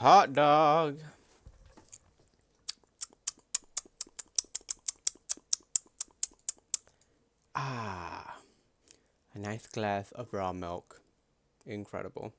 Hot dog. Ah, a nice glass of raw milk. Incredible.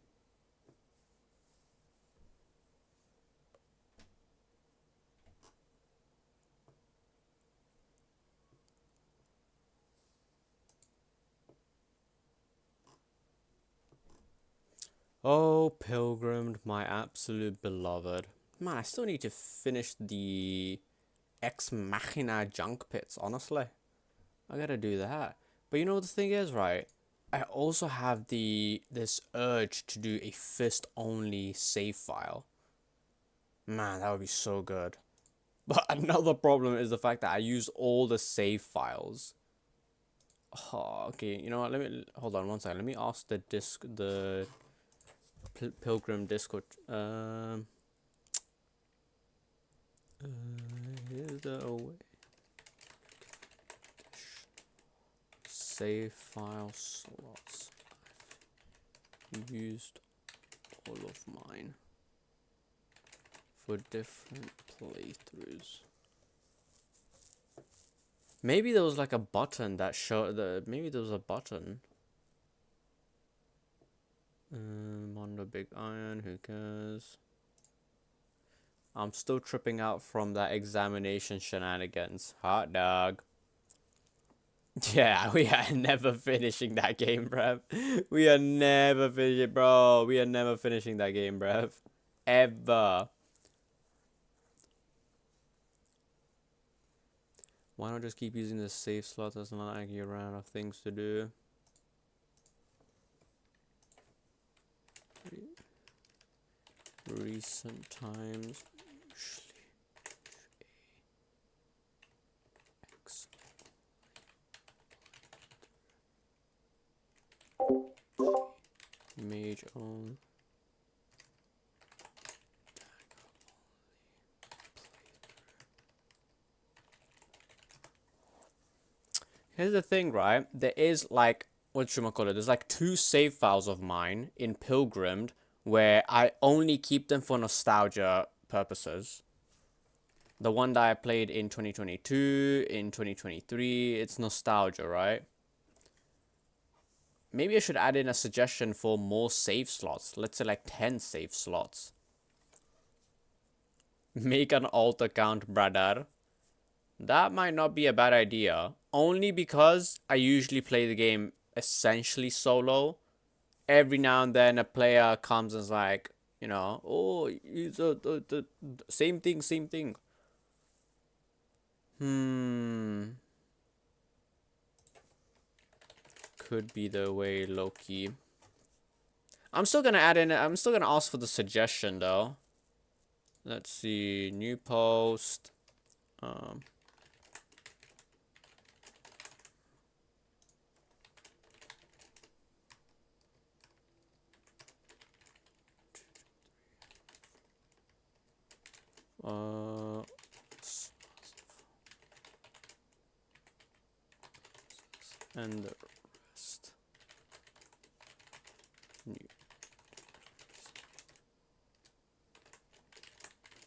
Oh, Pilgrimed, my absolute beloved. Man, I still need to finish the Ex Machina junk pits, honestly. I gotta do that. But you know what the thing is, right? I also have this urge to do a fist only save file. Man, that would be so good. But another problem is the fact that I use all the save files. Oh, okay, you know what? Let me hold on one second. Let me ask the Pilgrim Discord. Is there a way? Save file slots. I've used all of mine for different playthroughs. Maybe there was like a button that showed the. Maybe there was a button. Mondo Big Iron. Who cares? I'm still tripping out from that examination shenanigans. Hot dog. Yeah, we are never finishing that game, bruv. We are never finishing, bro. We are never finishing that game, bruv. Ever. Why not just keep using the save slot as an aggy round of things to do? Recent times. Mage on. Here's the thing, right? There is like, whatchamacallit, there's like 2 save files of mine in Pilgrimed where I only keep them for nostalgia purposes. The one that I played in 2022, in 2023, it's nostalgia, right? Maybe I should add in a suggestion for more save slots. Let's say like 10 save slots. Make an alt account, brother. That might not be a bad idea. Only because I usually play the game essentially solo. Every now and then a player comes and is like, you know, oh, it's the same thing, same thing. Could be the way, low-key. I'm still gonna ask for the suggestion though. Let's see, new post. And the rest.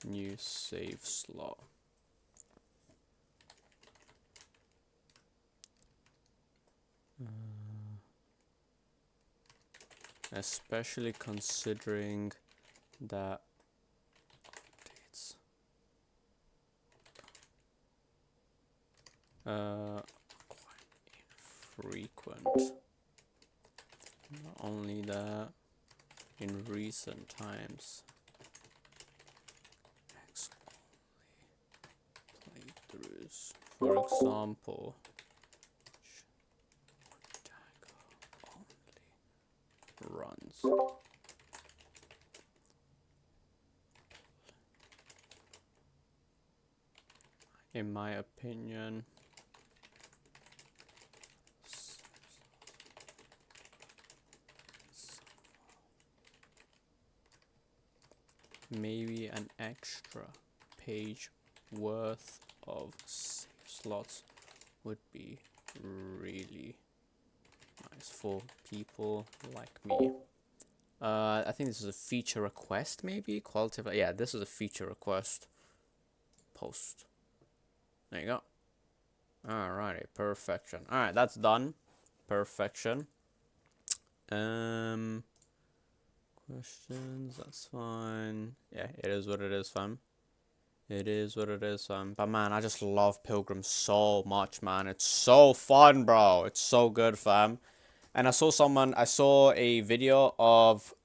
New save slot. Especially considering that updates quite infrequent. Not only that, in recent times, playthroughs. For example, runs. In my opinion, maybe an extra page worth of save slots would be really nice for people like me. I think this is a feature request, maybe? Quality of... Yeah, this is a feature request. Post. There you go. Alrighty, perfection. Alright, that's done. Perfection. Questions, that's fine. Yeah, it is what it is, fam. It is what it is, fam. But man, I just love Pilgrim so much, man. It's so fun, bro. It's so good, fam. And I saw a video of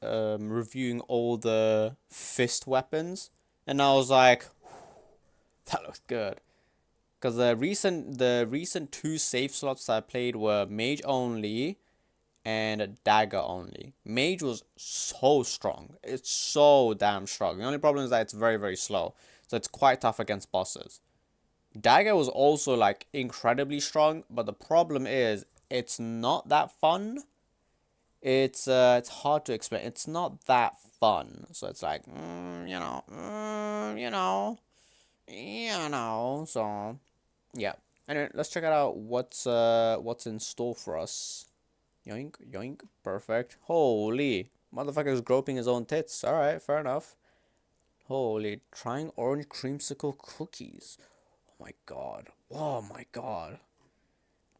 reviewing all the fist weapons, and I was like, that looks good. Because the recent 2 save slots I played were mage only and dagger only. Mage was so strong. It's so damn strong. The only problem is that it's very, very slow. So it's quite tough against bosses. Dagger was also like incredibly strong, but the problem is it's not that fun. It's hard to explain. It's not that fun. So it's like, so yeah. Anyway, let's check it out what's in store for us. Yoink, yoink, perfect. Holy, motherfucker's groping his own tits. Alright, fair enough. Holy, trying orange creamsicle cookies. Oh my god. Oh my god.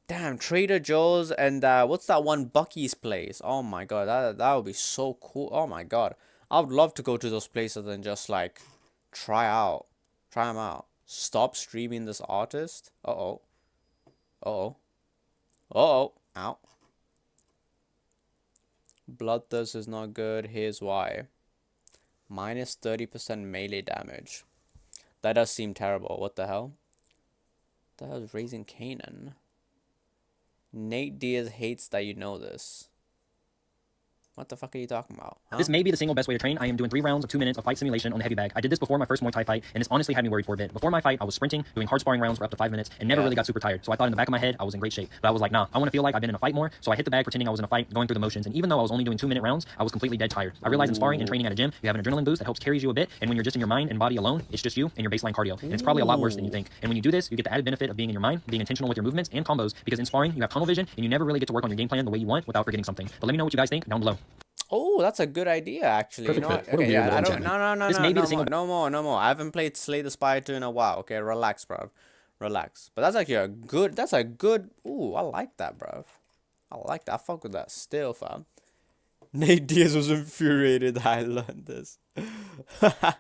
Damn, Trader Joe's and what's that one, Bucky's place? Oh my god, that would be so cool. Oh my god. I would love to go to those places and just like try them out. Stop streaming this artist. Uh-oh. Uh-oh. Uh-oh. Ow. Bloodthirst is not good. Here's why. Minus 30% melee damage. That does seem terrible. What the hell? That was Raising Canaan. Nate Diaz hates that you know this. What the fuck are you talking about? Huh? This may be the single best way to train. I am doing 3 rounds of 2 minutes of fight simulation on the heavy bag. I did this before my first Muay Thai fight, and it's honestly had me worried for a bit. Before my fight, I was sprinting, doing hard sparring rounds for up to 5 minutes, and never really got super tired. So I thought in the back of my head, I was in great shape. But I was like, nah, I want to feel like I've been in a fight more. So I hit the bag pretending I was in a fight, going through the motions. And even though I was only doing 2-minute rounds, I was completely dead tired. I realized in sparring and training at a gym, you have an adrenaline boost that helps carries you a bit. And when you're just in your mind and body alone, it's just you and your baseline cardio. And it's probably a lot worse than you think. And when you do this, you get the added benefit of being in your mind, being intentional with your movements and combos. Because in sparring, you have tunnel vision, and you never really get to work on your game plan the way you want without forgetting something. But let me know what you guys think down below. Oh, that's a good idea, actually. Perfect You know fit. what? What a Okay, weird yeah, I little don't. enchantment. No, This may be the single. no more. I haven't played Slay the Spire 2 in a while. Okay, relax, bro. Relax. But that's actually a good. That's a good. Ooh, I like that, bro. I like that. I fuck with that still, fam. Nate Diaz was infuriated that I learned this. But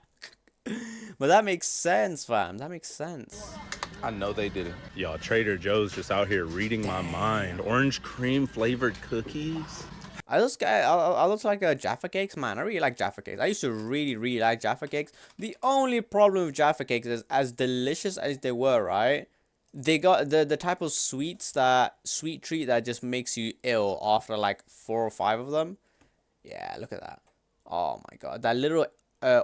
that makes sense, fam. That makes sense. I know they didn't. Y'all, Trader Joe's just out here reading my mind. Orange cream flavored cookies. I look like a Jaffa Cakes, man. I really like Jaffa Cakes. I used to really like Jaffa Cakes. The only problem with Jaffa Cakes is, as delicious as they were, right? They got the type of sweet treat that just makes you ill after like 4 or 5 of them. Yeah, look at that. Oh my god, that little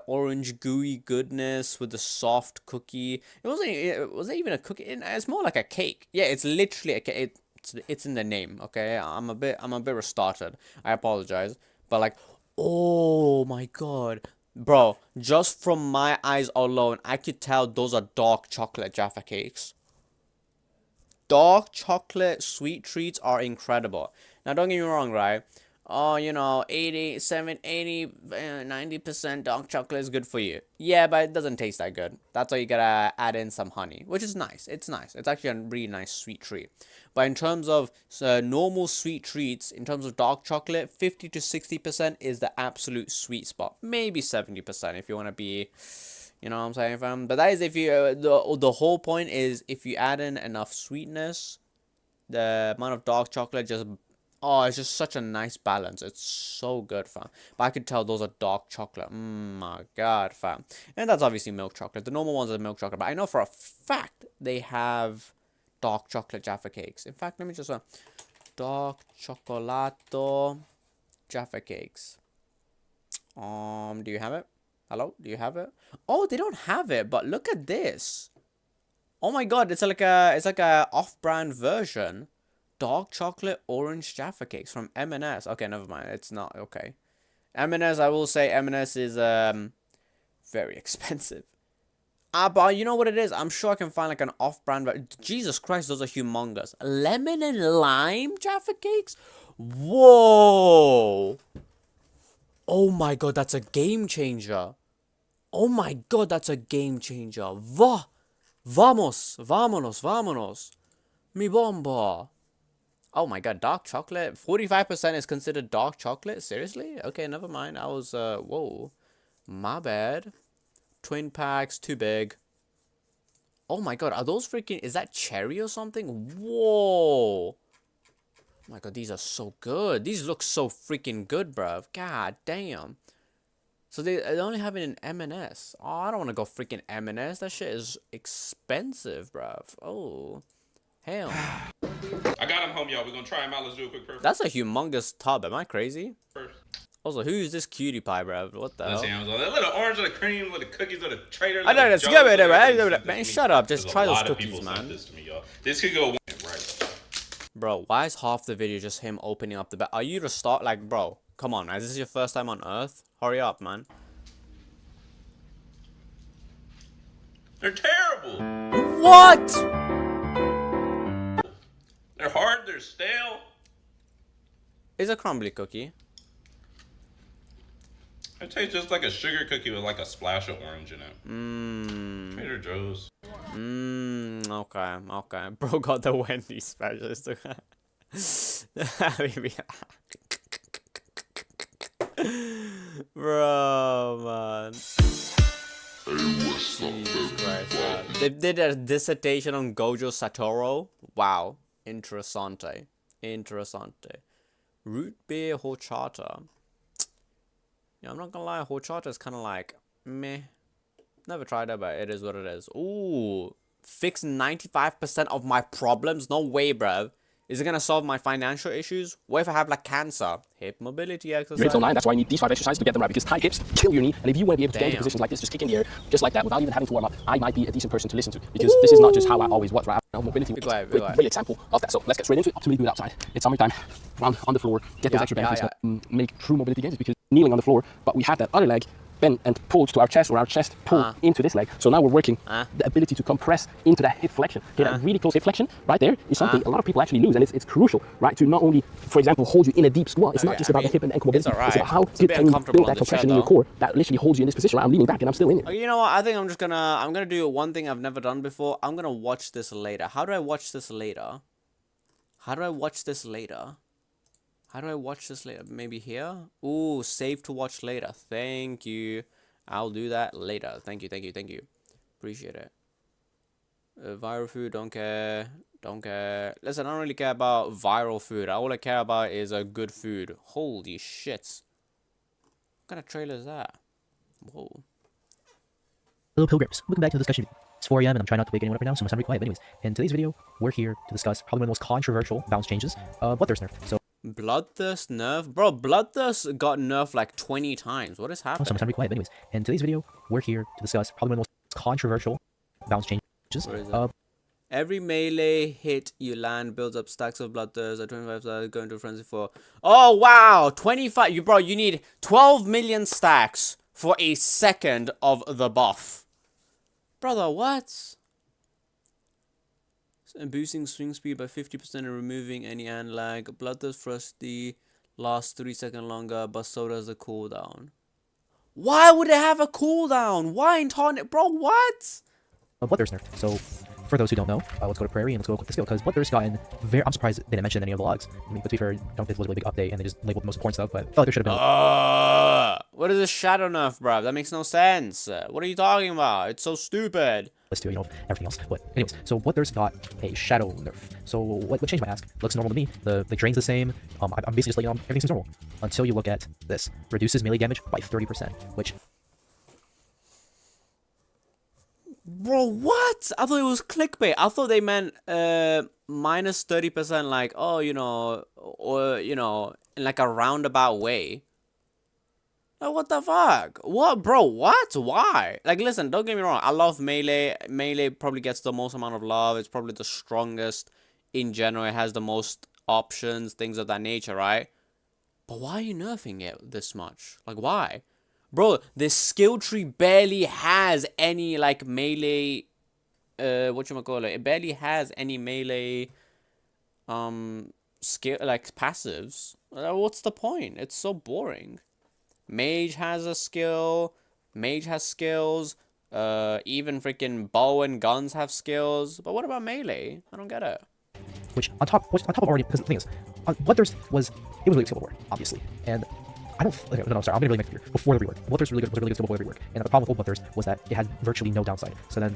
orange gooey goodness with the soft cookie. It wasn't even a cookie. It's more like a cake. Yeah, it's literally a cake. It's in the name, okay? I'm a bit restarted. I apologize. But like, oh my god. Bro, just from my eyes alone, I could tell those are dark chocolate Jaffa Cakes. Dark chocolate sweet treats are incredible. Now, don't get me wrong, right? Oh, 90% dark chocolate is good for you. Yeah, but it doesn't taste that good. That's why you gotta add in some honey, which is nice. It's nice. It's actually a really nice sweet treat. But in terms of normal sweet treats, in terms of dark chocolate, 50 to 60% is the absolute sweet spot. Maybe 70% if you want to be, you know what I'm saying, fam? But that is if you, the whole point is if you add in enough sweetness, the amount of dark chocolate just... Oh, it's just such a nice balance. It's so good, fam. But I could tell those are dark chocolate. My god, fam. And that's obviously milk chocolate. The normal ones are milk chocolate. But I know for a fact they have dark chocolate Jaffa Cakes. In fact, let me just... dark chocolato Jaffa Cakes. Do you have it? Hello? Do you have it? Oh, they don't have it. But look at this. Oh my god, it's like a off-brand version. Dark chocolate orange Jaffa Cakes from M&S. Okay, never mind. It's not. Okay. M&S, I will say M&S is very expensive. But you know what it is? I'm sure I can find like an off-brand. Jesus Christ, those are humongous. Lemon and lime Jaffa Cakes? Whoa. Oh my god, that's a game changer. Oh my god, that's a game changer. Vamos, vámonos, vámonos. Mi bomba. Oh my god, dark chocolate. 45% is considered dark chocolate? Seriously? Okay, never mind. I was, whoa. My bad. Twin packs, too big. Oh my god, are those freaking... Is that cherry or something? Whoa. Oh my god, these are so good. These look so freaking good, bruv. God damn. So they only have it in M&S. Oh, I don't want to go freaking M&S. That shit is expensive, bruv. Oh. Hell. I got him home, y'all. We're gonna try him out. Let's do a quick perfect. That's a humongous tub. Am I crazy? First. Also, who's this cutie pie, bruv? What the hell? That little orange with the cream, with the cookies, with the trader. I know, let's go with it, man. Shut up. Just try those cookies, man. This to me, y'all. This could go right. Bro, why is half the video just him opening up the bag? Are you to start? Like, bro, come on, man. Is this your first time on Earth? Hurry up, man. They're terrible. What? They're hard. They're stale. It's a crumbly cookie. It tastes just like a sugar cookie with like a splash of orange in it. Mmm. Trader Joe's. Mmm. Okay. Okay. Bro got the Wendy's specials. Bro, man. Jesus Christ, man. They did a dissertation on Gojo Satoru. Wow. Interessante. Interessante. Root beer horchata. Yeah, I'm not gonna lie, horchata is kind of like, meh. Never tried it, but it is what it is. Ooh. Fix 95% of my problems? No way, bruv. Is it gonna solve my financial issues? What if I have like cancer? Hip mobility exercise. Hips online, that's why you need these 5 exercises to get them right, because tight hips kill your knee, and if you want to be able to get into positions like this, just kick in the air, just like that, without even having to warm up, I might be a decent person to listen to, because this is not just how I always was, right? Mobility is a great example of that. So let's get straight into it. Optimally do it outside. It's summertime, round on the floor, get those extra benefits that make true mobility gains, because kneeling on the floor, but we have that other leg bent and pulled to our chest, or our chest pulled into this leg. So now we're working the ability to compress into that hip flexion. Okay, that really close hip flexion right there is something a lot of people actually lose, and it's crucial, right? To not only, for example, hold you in a deep squat. It's not just about the hip and ankle mobility. It's about how good can you build that compression in your core that literally holds you in this position, right? I'm leaning back and I'm still in it. Okay, you know what? I think I'm gonna do one thing I've never done before. I'm gonna watch this later. How do I watch this later? How do I watch this later? How do I watch this later? Maybe here? Ooh, save to watch later. Thank you. I'll do that later. Thank you, thank you, thank you. Appreciate it. Viral food, don't care. Don't care. Listen, I don't really care about viral food. All I care about is a good food. Holy shit. What kind of trailer is that? Whoa. Hello pilgrims, welcome back to the discussion. It's 4 AM and I'm trying not to wake anyone up right now, so I'm gonna be quiet. But anyways, in today's video, we're here to discuss probably one of the most controversial balance changes, Bloodthirst nerf. So Bloodthirst nerf? Bro, Bloodthirst got nerfed like 20 times. What is happening? so I'm trying to be quiet. But anyways, in today's video, we're here to discuss probably one of the most controversial balance changes. Every melee hit you land builds up stacks of Bloodthirst at 25 going to frenzy for... Oh, wow! 25... You need 12 million stacks for a second of the buff. Brother, what? And boosting swing speed by 50% and removing any hand lag. Bloodthirst Frosty lasts 3 seconds longer, but so does the cooldown. Why would it have a cooldown? Why in Tarnet? Bro, what? Bloodthirst nerf. So, for those who don't know, let's go to Prairie and let's go with the skill, because Bloodthirst gotten very... I'm surprised they didn't mention any of the logs. I mean, but to be fair, I don't think it was a really big update and they just labeled the most important stuff, but I felt like there should have been... What is this shadow nerf, bruv? That makes no sense. What are you talking about? It's so stupid. List to, you know, everything else. But anyways, so Bloodthirst got a shadow nerf. So what changed, might ask? Looks normal to me. The drain's the same. I'm basically just like, everything seems normal. Until you look at this. Reduces melee damage by 30%, which... Bro, what? I thought it was clickbait. I thought they meant minus 30%, like, oh, you know, or, you know, in like a roundabout way. Like, what the fuck? What, bro? What? Why? Like, listen, don't get me wrong. I love Melee. Melee probably gets the most amount of love. It's probably the strongest in general. It has the most options, things of that nature, right? But why are you nerfing it this much? Like, why? Bro, this skill tree barely has any, like, melee, whatchamacallit? It barely has any melee, skill, like, passives. What's the point? It's so boring. Mage has a skill. Mage has skills. Even freaking bow and guns have skills. But what about melee? I don't get it. which on top of already, because the thing is, Bloodthirst was, it was really good skill before, obviously, and I don't, okay, no, sorry, I'm gonna really make it clear. Before the rework, Bloodthirst was really good skill before the rework, and the problem with old Bloodthirst was that it had virtually no downside. So then,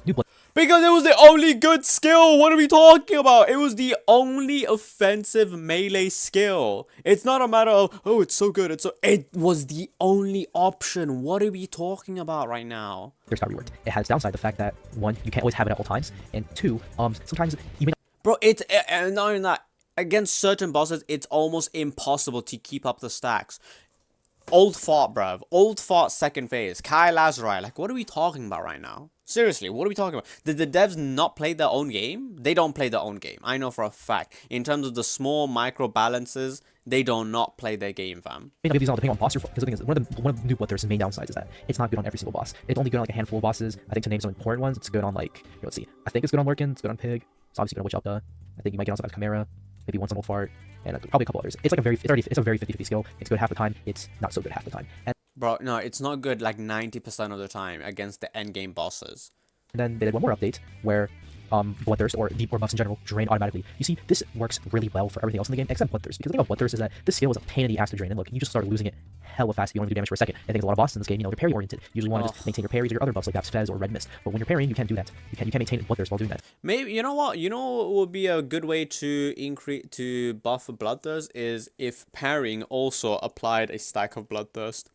new Blood. Because it was the only good skill. What are we talking about? It was the only offensive melee skill. It's not a matter of, oh, it's so good. It was the only option. What are we talking about right now? There's got reworked. It has downside, the fact that one, you can't always have it at all times, and two, sometimes you may. Bro, it's not even that. Against certain bosses, it's almost impossible to keep up the stacks. Old fart, bruv. Old fart second phase. Kai Lazarite. Like, what are we talking about right now? Seriously, what are we talking about? Did the devs not play their own game? They don't play their own game. I know for a fact. In terms of the small micro balances, they do not play their game, fam. May not give these all depending on boss, because the thing is, one of the new Bloodthirst's main downsides is that it's not good on every single boss. It's only good on like a handful of bosses. I think to name some important ones, it's good on like, here, let's see. I think it's good on Lurkin, it's good on Pig, it's obviously good on Witch Elta. I think you might get on something like Chimera, maybe once on Old Fart, and probably a couple others. It's like it's a very 50-50 skill. It's good half the time, it's not so good half the time. And bro, no, it's not good like 90% of the time against the endgame bosses. then they did one more update where Bloodthirst or buffs in general drain automatically. You see, this works really well for everything else in the game except Bloodthirst, because the thing about Bloodthirst is that this skill is a pain in the ass to drain. And look, you just start losing it hella fast if you only do damage for a second. And I think a lot of bosses in this game, you know, they're parry oriented. You usually want to just maintain your parries or your other buffs like that's Fez or Red Mist. But when you're parrying, you can't do that. You can't maintain Bloodthirst while doing that. Maybe, you know what? You know what would be a good way to buff Bloodthirst is if parrying also applied a stack of Bloodthirst.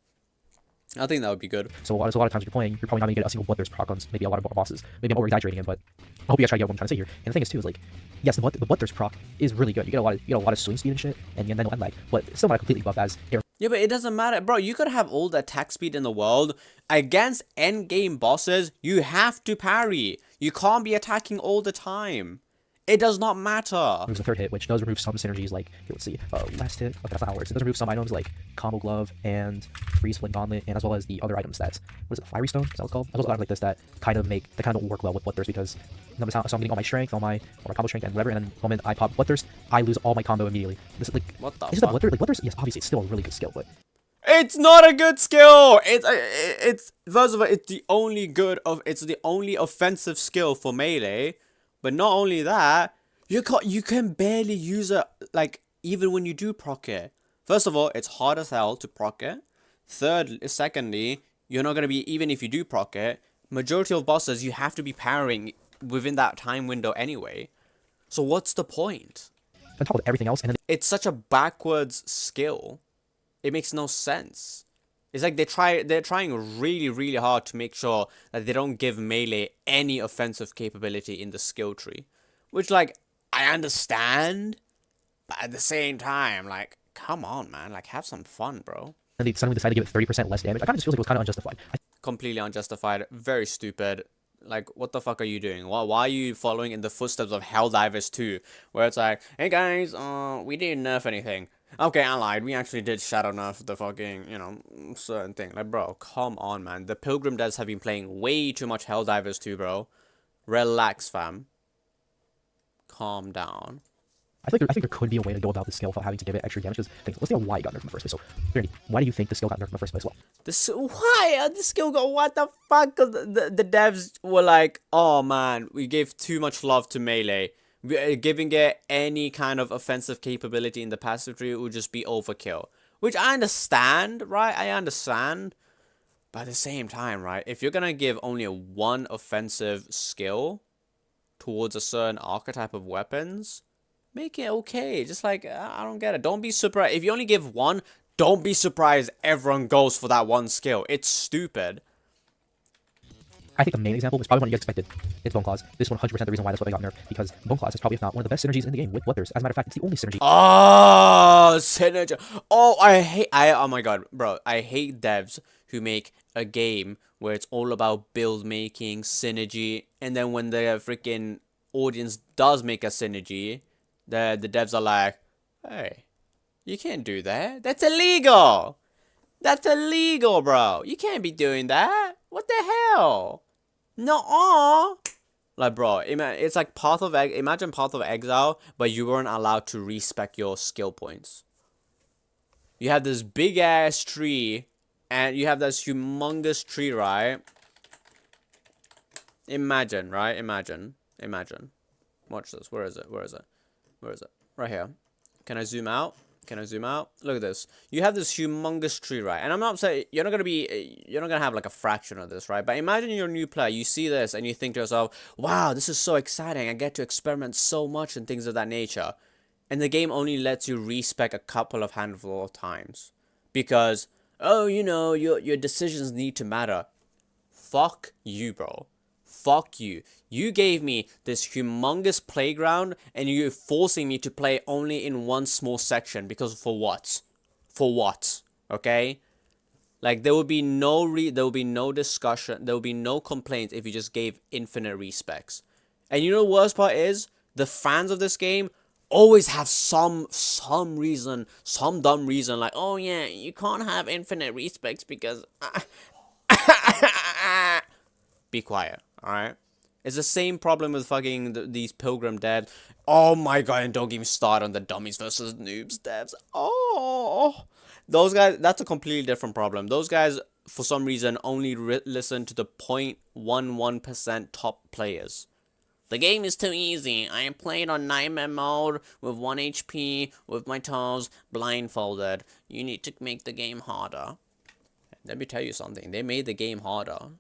I think that would be good. So a lot of times you're playing, you're probably not going to get a single Bloodthirst proc on maybe a lot of bosses. Maybe I'm over-exaggerating it, but I hope you guys try to get what I'm trying to say here. And the thing is too is like, yes, the Bloodthirst proc is really good. You get a lot of swing speed and shit, and then no end lag, but it's still not completely buff as air. Yeah, but it doesn't matter, bro. You could have all the attack speed in the world. Against endgame bosses, you have to parry. You can't be attacking all the time. It does not matter. Removes the third hit, which does remove some synergies like, here, let's see, last hit, okay, that's not how it works. It does remove some items like Combo Glove and Freeze Flint Gauntlet, and as well as the other items that, what is it, Fiery Stone? Is that what it's called? As well as items like this that kind of don't work well with Bloodthirst, because so I'm getting all my strength, all my combo strength and whatever, and then the moment I pop Bloodthirst, I lose all my combo immediately. This is like, what the is fuck? it the Bloodthirst? Yes, obviously it's still a really good skill, but it's not a good skill. It's first of all, it's the only offensive skill for melee. But not only that, you can barely use it, like, even when you do proc it. First of all, it's hard as hell to proc it. Secondly, you're not gonna be, even if you do proc it, majority of bosses you have to be parrying within that time window anyway. So what's the point? on top of everything else, and then It's such a backwards skill. It makes no sense. It's like they're trying really, really hard to make sure that they don't give melee any offensive capability in the skill tree. Which, like, I understand, but at the same time, like, come on, man. Like, have some fun, bro. they suddenly decided to give it 30% less damage. I kind of just feel like it was kind of unjustified. Completely unjustified. Very stupid. Like, what the fuck are you doing? Why are you following in the footsteps of Helldivers 2? Where it's like, hey guys, we didn't nerf anything. Okay, I lied. We actually did shadow nerf the fucking, you know, certain thing. Like, bro, come on, man. The Pilgrim devs have been playing way too much Helldivers 2, bro. Relax, fam. Calm down. I think there could be a way to go about this skill without having to give it extra damage. Because let's see why it got nerfed in the first place. So, Trinity, why do you think the skill got nerfed in the first place? Well, Why? This skill got, what the fuck? The devs were like, oh man, we gave too much love to melee. Giving it any kind of offensive capability in the passive tree would just be overkill. Which I understand, right? I understand. But at the same time, right? If you're gonna give only one offensive skill towards a certain archetype of weapons, make it okay. Just like, I don't get it. Don't be surprised. If you only give one, don't be surprised everyone goes for that one skill. It's stupid. I think the main example is probably one you guys expected. It's Bone Claws. This 100% the reason why that's what they got nerfed. Because Bone Claws is probably, if not, one of the best synergies in the game with Bloodthirst. As a matter of fact, it's the only synergy. Oh, synergy. Oh, oh my god, bro. I hate devs who make a game where it's all about build making, synergy, and then when the freaking audience does make a synergy, the devs are like, hey, you can't do that. That's illegal. That's illegal, bro. You can't be doing that. What the hell? No, like, bro, it's like imagine Path of Exile, but you weren't allowed to respec your skill points. You have this big ass tree, and you have this humongous tree, right? Imagine, right? Imagine. Watch this. Where is it? Right here. Can I zoom out? Look at this. You have this humongous tree, right? And I'm not saying you're not gonna have like a fraction of this, right? But imagine you're a new player, you see this and you think to yourself, wow, this is so exciting. I get to experiment so much and things of that nature. And the game only lets you respec a couple of handful of times. Because, oh, you know, your decisions need to matter. Fuck you, bro. Fuck you. You gave me this humongous playground and you're forcing me to play only in one small section because for what? Okay? Like there will be no discussion, there will be no complaints if you just gave infinite respecs. And you know the worst part is the fans of this game always have some reason, some dumb reason like, "Oh yeah, you can't have infinite respecs because be quiet." Alright? It's the same problem with fucking these Pilgrim devs. Oh my god, and don't get me started on the dummies versus noobs devs. Oh, those guys, that's a completely different problem. Those guys, for some reason, only listen to the 0.11% top players. The game is too easy. I am playing on nightmare mode with 1 HP, with my toes blindfolded. You need to make the game harder. Let me tell you something. They made the game harder.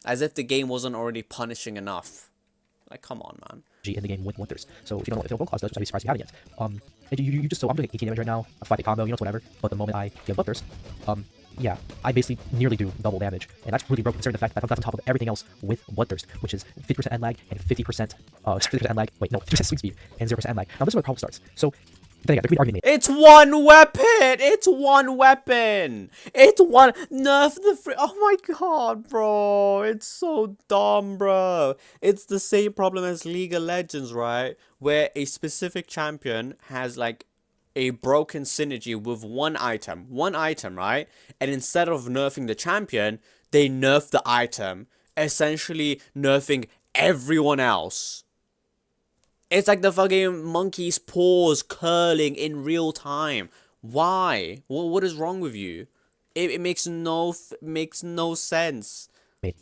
As if the game wasn't already punishing enough. Like, come on, man. In the game with Winters. So if you don't know what Fatal Clause does, which I'd be surprised you haven't yet. You just, so I'm doing 18 damage right now, a 5-hit combo, you know, whatever. But the moment I get Bloodthirst, yeah, I basically nearly do double damage. And that's really broke considering the fact that that's on top of everything else with Bloodthirst, which is 50% end lag and 50%, 50% end lag, wait, no, 50% swing speed and 0% end lag. Now this is where the problem starts. So, then again, there could be an argument made. It's one weapon! Nerf the oh my god, bro. It's so dumb, bro. It's the same problem as League of Legends, right? Where a specific champion has like a broken synergy with one item, right? And instead of nerfing the champion, they nerf the item, essentially nerfing everyone else. It's like the fucking monkey's paws curling in real time. Why? What is wrong with you? It makes no sense.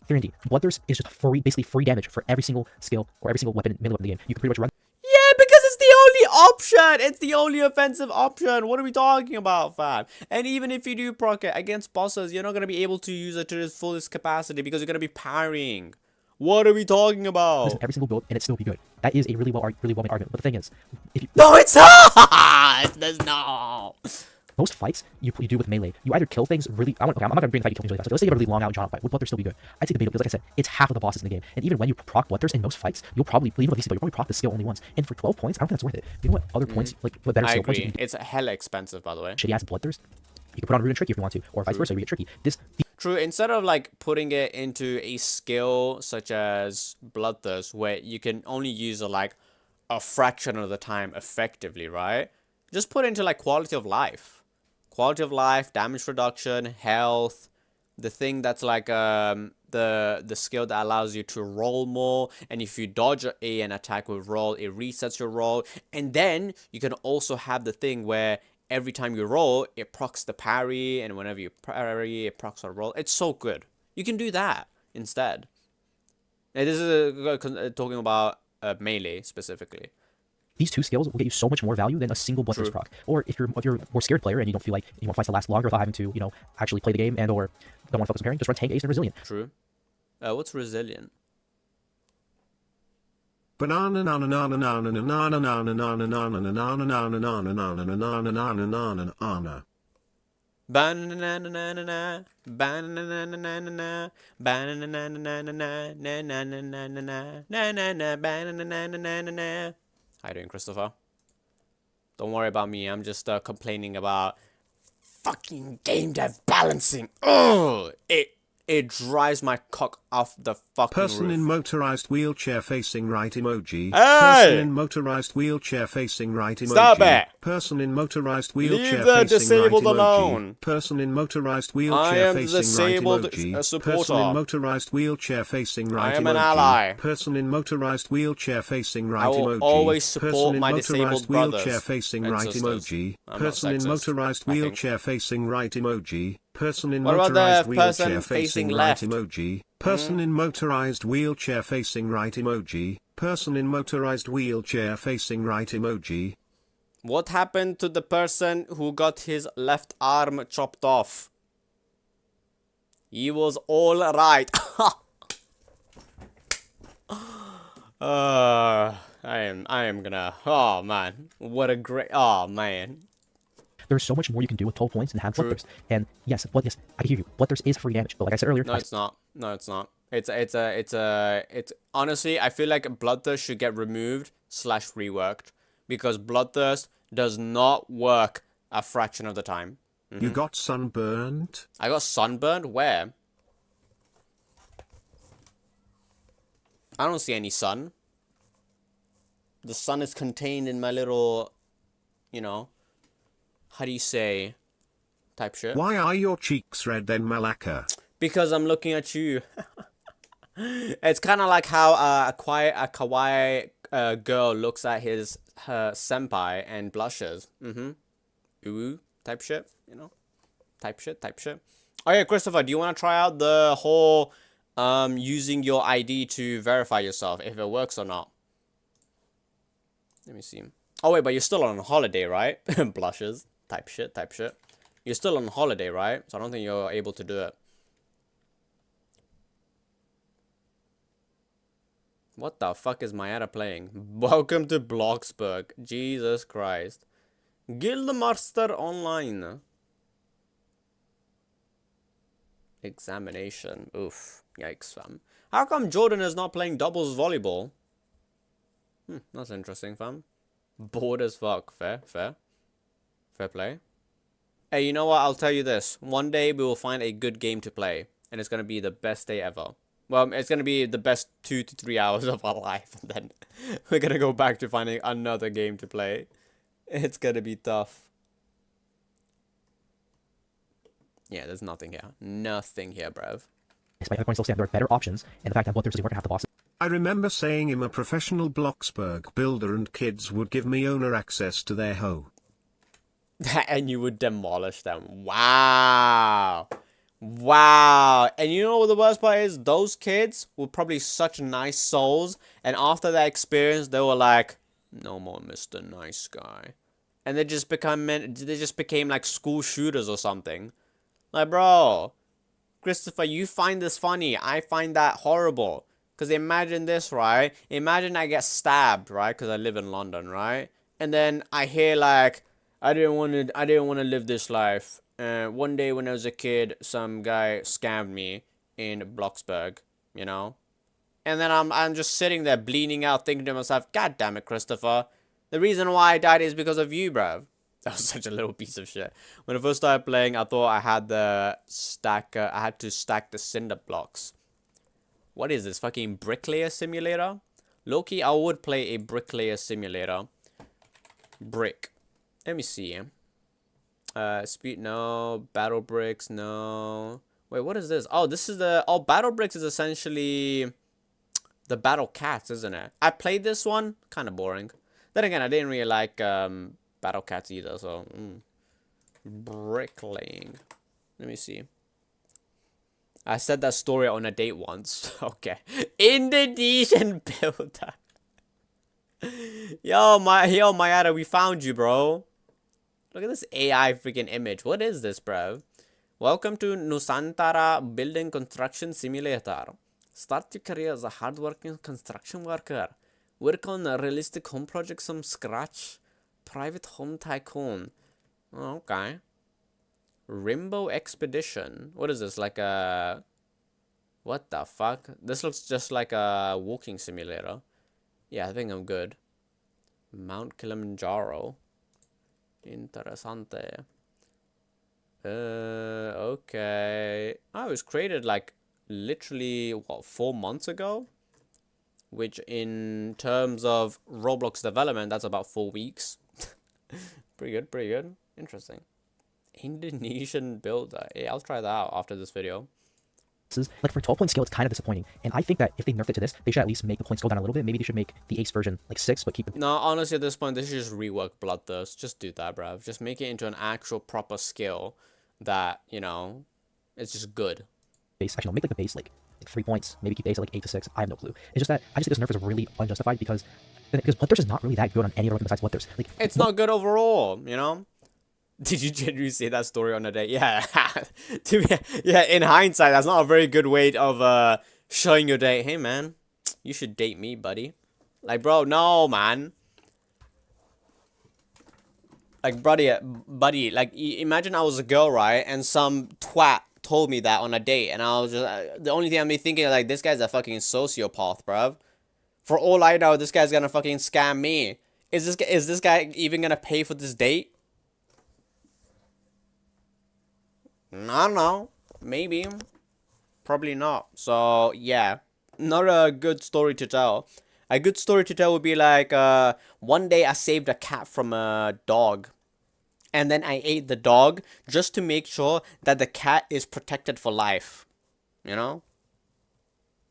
Guaranteed. Bloodthirst is just free, basically free damage for every single skill or every single weapon, melee weapon in the game. You can pretty much run. Yeah, because it's the only option. It's the only offensive option. What are we talking about, fam? And even if you do proc it against bosses, you're not gonna be able to use it to its fullest capacity because you're gonna be parrying. What are we talking about? Every single build and it still be good. That is a really well made argument. But the thing is, if you no, it's not. There's no. Most fights you do with melee, you either kill things really. I'm not gonna bring the fight you kill things really fast. Let's say you have a really long out John fight. Would Bloodthirst still be good? I'd say debatable because, like I said, it's half of the bosses in the game. And even when you proc Bloodthirst in most fights, you'll probably even with VC, but you'll probably proc the skill only once. And for 12 points, I don't think that's worth it. You know what other points, like what better skill points? It's hella expensive, by the way. Shitty ass Bloodthirst. You can put on Root and Tricky if you want to, or vice versa. You get Tricky. True, instead of like putting it into a skill such as Bloodthirst, where you can only use it like a fraction of the time effectively, right? Just put into like quality of life, damage reduction, health, the thing that's like the skill that allows you to roll more, and if you dodge an attack with roll, it resets your roll, and then you can also have the thing where every time you roll, it procs the parry, and whenever you parry, it procs a roll. It's so good. You can do that instead. And this is talking about melee specifically. These two skills will get you so much more value than a single Bloodthirst proc. Or if you're a more scared player and you don't feel like you want fights to last longer without having to, you know, actually play the game and or don't want to focus on pairing, just run Tank, Ace, and Resilient. True. What's Resilient? Banana How you doing, Christopher? Don't worry about me. I'm just complaining about fucking game dev balancing. Oh, it It drives my cock off the fucking Person in roof. motorized wheelchair facing right emoji. Person Hey! in motorized wheelchair facing right emoji. Stop it! Person in motorized Leave wheelchair the facing disabled right emoji. alone. Person in motorized I wheelchair am the facing right disabled emoji. supporter. Person in motorized wheelchair facing right I am emoji. an ally. Person in motorized wheelchair facing right I will emoji. always support Person in my motorized disabled wheelchair brothers facing and right sisters. emoji. I'm not Person in sexist, motorized I think. wheelchair facing right emoji. Person in What about motorized the wheelchair person facing facing right left? emoji. Person in motorized wheelchair facing right emoji. Person in motorized wheelchair facing right emoji. What happened to the person who got his left arm chopped off? He was all right. I am gonna. Oh man, what a great. Oh man. There's so much more you can do with 12 points and have True. Bloodthirst. And yes, I can hear you. Bloodthirst is free damage, but like I said earlier, No, it's not. No, it's not. It's honestly, I feel like Bloodthirst should get removed / reworked because Bloodthirst does not work a fraction of the time. You got sunburned? I got sunburned? Where? I don't see any sun. The sun is contained in my little, you know, how do you say, type shit. Why are your cheeks red then, Malaka? Because I'm looking at you. It's kind of like how a kawaii girl looks at her senpai and blushes. Ooh, type shit, you know? Type shit. Oh yeah, Christopher, do you want to try out the whole using your ID to verify yourself, if it works or not? Let me see. Oh wait, but you're still on holiday, right? Blushes. Type shit. You're still on holiday, right? So I don't think you're able to do it. What the fuck is Mayada playing? Welcome to Bloxburg. Jesus Christ. Guildmaster Online. Examination. Oof. Yikes, fam. How come Jordan is not playing doubles volleyball? That's interesting, fam. Bored as fuck. Fair play. Hey, you know what? I'll tell you this. One day we will find a good game to play. And it's going to be the best day ever. Well, it's going to be the best 2 to 3 hours of our life. And then we're going to go back to finding another game to play. It's going to be tough. Yeah, there's nothing here. Nothing here, bruv. despite other points still stand, there are better options, and the fact that Bloodthirst doesn't work at half the bosses. I remember saying I'm a professional Bloxburg builder and kids would give me owner access to their hoe. And you would demolish them. Wow. Wow. And you know what the worst part is? Those kids were probably such nice souls. And after that experience, they were like, no more Mr. Nice Guy. And they just became like school shooters or something. Like, bro, Christopher, you find this funny. I find that horrible. Because imagine this, right? Imagine I get stabbed, right? Because I live in London, right? And then I hear like, I didn't want to live this life. One day when I was a kid, some guy scammed me in Bloxburg, you know? And then I'm just sitting there bleeding out, thinking to myself, God damn it, Christopher. The reason why I died is because of you, bruv. That was such a little piece of shit. When I first started playing, I thought I had I had to stack the cinder blocks. What is this, fucking bricklayer simulator? Loki, I would play a bricklayer simulator. Brick. Let me see. Speed, no. Battle bricks, no. Wait, what is this? Oh, this is Battle bricks is essentially the battle cats, isn't it? I played this one, kind of boring. Then again, I didn't really like battle cats either, so bricklaying. Let me see. I said that story on a date once. Okay. Indonesian builder. Yo, Mayada, we found you, bro. Look at this AI freaking image. What is this, bro? Welcome to Nusantara Building Construction Simulator. Start your career as a hardworking construction worker. Work on realistic home projects from scratch. Private home tycoon. Oh, okay. Rimbo Expedition. What is this? Like a... What the fuck? This looks just like a walking simulator. Yeah, I think I'm good. Mount Kilimanjaro. Interessante. Okay. Oh, it was created like literally, what, 4 months ago? Which in terms of Roblox development, that's about 4 weeks. Pretty good, pretty good. Interesting. Indonesian builder. Yeah, I'll try that out after this video. Like for 12-point scale, it's kind of disappointing. And I think that if they nerfed it to this, they should at least make the points go down a little bit. Maybe they should make the Ace version like 6, but keep the... No, honestly, at this point, they should just rework Bloodthirst. Just do that, bruv. Just make it into an actual proper skill that, you know, it's just good. base. Actually, no, make like the base like 3 points. Maybe keep the Ace at like 8 to 6. I have no clue. It's just that I just think this nerf is really unjustified because Bloodthirst is not really that good on any other weapon besides Bloodthirst. Like, it's not good overall, you know? Did you genuinely say that story on a date? Yeah. Yeah, in hindsight, that's not a very good way of showing your date. Hey, man, you should date me, buddy. Like, bro, no, man. Like, buddy, like, imagine I was a girl, right? And some twat told me that on a date. And I was just, the only thing I'm thinking, like, this guy's a fucking sociopath, bruv. For all I know, this guy's gonna fucking scam me. Is this guy even gonna pay for this date? I don't know. Maybe. Probably not. So, yeah. Not a good story to tell. A good story to tell would be like, one day I saved a cat from a dog. And then I ate the dog just to make sure that the cat is protected for life. You know?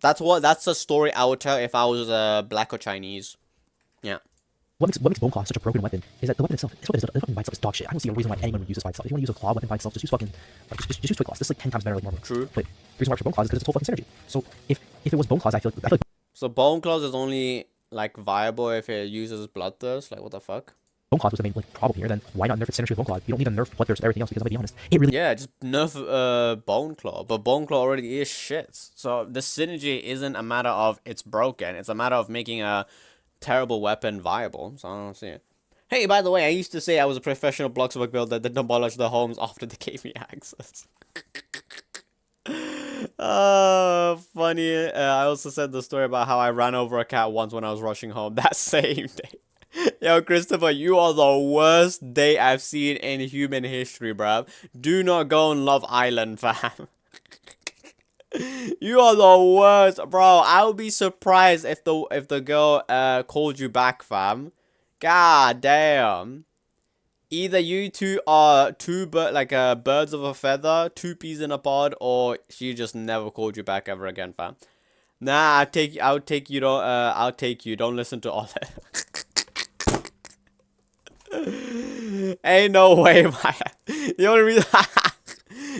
That's the story I would tell if I was black or Chinese. Yeah. What makes Bone Claw such a broken weapon is that the weapon itself, this weapon by itself is dog shit. I don't see a reason why anyone would use this by itself. If you want to use a claw weapon by itself, just use fucking, like, just use Twig Claws. This is like 10 times better, like, normally. True. But the reason why I for Bone Claws is because it's a whole fucking synergy. So if it was Bone Claws, I feel like So Bone Claws is only like viable if it uses Bloodthirst. Like, what the fuck? Bone Claws was the main like problem here. Then why not nerf its synergy with Bone Claw? You don't need to nerf Bloodthirst and everything else because I'm gonna be honest, it really Yeah, just nerf Bone Claw, but Bone Claw already is shit. So the synergy isn't a matter of it's broken; it's a matter of making a terrible weapon viable. So I don't see it. Hey, by the way, I used to say I was a professional Bloxburg builder that demolished the homes after they gave me access. Funny. I also said the story about how I ran over a cat once when I was rushing home that same day. Yo, Christopher, you are the worst date I've seen in human history, bruv. Do not go on Love Island, fam. You are the worst, bro. I would be surprised if the girl called you back, fam. God damn. Either you two are birds of a feather, two peas in a pod, or she just never called you back ever again, fam. Nah, I'll take you. Don't listen to all that. Ain't no way, Maya. The only reason,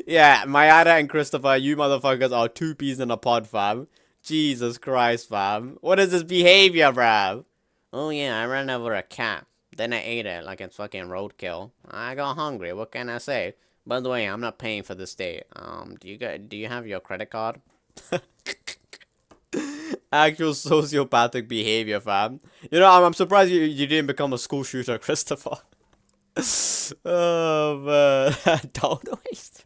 yeah, Mayada and Christopher, you motherfuckers are two peas in a pod, fam. Jesus Christ, fam. What is this behavior, bruv? Oh yeah, I ran over a cat. Then I ate it like it's fucking roadkill. I got hungry. What can I say? By the way, I'm not paying for this date. Do you have your credit card? Actual sociopathic behavior, fam. You know, I'm surprised you didn't become a school shooter, Christopher. Oh man, don't waste.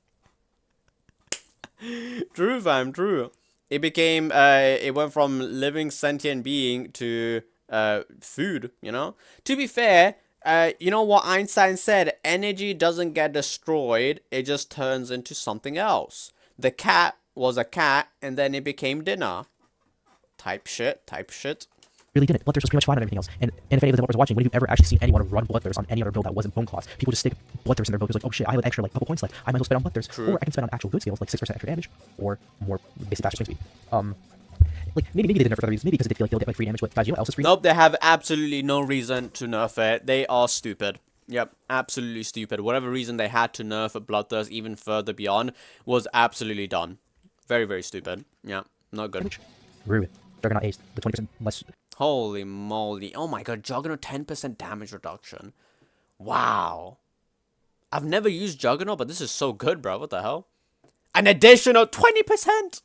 True, fam. True. It became it went from living sentient being to food. You know. To be fair, you know what Einstein said? Energy doesn't get destroyed. It just turns into something else. The cat was a cat, and then it became dinner. Type shit. really didn't. Bloodthirst was pretty much fine on everything else. And if any of the developers watching, when have you ever actually seen anyone run Bloodthirst on any other build that wasn't Bone Claws? People just stick Bloodthirst in their build because like, oh shit, I have an extra like couple points left. I might as well spend on Bloodthirst. True. Or I can spend on actual good skills like 6% extra damage or more basic faster swing speed. Like maybe they did nerf for other reasons. Maybe because they did feel like they'll get like free damage with 5G. What else is free? Nope, they have absolutely no reason to nerf it. They are stupid. Yep, absolutely stupid. Whatever reason they had to nerf Bloodthirst even further beyond was absolutely done. Very, very stupid. Yeah, not good. Rude. Juggernaut Ace with 20% less. Holy moly. Oh my god, Juggernaut 10% damage reduction. Wow. I've never used Juggernaut, but this is so good, bro. What the hell? An additional 20%!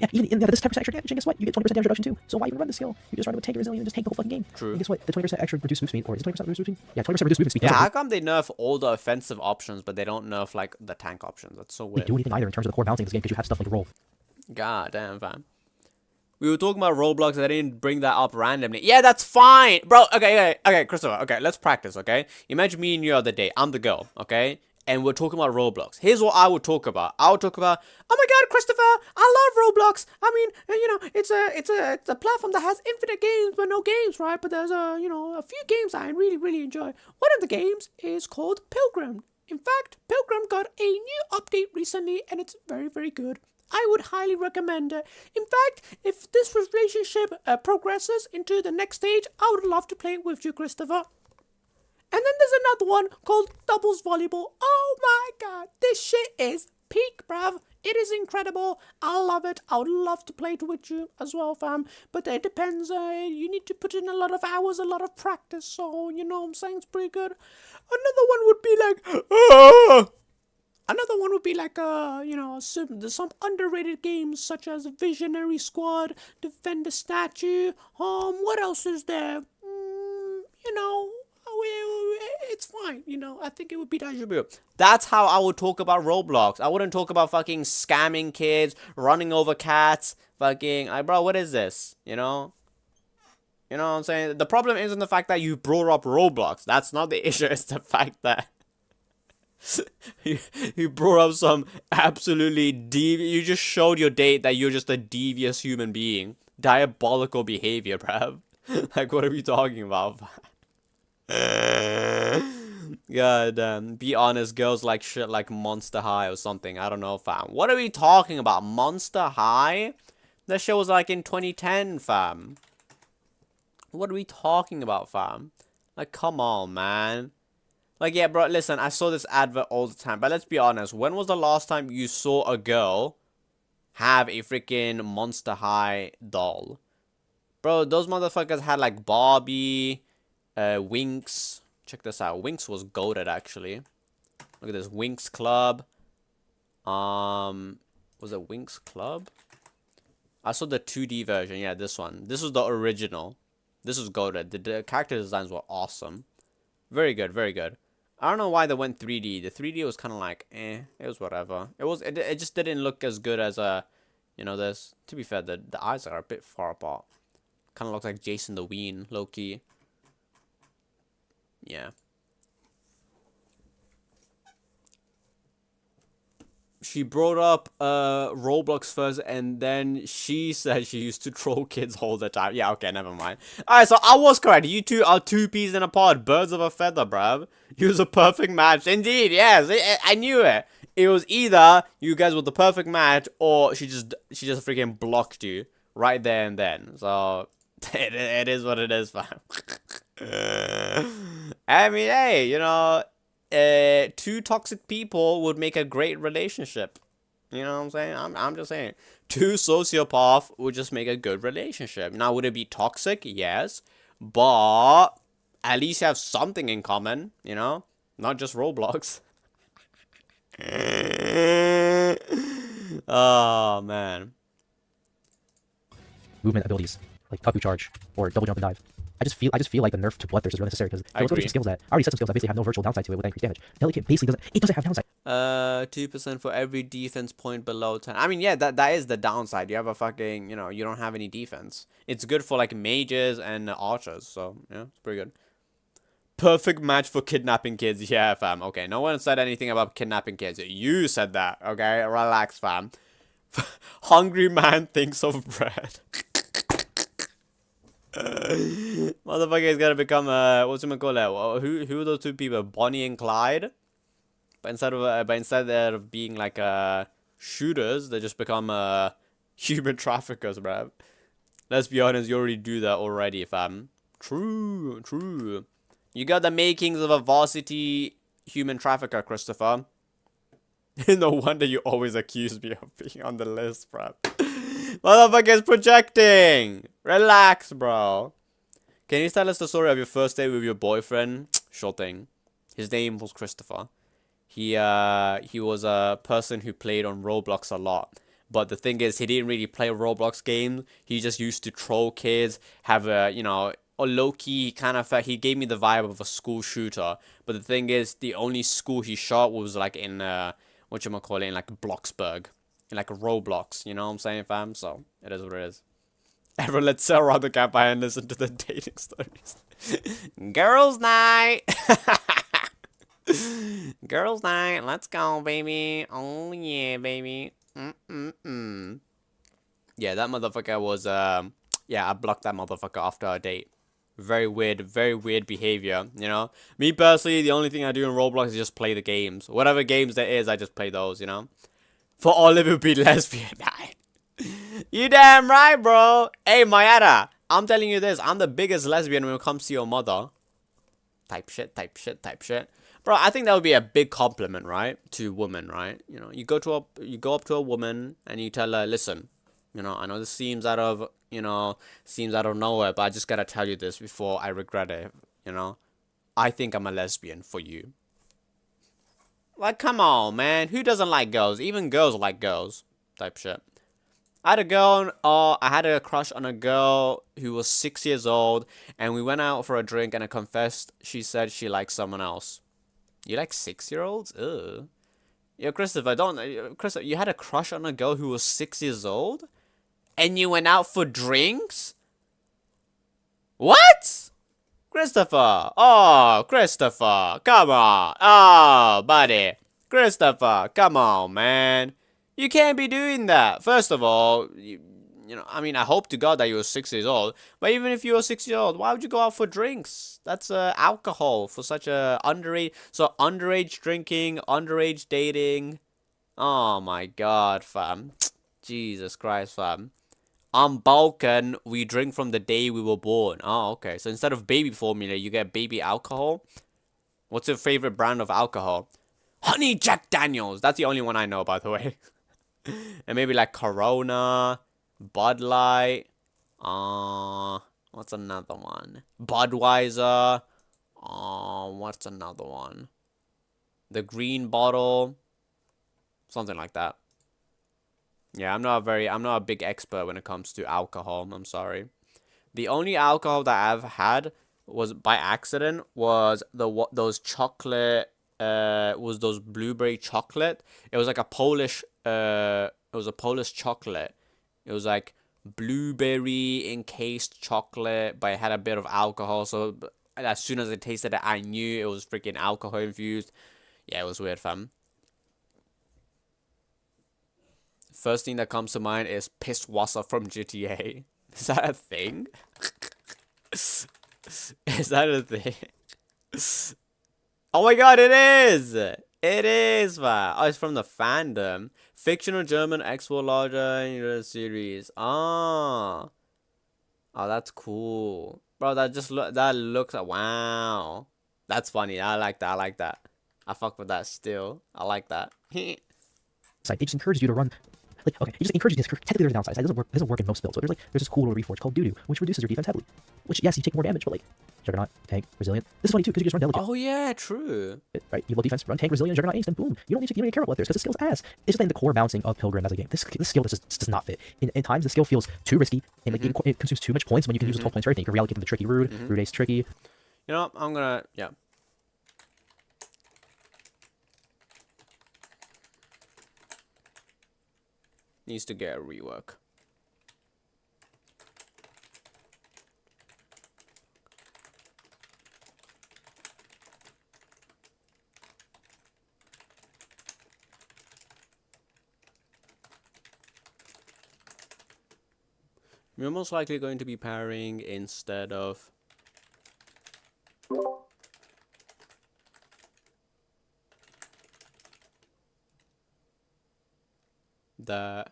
Yeah, even this 10% extra damage, and guess what? You get 20% damage reduction too. So why even run the skill? You just run it with tank resilient and just tank the whole fucking game. True. And guess what? The 20% extra reduced move speed, or is it 20% reduced move speed? Yeah, 20% reduced movement speed. Yeah, how come they nerf all the offensive options, but they don't nerf, like, the tank options? That's so They weird. do anything either in terms of the core balancing of this game because you have stuff like roll. God damn, fam. We were talking about Roblox, I didn't bring that up randomly. Yeah, that's fine. Bro, okay, Christopher, okay, let's practice, okay? Imagine me and you the other day. I'm the girl, okay? and we're talking about Roblox. Here's what I would talk about. I would talk about, oh my god, Christopher, I love Roblox. I mean, it's a platform that has infinite games, but no games, right? But there's a few games I really enjoy. One of the games is called Pilgrim. In fact, Pilgrim got a new update recently, and it's very good. I would highly recommend it. In fact, if this relationship progresses into the next stage, I would love to play it with you, Christopher. And then there's another one called Doubles Volleyball. Oh my god, this shit is peak, bruv. It is incredible. I love it. I would love to play it with you as well, fam. But it depends. You need to put in a lot of hours, a lot of practice. So, you know what I'm saying? It's pretty good. Another one would be like... Another one would be like, some underrated games such as Visionary Squad, Defend the Statue. What else is there? It's fine. I think it would be that. That's how I would talk about Roblox. I wouldn't talk about fucking scamming kids, running over cats, fucking, bro, what is this? You know what I'm saying? The problem isn't the fact that you brought up Roblox. That's not the issue. It's the fact that you brought up some absolutely you just showed your date that you're just a devious human being. Diabolical behavior, bruv. Like, what are we talking about? God damn. Be honest, girls like shit like Monster High or something. I don't know, fam. What are we talking about? Monster High? That shit was like in 2010, fam. What are we talking about, fam? Like, come on, man. Like, yeah, bro, listen, I saw this advert all the time. But let's be honest. When was the last time you saw a girl have a freaking Monster High doll? Bro, those motherfuckers had like Barbie, Winx. Check this out. Winx was goated, actually. Look at this. Winx Club. Was it Winx Club? I saw the 2D version. Yeah, this one. This was the original. This was goated. The character designs were awesome. Very good, very good. I don't know why they went 3D. The 3D was kind of like, it was whatever. It just didn't look as good as, this. To be fair, the eyes are a bit far apart. Kind of looks like Jason the Ween, low-key. Yeah. She brought up Roblox first, and then she said she used to troll kids all the time. Yeah, okay, never mind. Alright, so I was correct. You two are two peas in a pod. Birds of a feather, bruv. You was a perfect match. Indeed, yes. I knew it. It was either you guys were the perfect match, or she just freaking blocked you right there and then. So, it is what it is, fam. I mean, hey, two toxic people would make a great relationship. You know what I'm saying? I'm just saying. Two sociopaths would just make a good relationship. Now, would it be toxic? Yes. But at least have something in common, Not just Roblox. Oh, man. Movement abilities, like Kaku Charge or Double Jump and Dive. I just feel like the nerf to Bloodthirst is really necessary because there are some skills that I already set some skills that basically have no virtual downside to it with increased damage. Delicate basically doesn't have downside. 2% for every defense point below 10. I mean, yeah, that is the downside. You have a fucking, you don't have any defense. It's good for like mages and archers, so yeah, it's pretty good. Perfect match for kidnapping kids. Yeah, fam. Okay, no one said anything about kidnapping kids. You said that. Okay, relax, fam. Hungry man thinks of bread. Motherfucker is gonna become what's it called? Who are those two people? Bonnie and Clyde. But instead of being like shooters, they just become human traffickers, bruv. Let's be honest, you already do that already, fam. True. You got the makings of a varsity human trafficker, Christopher. No wonder you always accuse me of being on the list, bruv. Motherfucker's projecting. Relax, bro. Can you tell us the story of your first day with your boyfriend? Sure thing. His name was Christopher. He was a person who played on Roblox a lot. But the thing is, he didn't really play Roblox games. He just used to troll kids, have a, a low-key kind of, he gave me the vibe of a school shooter. But the thing is, the only school he shot was like in, in like Bloxburg. In like Roblox, you know what I'm saying, fam? So, it is what it is. Everyone, let's sit around the campfire and listen to the dating stories. Girls' night! Girls' night, let's go, baby. Oh yeah, baby. Yeah, that motherfucker was yeah, I blocked that motherfucker after a date. Very weird behavior, you know? Me personally, the only thing I do in Roblox is just play the games. Whatever games there is, I just play those, you know? For all of it be lesbian. You damn right, bro. Hey, Mayada, I'm telling you this. I'm the biggest lesbian when it comes to your mother. Type shit. Bro, I think that would be a big compliment, right? To women, right? You know, you go up to a woman and you tell her, listen, you know, I know this seems out of nowhere, but I just gotta tell you this before I regret it, you know? I think I'm a lesbian for you. Like, come on, man. Who doesn't like girls? Even girls like girls. Type shit. I had a crush on a girl who was 6 years old, and we went out for a drink, and I confessed she said she liked someone else. You like 6-year-olds? Ugh. Yo, Christopher, you had a crush on a girl who was 6 years old? And you went out for drinks? What? Christopher! Oh, Christopher! Come on! Oh, buddy! Christopher, come on, man! You can't be doing that! First of all, you know, I mean, I hope to God that you were 6 years old. But even if you were 6 years old, why would you go out for drinks? That's alcohol for such a underage... So, underage drinking, underage dating... Oh my God, fam. Jesus Christ, fam. On Balkan, we drink from the day we were born. Oh, okay. So instead of baby formula, you get baby alcohol. What's your favorite brand of alcohol? Honey Jack Daniels. That's the only one I know, by the way. And maybe like Corona, Bud Light. What's another one? Budweiser. What's another one? The green bottle. Something like that. Yeah, I'm not a big expert when it comes to alcohol. I'm sorry. The only alcohol that I've had was by accident was those chocolate was those blueberry chocolate. It was like a Polish it was a Polish chocolate. It was like blueberry encased chocolate, but it had a bit of alcohol. So as soon as I tasted it, I knew it was freaking alcohol infused. Yeah, it was weird, fam. First thing that comes to mind is Pisswasser from GTA. Is that a thing? Is that a thing? Oh my God, it is! It is, man. Oh, it's from the fandom. Fictional German export larger series. Ah. Oh, that's cool. Bro, that looks, wow. That's funny. I like that. I fuck with that still. I like that. It just encourages you to run. Like, okay, it just encourages you to technically there's downsides. It doesn't work in most builds. So there's this cool little reforge called Doo-Doo, which reduces your defense heavily. Which, yes, you take more damage, but like Juggernaut, Tank, Resilient. This is funny too, because you just run Delicate. Oh yeah, true. Right? You low defense, run Tank, Resilient, Juggernaut, Ace, and boom. You don't even care about what there's, because the skill's ass. It's just like the core bouncing of Pilgrim as a game. This skill just does not fit. In times, the skill feels too risky, and like it consumes too much points when you can use 12 points for everything. You can reallocate them to tricky Rude, Rude Ace tricky. You know, I'm gonna, yeah. Needs to get a rework. We're most likely going to be pairing instead of the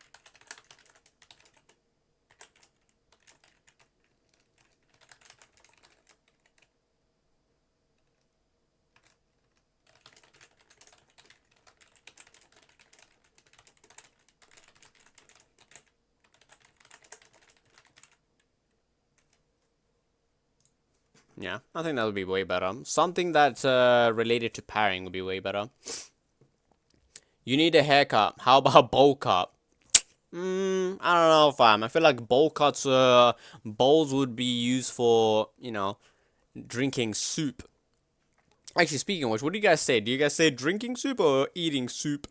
yeah, I think that would be way better. Something that's related to pairing would be way better. You need a haircut. How about bowl cut? I don't know, fam. I feel like bowl cuts, bowls would be used for, you know, drinking soup. Actually, speaking of which, what do you guys say? Do you guys say drinking soup or eating soup?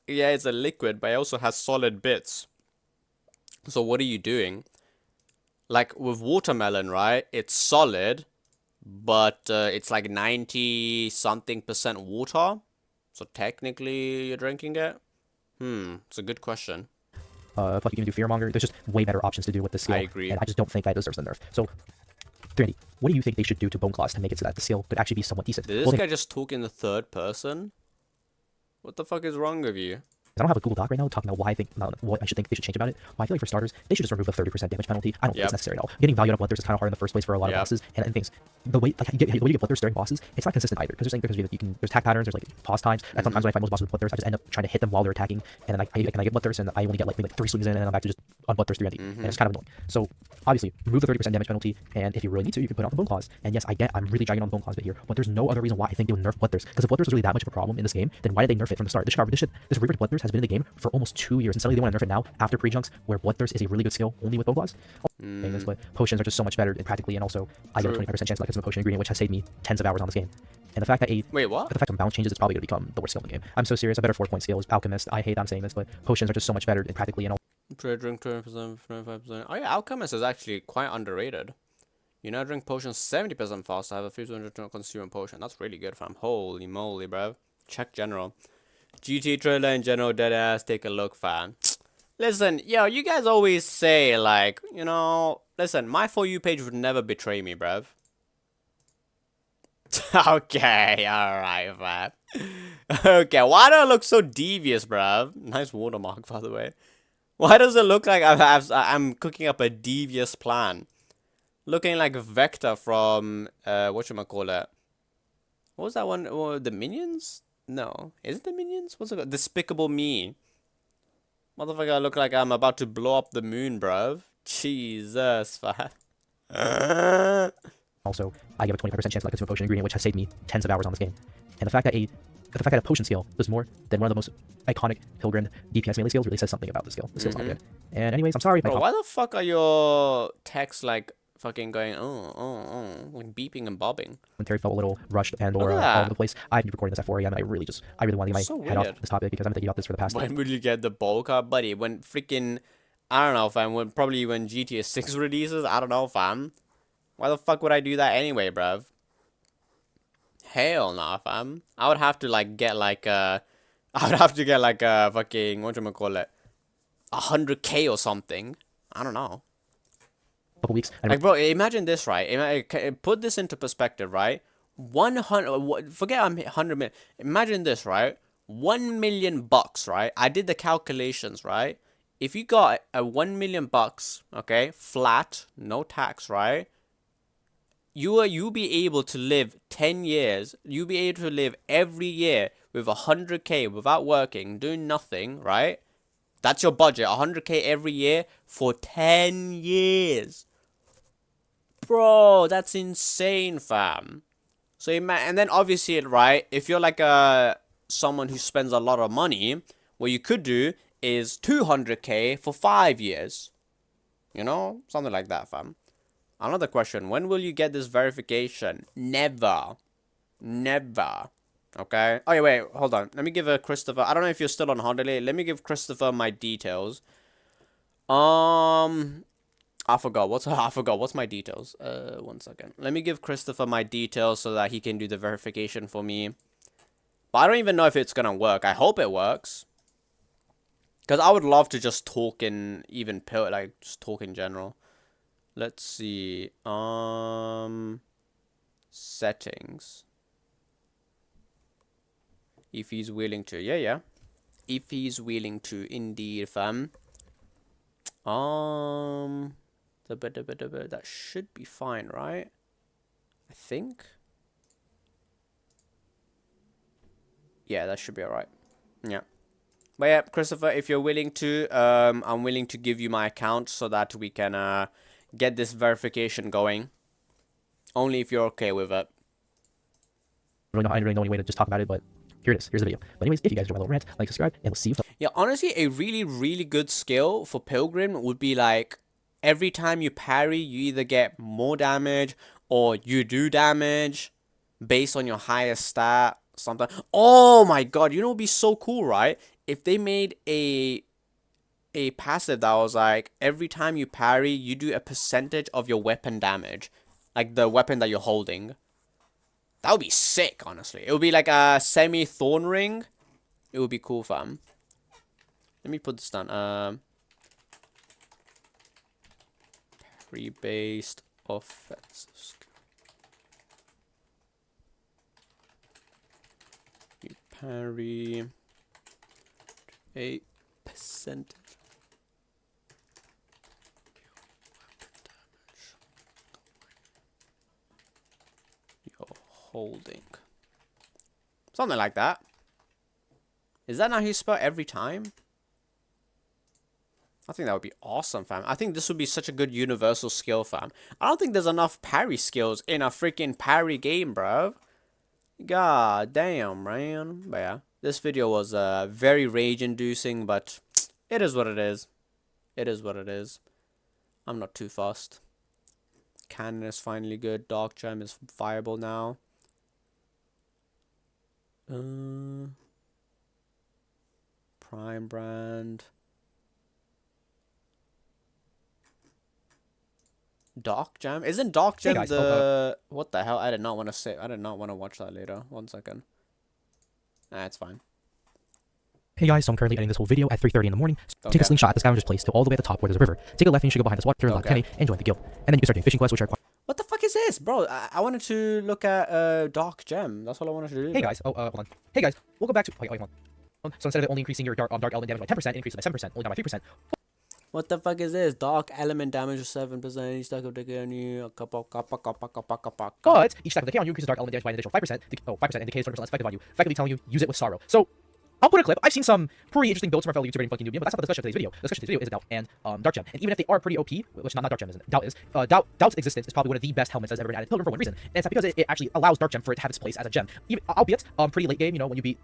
Yeah, it's a liquid, but it also has solid bits. So what are you doing? Like with watermelon, right? It's solid, but it's like 90 something% water. So technically you're drinking it? It's a good question. Fuck, you can do Fearmonger. There's just way better options to do with this skill. I agree. And I just don't think that deserves the nerf. So, Randy, what do you think they should do to Bone Claws to make it so that the skill could actually be somewhat decent? Did this guy just talk in the third person? What the fuck is wrong with you? I don't have a Google Doc right now talking about why I think what I should think they should change about it. Well, I feel like for starters, they should just remove the 30% damage penalty. I don't think it's necessary at all. Getting value out of Bloodthirst is kind of hard in the first place for a lot of bosses, and things. The way you get Bloodthirst during bosses, it's not consistent either. Because there's attack patterns, there's like pause times. And sometimes when I fight most bosses with Bloodthirst, I just end up trying to hit them while they're attacking, and then I get Bloodthirst, and I only get like 3 swings in, and then I'm back to just on Bloodthirst 3 and it's kind of annoying. So obviously, remove the 30% damage penalty, and if you really need to, you can put out the Bone Claws. And yes, I'm really dragging on the Bone Claws bit here, but there's no other reason why I think they would nerf Bloodthirst. Because if Bloodthirst was really that much of a problem in this game, then why did they nerf it from the start? This Reaper Bloodthirst has been in the game for almost 2 years, and suddenly they want to nerf it now after pre-junks, where Bloodthirst is a really good skill only with Bone Claws. But potions are just so much better practically, and also I get a 25% chance to get some potion ingredient, which has saved me tens of hours on this game. And the fact that Wait, what? the fact that balance changes, it's probably going to become the worst skill in the game. I'm so serious. A better 4-point skill is Alchemist. I hate I'm saying this, but potions are just so much better practically, and Drink 20%, 25%. Oh yeah, Alchemist is actually quite underrated. You now drink potions 70% faster, have a 1500 consumer potion. That's really good, fam. Holy moly, bro. Check general. GT trailer in general, deadass. Take a look, fam. Listen, yo, you guys always say, like, you know, listen, my For You page would never betray me, bruv. Okay, alright, fam. Okay, why do I look so devious, bruv? Nice watermark, by the way. Why does it look like I'm cooking up a devious plan? Looking like Vector from, whatchamacallit? What was that one? Oh, the Minions? No. Is it the Minions? What's it called? Despicable Me. Motherfucker, I look like I'm about to blow up the moon, bruv. Jesus, fam. also I give a 25% chance to consume a potion ingredient, which has saved me tens of hours on this game. And the fact that a potion skill does more than one of the most iconic Pilgrim DPS melee skills really says something about the skill. The skill's not good. And anyways, I'm sorry. Bro, why the fuck are your texts like fucking going, like beeping and bobbing? Commentary felt a little rushed and or all over the place. I've been recording this at 4 a.m. and I really want to get my head off this topic because I've been thinking about this for the past. When will you get the bulk up, buddy? When freaking, I don't know, fam. Probably when GTA 6 releases. I don't know, fam. Why the fuck would I do that anyway, bruv? Hell nah, fam. I would have to like get like I would have to get like a fucking, whatchamacallit, 100K or something. I don't know. Couple weeks. Like, bro, imagine this, right? Put this into perspective, right? 100. Forget 100 million. Imagine this, right? 1 million bucks, right? I did the calculations, right? If you got a 1 million bucks, okay, flat, no tax, right? You'll be able to live 10 years. You'll be able to live every year with 100K without working, doing nothing, right? That's your budget, 100K every year for 10 years. Bro, that's insane, fam. So and then obviously, right, if you're like someone who spends a lot of money, what you could do is 200K for 5 years. You know, something like that, fam. Another question, when will you get this verification? Never. Never. Okay? Oh, yeah, wait, hold on. Let me give Christopher, I don't know if you're still on holiday. Let me give Christopher my details. I forgot what's my details. 1 second. Let me give Christopher my details so that he can do the verification for me. But I don't even know if it's gonna work. I hope it works. Because I would love to just talk in just talk in general. Let's see. Settings. If he's willing to. Yeah. If he's willing to, indeed, fam. That should be fine, right? I think. Yeah, that should be alright. Yeah. But yeah, Christopher, if you're willing to, I'm willing to give you my account so that we can get this verification going. Only if you're okay with it. I don't really know any way to just talk about it, but here it is. Here's the video. But anyways, if you guys enjoy my little rant, like, subscribe, and we'll see you. Yeah, honestly, a really, really good skill for Pilgrim would be like, every time you parry, you either get more damage or you do damage based on your highest stat. Something. Oh my god, you know what would be so cool, right? If they made a passive that was like, every time you parry, you do a percentage of your weapon damage. Like the weapon that you're holding. That would be sick, honestly. It would be like a semi-thorn ring. It would be cool, fam. Let me put this down. Parry-based offensive. You parry 8%. You're holding. Something like that. Is that how you spell every time? I think that would be awesome, fam. I think this would be such a good universal skill, fam. I don't think there's enough parry skills in a freaking parry game, bro. God damn, man. But yeah, this video was very rage-inducing, but it is what it is. It is what it is. I'm not too fussed. Cannon is finally good. Dark Gem is viable now. Prime Brand. Dark Gem? Isn't Dark Gem guys, what the hell? I did not want to say. I did not want to watch that later. 1 second. Nah, it's fine. Hey guys, so I'm currently editing this whole video at 3:30 in the morning. So take a Okay. slingshot at the scavenger's place to all the way at the top where there's a river. Take a left and you should go behind this water and Okay. and join the guild. And then you can start doing fishing quests, which are What the fuck is this, bro? I wanted to look at Dark Gem. That's all I wanted to do. Hey guys, hold on. Hey guys, we'll go back to hold on. So instead of only increasing your dark element damage by 10%, increase it by 7%, only down by 3%. What the fuck is this? Dark element damage of 7%. Each stack of decay on you. But each stack of decay on you increases dark element damage by an additional 5%. 5% and decay is 20% less effective on you, effectively telling you use it with sorrow. So I'll put a clip. I've seen some pretty interesting builds from our fellow YouTuber named Fucking Nubian, but that's not the discussion of today's video. The discussion of today's video is Doubt and Dark Gem. And even if they are pretty OP, which not Dark Gem isn't, Doubt is, Doubt's existence is probably one of the best helmets that's ever been added to Pilgrim for one reason. And it's because it actually allows Dark Gem for it to have its place as a gem. Even, albeit, pretty late game, you know, when you beat,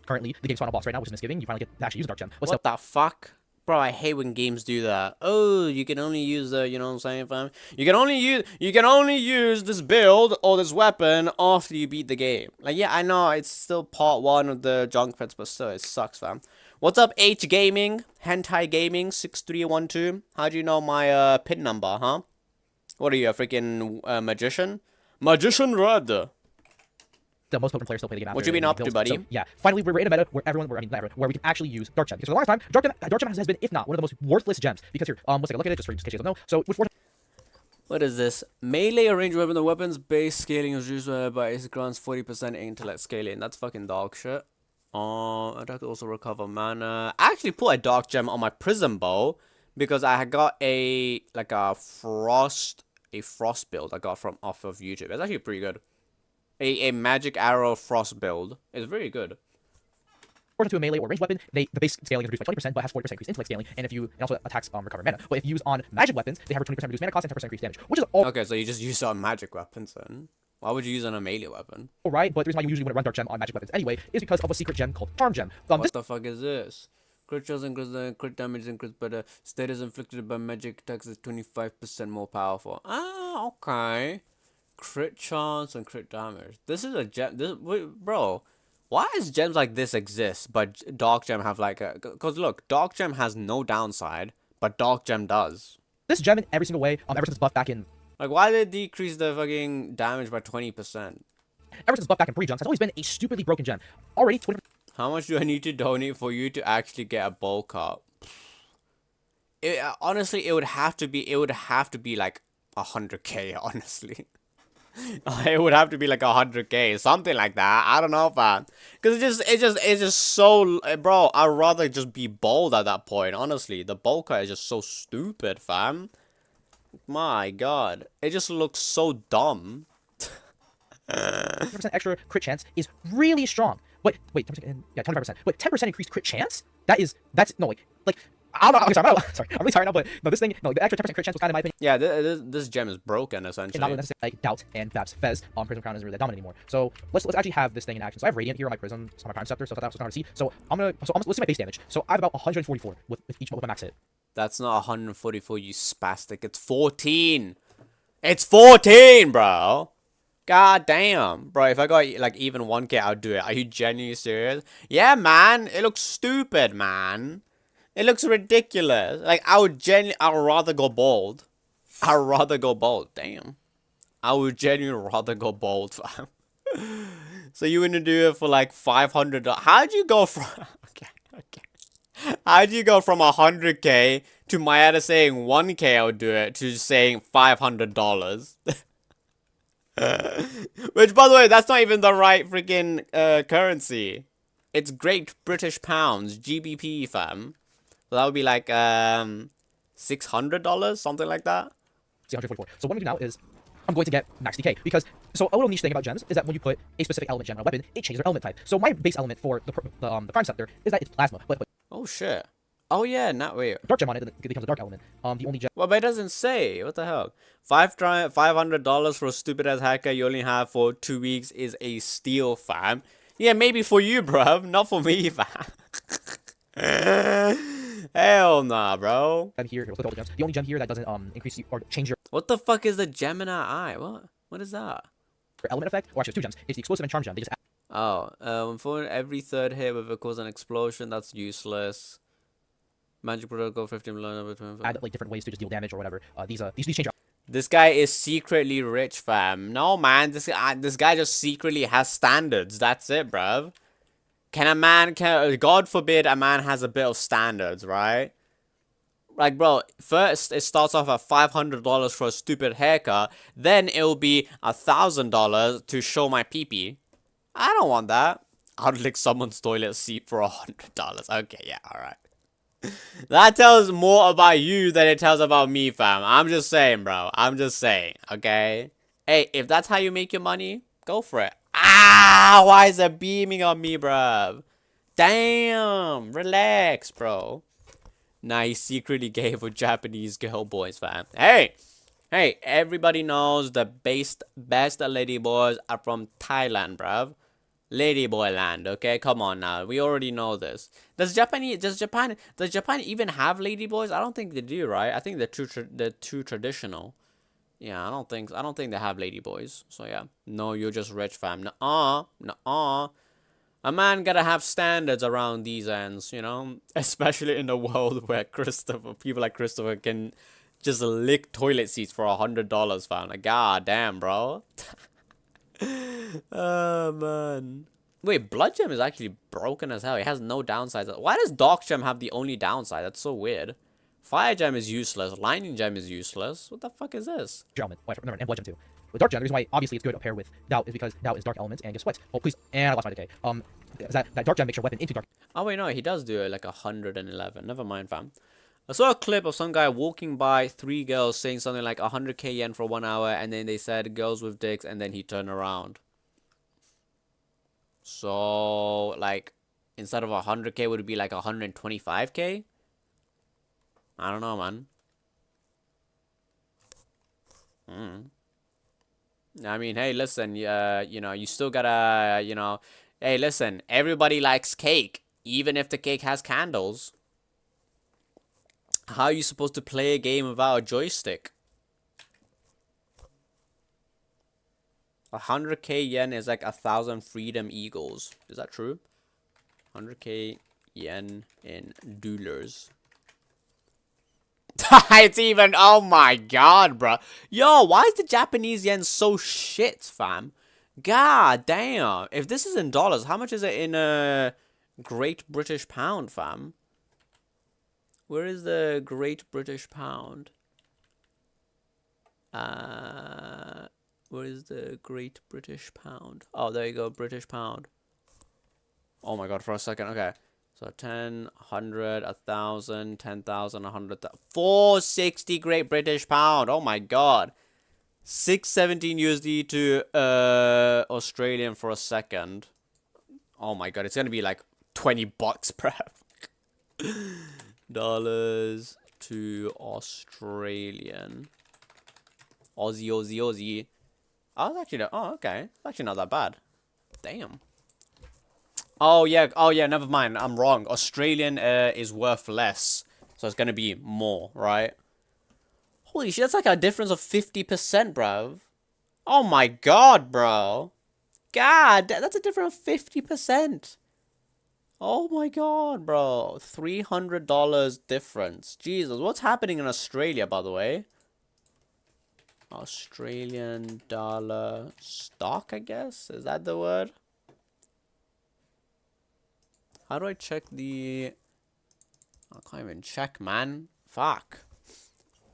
currently, the game's final boss right now, which is Misgiving, you finally get to actually use Dark Gem. But What the fuck? Bro, I hate when games do that. Oh, you can only use the, you know what I'm saying, fam? You can only use this build or this weapon after you beat the game. Like, yeah, I know it's still part 1 of the junk pets, but still, it sucks, fam. What's up, H Gaming? Hentai Gaming 6312. How do you know my pin number, huh? What are you, a freaking magician? Magician Red. the most potent players still play the game. What you been up to, buddy? So, yeah, finally we're in a meta where where we can actually use Dark Gem. Because for the longest time, Dark Gem has been, if not, one of the most worthless gems. Because here, let's take a look at it just in case you don't know. So with 4 What is this? Melee or ranged weapon. The weapon's base scaling is reduced by it grants 40% intellect scaling. That's fucking dog shit. Attack also recover mana. I actually put a dark gem on my prism bow because I had got a frost build I got from off of YouTube. It's actually pretty good. A magic arrow frost build. It's very good. to a melee or ranged weapon, the base scaling is reduced by 20%, but has 40% increased intellect scaling, and also attacks recover mana. But if used on magic weapons, they have a 20% reduced mana cost and 10% increased damage, which is all Okay, so you just use it on magic weapons then. Why would you use it on a melee weapon? right. But the reason why you usually want to run Dark Gem on magic weapons anyway is because of a secret gem called Charm Gem. What the fuck is this? Crit chance increase the crit damage increase, but status inflicted by magic attacks is 25% more powerful. Ah, okay. Crit chance and crit damage. This is a gem. Bro, why does gems like this exist, but Dark Gem have like a? Cause look, Dark Gem has no downside, but Dark Gem does. This gem in every single way, ever since it's buffed back in. Like, why did they decrease the fucking damage by 20%? Ever since it's buffed back in pre-junks, has always been a stupidly broken gem. Already 20%. How much do I need to donate for you to actually get a bowl cut? Honestly, it would have to be like 100k. Honestly, it would have to be like 100k, something like that. I don't know, fam. Cause it's just so, bro. I'd rather just be bold at that point. Honestly, the bowl cut is just so stupid, fam. My God, it just looks so dumb. 10% extra crit chance is really strong. But wait, 10%, yeah, 25%. But 10% increased crit chance? That's no like I don't know. Okay, sorry, I'm really sorry now, but no, this thing, no, the extra 10% crit chance was kind of my opinion. Yeah, this gem is broken essentially. Not really necessarily like Doubt and Fab's Fez on Prism Crown isn't really that dominant anymore. So let's actually have this thing in action. So I have Radiant here on my Prism, on my Prime Scepter, so that's what I want to see. So let's see my base damage. So I have about 144 with my max hit. That's not 144, you spastic. It's 14. It's 14, bro. God damn. Bro, if I got like even 1k, I'll do it. Are you genuinely serious? Yeah, man. It looks stupid, man. It looks ridiculous. Like, I'd rather go bold. I'd rather go bold. Damn. I would genuinely rather go bald, fam. So you wouldn't do it for like $500? How'd you go from... okay. How'd you go from 100K to Mayada saying 1K I would do it to saying $500? Which, by the way, that's not even the right freaking currency. It's Great British Pounds, GBP, fam. So that would be like $600, something like that. 144. So what I'm going to do now is I'm going to get max DK because so a little niche thing about gems is that when you put a specific element gem on a weapon, it changes their element type. So my base element for the Prime Scepter is that it's plasma, but Oh shit. Oh yeah, not wait. dark gem on it, then it becomes a dark element. The only gem Well, but it doesn't say. What the hell? $500 for a stupid ass hacker you only have for 2 weeks is a steal, fam. Yeah, maybe for you, bruv. Not for me, fam. Hell nah, bro. here, let's look at all the gems. The only gem here that doesn't increase or change your What the fuck is the Gemini Eye? What is that? element effect. Or actually, it's 2 gems. It's the explosive and charm gem. They just Oh, for every third hit with it cause an explosion, that's useless. Magic protocol 15 million. add like different ways to just deal damage or whatever. These change. This guy is secretly rich, fam. No, man. This guy just secretly has standards. That's it, bruv. God forbid a man has a bit of standards, right? Like, bro, first it starts off at $500 for a stupid haircut. Then it'll be $1,000 to show my pee-pee. I don't want that. I'd lick someone's toilet seat for $100. Okay, yeah, alright. That tells more about you than it tells about me, fam. I'm just saying, bro. I'm just saying, okay? Hey, if that's how you make your money, go for it. Ah, why is it beaming on me, bruv? Damn, relax, bro. Nah, he secretly gave a Japanese girl boys, fam. Hey, everybody knows the best ladyboys are from Thailand, bruv. Ladyboy land, okay? Come on now. We already know this. Does Japan even have ladyboys? I don't think they do, right? I think they're too traditional. Yeah, I don't think they have ladyboys. So yeah. No, you're just rich, fam. Nuh-uh. A man gotta have standards around these ends, you know? Especially in a world where people like Christopher can just lick toilet seats for $100, fam. Like, god damn, bro. Oh, man. Wait, Blood Gem is actually broken as hell. It has no downsides. Why does Dark Gem have the only downside? That's so weird. Fire Gem is useless. Lightning Gem is useless. What the fuck is this? Element. And Blood Gem too. With Dark Gem, the reason why obviously it's good to pair with Doubt is because Doubt is dark elements and gives sweats. Oh please, and I lost my decay. That Dark Gem makes your weapon into dark. Oh wait, no, he does do it like 111. Never mind, fam. I saw a clip of some guy walking by 3 girls saying something like 100k yen for 1 hour, and then they said girls with dicks, and then he turned around. So, like, instead of 100k, would it be like 125k? I don't know, man. I mean, hey, listen, you know, you still gotta, you know, hey, listen, everybody likes cake, even if the cake has candles. How are you supposed to play a game without a joystick? 100k yen is like 1,000 freedom eagles. Is that true? 100k yen in dollars. It's even, oh my god, bro. Yo, why is the Japanese yen so shit, fam? God damn. If this is in dollars, how much is it in a Great British Pound, fam? Where is the Great British Pound? Where is the Great British Pound? Oh, there you go, British Pound. Oh my god, for a second, okay. So 10, 100, 1,000, 10,000, 100,000. 460 Great British Pound. Oh my god. 617 USD to Australian for a second. Oh my god, it's gonna be like 20 bucks, prep. Dollars to Australian. Aussie. Oh, it's actually, oh, okay. It's actually not that bad. Damn. Oh, yeah, never mind. I'm wrong. Australian is worth less. So it's gonna be more, right? Holy shit, that's like a difference of 50%, bro. Oh my god, bro. God, that's a difference of 50%. Oh my god, bro. $300 difference. Jesus, what's happening in Australia, by the way? Australian dollar stock, I guess? Is that the word? How do I check the... I can't even check, man. Fuck.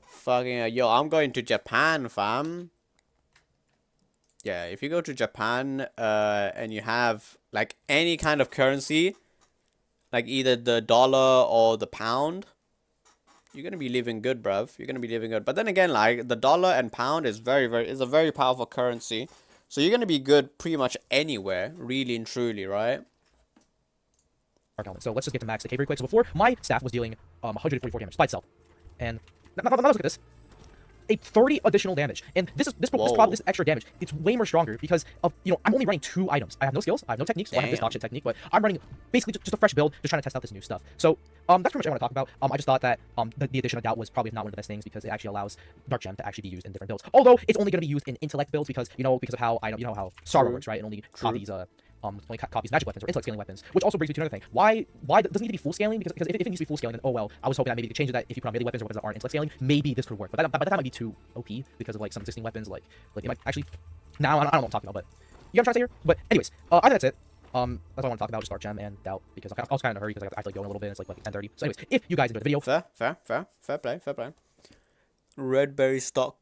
Fucking... yo, I'm going to Japan, fam. Yeah, if you go to Japan, and you have, like, any kind of currency, like either the dollar or the pound, you're gonna be living good, bruv. You're gonna be living good. But then again, like, the dollar and pound is is a very powerful currency. So you're gonna be good pretty much anywhere, really and truly, right? So let's just get to max the K very quick. So before, my staff was dealing 144 damage by itself. And now let's look at this. A 30 additional damage. And this extra damage, it's way more stronger because of, I'm only running 2 items. I have no skills, I have no techniques, so I have this dog shit technique, but I'm running basically just a fresh build, just trying to test out this new stuff. So, that's pretty much what I want to talk about. I just thought that the addition of doubt was probably not one of the best things because it actually allows Dark Gem to actually be used in different builds. Although it's only going to be used in intellect builds because, because of how how Sorrow works, right? It only copies only copies magic weapons or intellect scaling weapons, which also brings me to another thing. Why does it need to be full scaling? Because if it needs to be full scaling, then oh well. I was hoping that maybe they could change that if you put on melee weapons or weapons that aren't intellect scaling, maybe this could work. But that might be too OP because of like some existing weapons, like they might actually. Now I don't know what I'm talking about, but you know what I'm trying to say here. But anyways, I think that's it. That's what I want to talk about, just Dark Gem and Doubt, because I was kind of in a hurry because I have to go in a little bit. It's like 10:30. So anyways, if you guys enjoyed the video, Fair play. Red berry stock.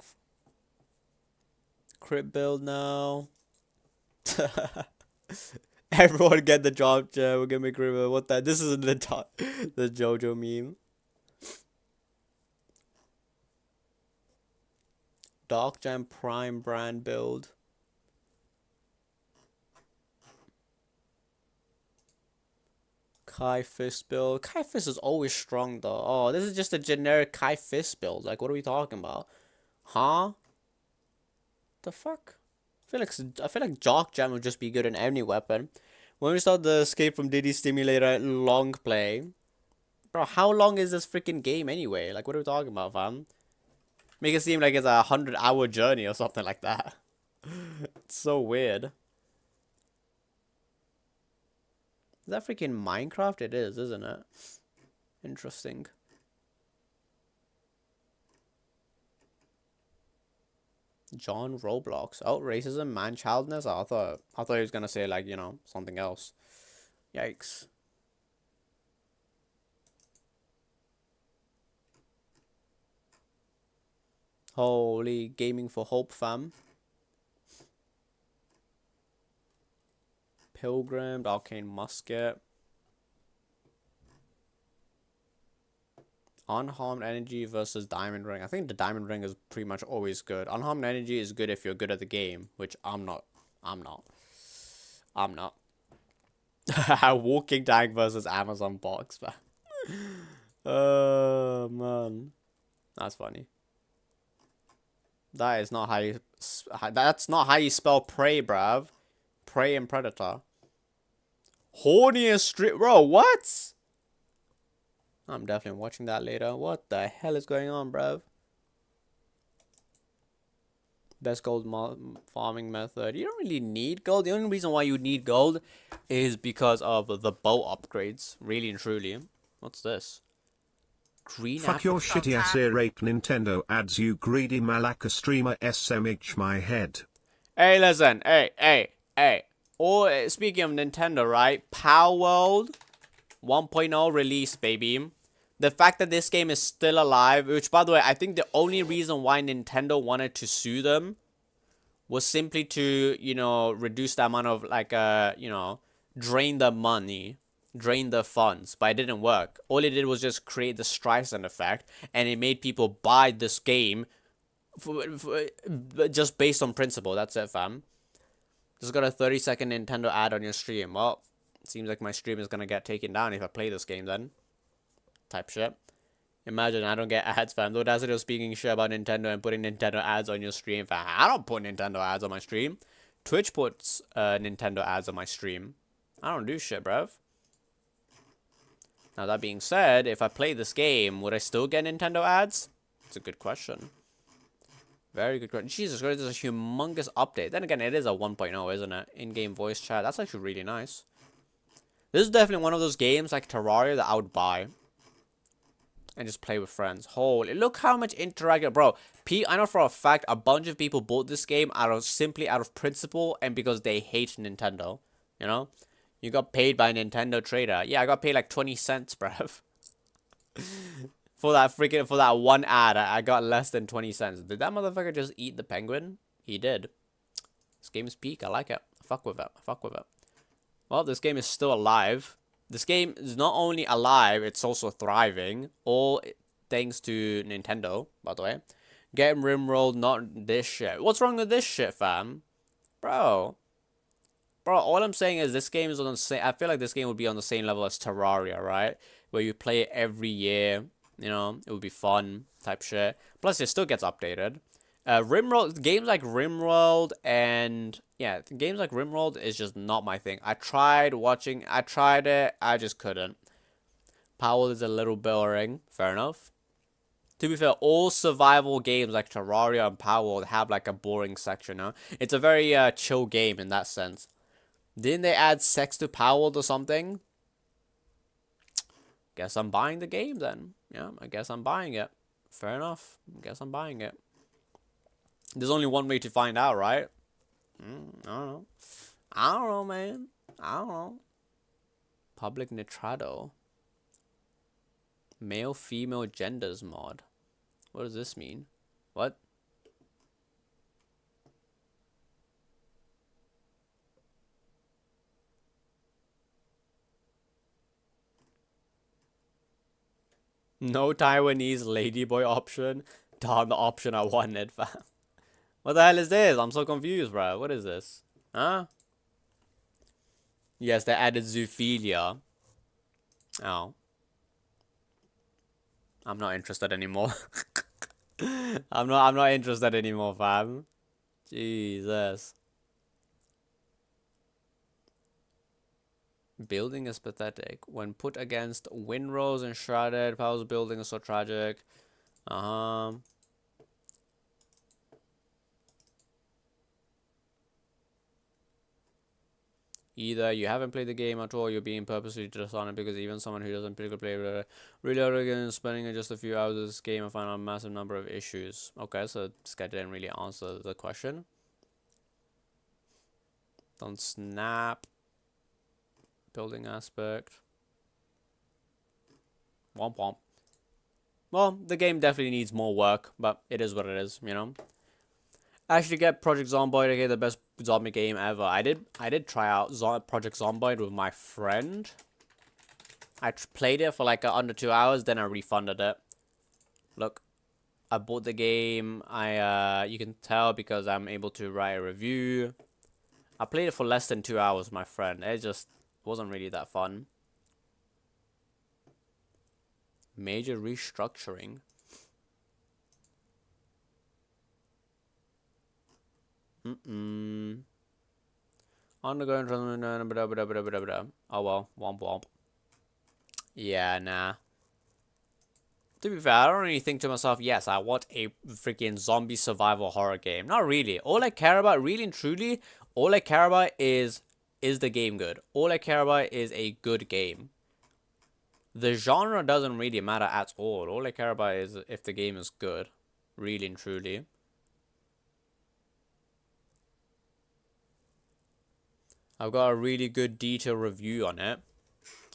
Crit build now. Everyone get the job, Jam. We're gonna make river. What that? This isn't the the JoJo meme. Dark Jam Prime brand build. Kai Fist build. Kai Fist is always strong though. Oh, this is just a generic Kai Fist build. Like, what are we talking about? Huh? The fuck? I feel like Dark Jam would just be good in any weapon. When we start the Escape from Diddy Stimulator long play, bro, how long is this freaking game anyway? Like, what are we talking about, fam? Make it seem like it's a 100-hour journey or something like that. It's so weird. Is that freaking Minecraft? It is, isn't it? Interesting. John Roblox. Oh, racism, man-childness. I thought he was gonna say like, something else. Yikes. Holy gaming for hope, fam. Pilgrim, arcane musket. Unharmed energy versus diamond ring. I think the diamond ring is pretty much always good. Unharmed energy is good if you're good at the game, which I'm not. Walking Tank versus Amazon box, man. Oh man, that's funny. That's not how you spell prey, bruv. Prey and predator. Horniest street, bro. What? I'm definitely watching that later. What the hell is going on, bruv? Best gold farming method. You don't really need gold. The only reason why you need gold is because of the bow upgrades. Really and truly. What's this? Green Fuck apple. your shitty ass earape Nintendo ads, you greedy Malacca streamer SMH my head. Hey, listen. Hey. Or speaking of Nintendo, right? Power World 1.0 release, baby. The fact that this game is still alive, which, by the way, I think the only reason why Nintendo wanted to sue them was simply to, reduce the amount of, like, drain the money, drain the funds, but it didn't work. All it did was just create the Streisand effect, and it made people buy this game just based on principle. That's it, fam. Just got a 30-second Nintendo ad on your stream. Well, seems like my stream is gonna get taken down if I play this game then. Type shit. Imagine I don't get ads, fam. The audacity of speaking shit about Nintendo and putting Nintendo ads on your stream, fam. I don't put Nintendo ads on my stream. Twitch puts Nintendo ads on my stream. I don't do shit, bruv. Now, that being said, if I play this game, would I still get Nintendo ads? It's a good question. Very good question. Jesus Christ, this is a humongous update. Then again, it is a 1.0, isn't it? In-game voice chat. That's actually really nice. This is definitely one of those games like Terraria that I would buy. and just play with friends. Holy, look how much interaction, bro. I know for a fact a bunch of people bought this game simply out of principle and because they hate Nintendo. You know, you got paid by a Nintendo trader. Yeah, I got paid like 20 cents, bruv. For that one ad, I got less than 20 cents. Did that motherfucker just eat the penguin? He did. This game's peak. I like it. I fuck with it. I fuck with it. Well, this game is still alive. This game is not only alive, it's also thriving. All thanks to Nintendo, by the way. Getting rimrolled, not this shit. What's wrong with this shit, fam? Bro, all I'm saying is this game is on the same... I feel like this game would be on the same level as Terraria, right? Where you play it every year. You know, it would be fun type shit. Plus, it still gets updated. Games like Rimworld and... Yeah, games like Rimworld is just not my thing. I tried it, I just couldn't. Power is a little boring, fair enough. To be fair, all survival games like Terraria and Power have like a boring section, huh? It's a very chill game in that sense. Didn't they add sex to Power or something? Guess I'm buying the game then. Yeah, I guess I'm buying it. Fair enough. I guess I'm buying it. There's only one way to find out, right? I don't know. I don't know, man. I don't know. Public Nitrado. Male, female genders mod. What does this mean? What? No Taiwanese ladyboy option. Darn, the option I wanted, fam. What the hell is this? I'm so confused, bro. What is this? Huh? Yes, they added zoophilia. Oh. I'm not interested anymore. I'm not interested anymore, fam. Jesus. Building is pathetic. When put against windrolls and shrouded, Powell's building is so tragic. Either you haven't played the game at all, or you're being purposely dishonest because even someone who doesn't play really arrogant spending just a few hours of this game and find out a massive number of issues. Okay, so this guy didn't really answer the question. Don't snap. Building aspect. Womp womp. Well, the game definitely needs more work, but it is what it is, you know. Actually, get Project Zomboid, okay, the best zombie game ever. I did try out Project Zomboid with my friend. I played it for like under 2 hours, then I refunded it. Look, I bought the game. You can tell because I'm able to write a review. I played it for less than 2 hours with my friend. It just wasn't really that fun. Major restructuring. Undergoing transformation. Oh well, womp womp. Yeah, nah. To be fair, I don't really think to myself, yes, I want a freaking zombie survival horror game. Not really. All I care about, really and truly, all I care about is the game good? All I care about is a good game. The genre doesn't really matter at all. All I care about is if the game is good. Really and truly. I've got a really good detailed review on it.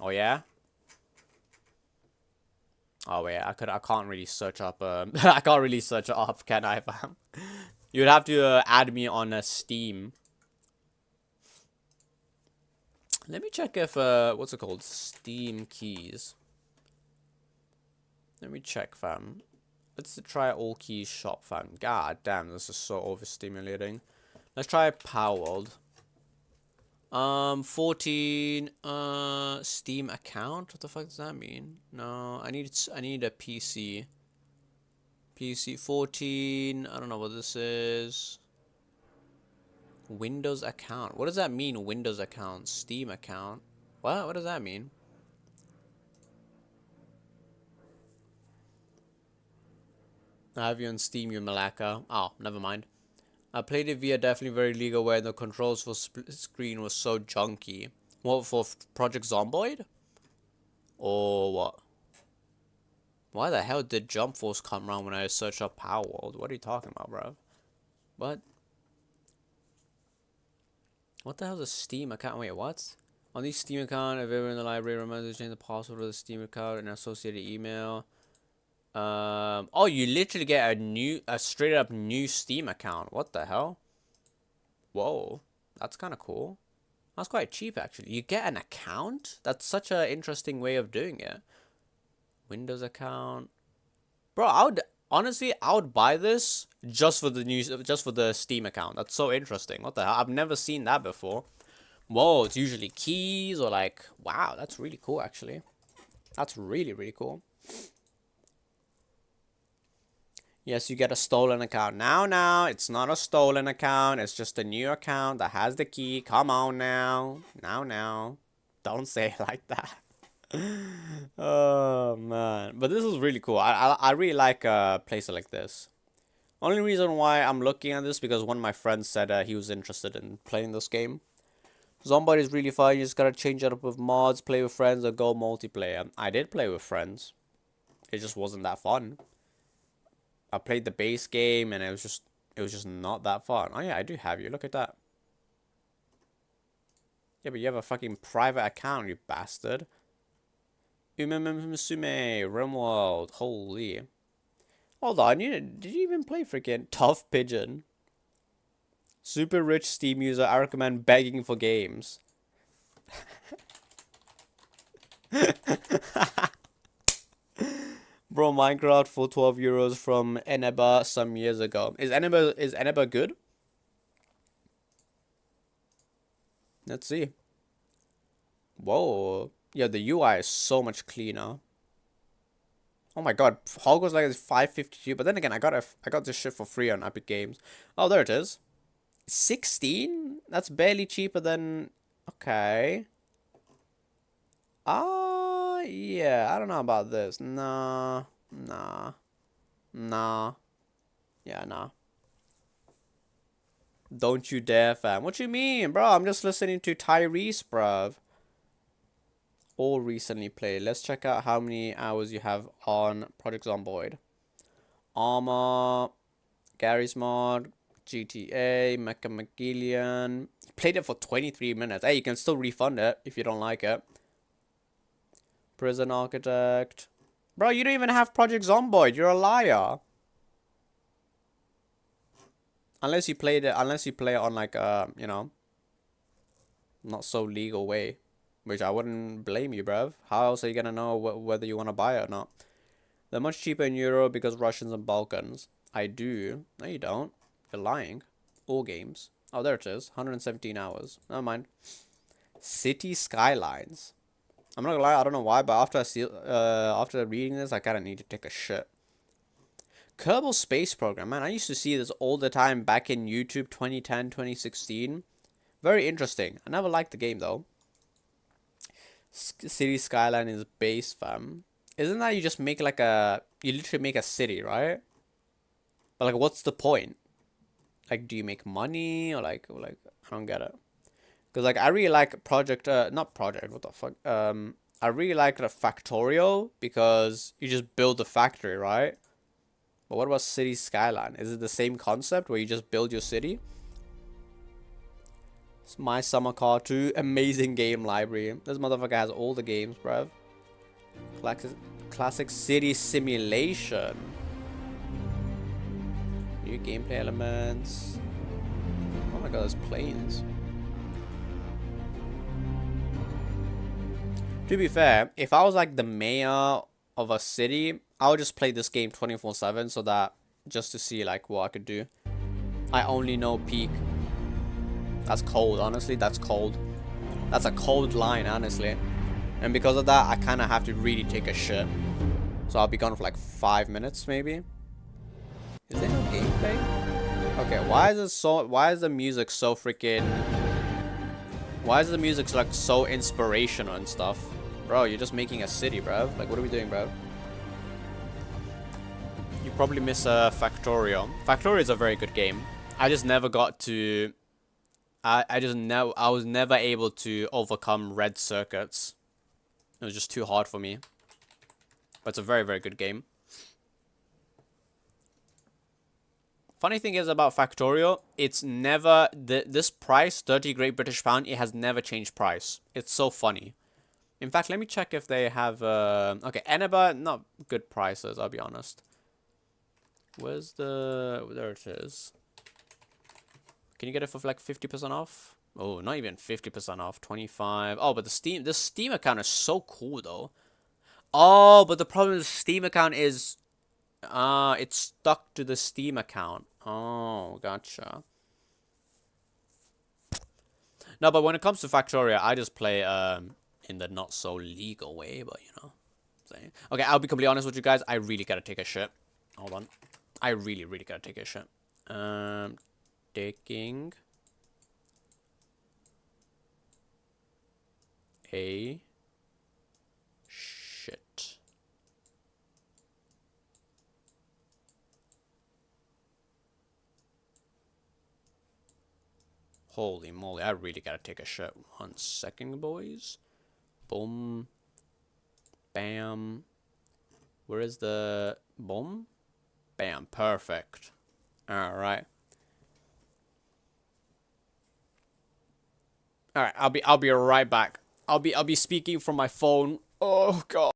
Oh yeah? Oh wait, I can't really search up I can't really search it up, can I, fam? You'd have to add me on Steam. Let me check if what's it called? Steam keys. Let me check, fam. Let's try all keys shop, fam. God damn, this is so overstimulating. Let's try Powered. 14 Steam account. What the fuck does that mean? No, I need a PC. PC 14. I don't know what this is. Windows account. What does that mean? Windows account. Steam account. What does that mean? I have you on Steam, you malacca. Oh, never mind. I played it via definitely very legal where the controls for split screen was so junky. What, for Project Zomboid? Or what? Why the hell did Jump Force come around when I searched up Power World? What are you talking about, bro? What? What the hell is a Steam account? Wait, what? On the Steam account, if ever in the library, remember to change the password of the Steam account and associated email. Oh, you literally get a straight up new Steam account. What the hell? Whoa, that's kind of cool. That's quite cheap, actually. You get an account? That's such an interesting way of doing it. Windows account. Bro, I would buy this just for the Steam account. That's so interesting. What the hell? I've never seen that before. Whoa, it's usually keys or like, wow, that's really cool, actually. That's really, really cool. Yes, you get a stolen account. Now, it's not a stolen account. It's just a new account that has the key. Come on now. Now. Don't say it like that. Oh, man. But this is really cool. I really like a place like this. Only reason why I'm looking at this because one of my friends said he was interested in playing this game. Zombie is really fun. You just gotta change it up with mods, play with friends, or go multiplayer. I did play with friends. It just wasn't that fun. I played the base game and it was just not that fun. Oh yeah, I do have you. Look at that. Yeah, but you have a fucking private account, you bastard. Musume, Rimworld, holy. Hold on, did you even play freaking Tough Pigeon? Super rich Steam user, I recommend begging for games. Bro, Minecraft for 12 euros from Eneba some years ago. Is Eneba good? Let's see. Whoa. Yeah, the UI is so much cleaner. Oh my god, Hogwarts Legacy is 552, but then again, I got this shit for free on Epic Games. Oh, there it is. 16? That's barely cheaper than... Okay. Yeah, I don't know about this. Nah. Yeah, nah. Don't you dare, fam. What you mean, bro? I'm just listening to Tyrese, bruv. All recently played. Let's check out how many hours you have on Project Zomboid. Armor, Gary's Mod, GTA, Mecha McGillian. Played it for 23 minutes. Hey, you can still refund it if you don't like it. Prison Architect. Bro, you don't even have Project Zomboid. You're a liar. Unless you play it on like you know, not so legal way, which I wouldn't blame you, bruv. How else are you gonna know whether you want to buy it or not? They're much cheaper in Euro because Russians and Balkans. I do. No, you don't. You're lying. All games. Oh, there it is. 117 hours. Never mind. City Skylines. I'm not gonna lie, I don't know why, but after reading this, I kind of need to take a shit. Kerbal Space Program, man, I used to see this all the time back in YouTube 2010, 2016. Very interesting. I never liked the game, though. City Skyline is base, fam. Isn't that you just make like you literally make a city, right? But like, what's the point? Like, do you make money or like I don't get it. Because like I really like not Project, what the fuck? I really like the Factorio because you just build the factory, right? But what about City Skyline? Is it the same concept where you just build your city? It's My Summer Car 2, amazing game library. This motherfucker has all the games, bruv. Classic City Simulation. New gameplay elements. Oh my god, there's planes. To be fair, if I was like the mayor of a city, I would just play this game 24/7 so that just to see like what I could do. I only know peak. That's cold, honestly. That's cold. That's a cold line, honestly. And because of that, I kind of have to really take a shit. So I'll be gone for like 5 minutes, maybe. Is there no gameplay? Okay, why is the music so freaking... Why is the music like so inspirational and stuff? Bro, you're just making a city, bro. Like, what are we doing, bro? You probably miss Factorio. Factorio is a very good game. I just never got to... I was never able to overcome red circuits. It was just too hard for me. But it's a very, very good game. Funny thing is about Factorio, it's never... This price, 30 Great British Pound, it has never changed price. It's so funny. In fact, let me check if they have... okay, Eneba, not good prices, I'll be honest. Where's the... There it is. Can you get it for like 50% off? Oh, not even 50% off. 25. Oh, but the Steam account is so cool though. Oh, but the problem with the Steam account is it's stuck to the Steam account. Oh, gotcha. No, but when it comes to Factorio, I just play in the not so legal way, but you know. Okay, I'll be completely honest with you guys. I really gotta take a shit. Hold on. I really, really gotta take a shit. Taking a shit. Holy moly, I really gotta take a shit. 1 second, boys. Boom. Bam. Where is the... Boom? Bam. Perfect. Alright. Alright, I'll be right back. I'll be speaking from my phone. Oh god.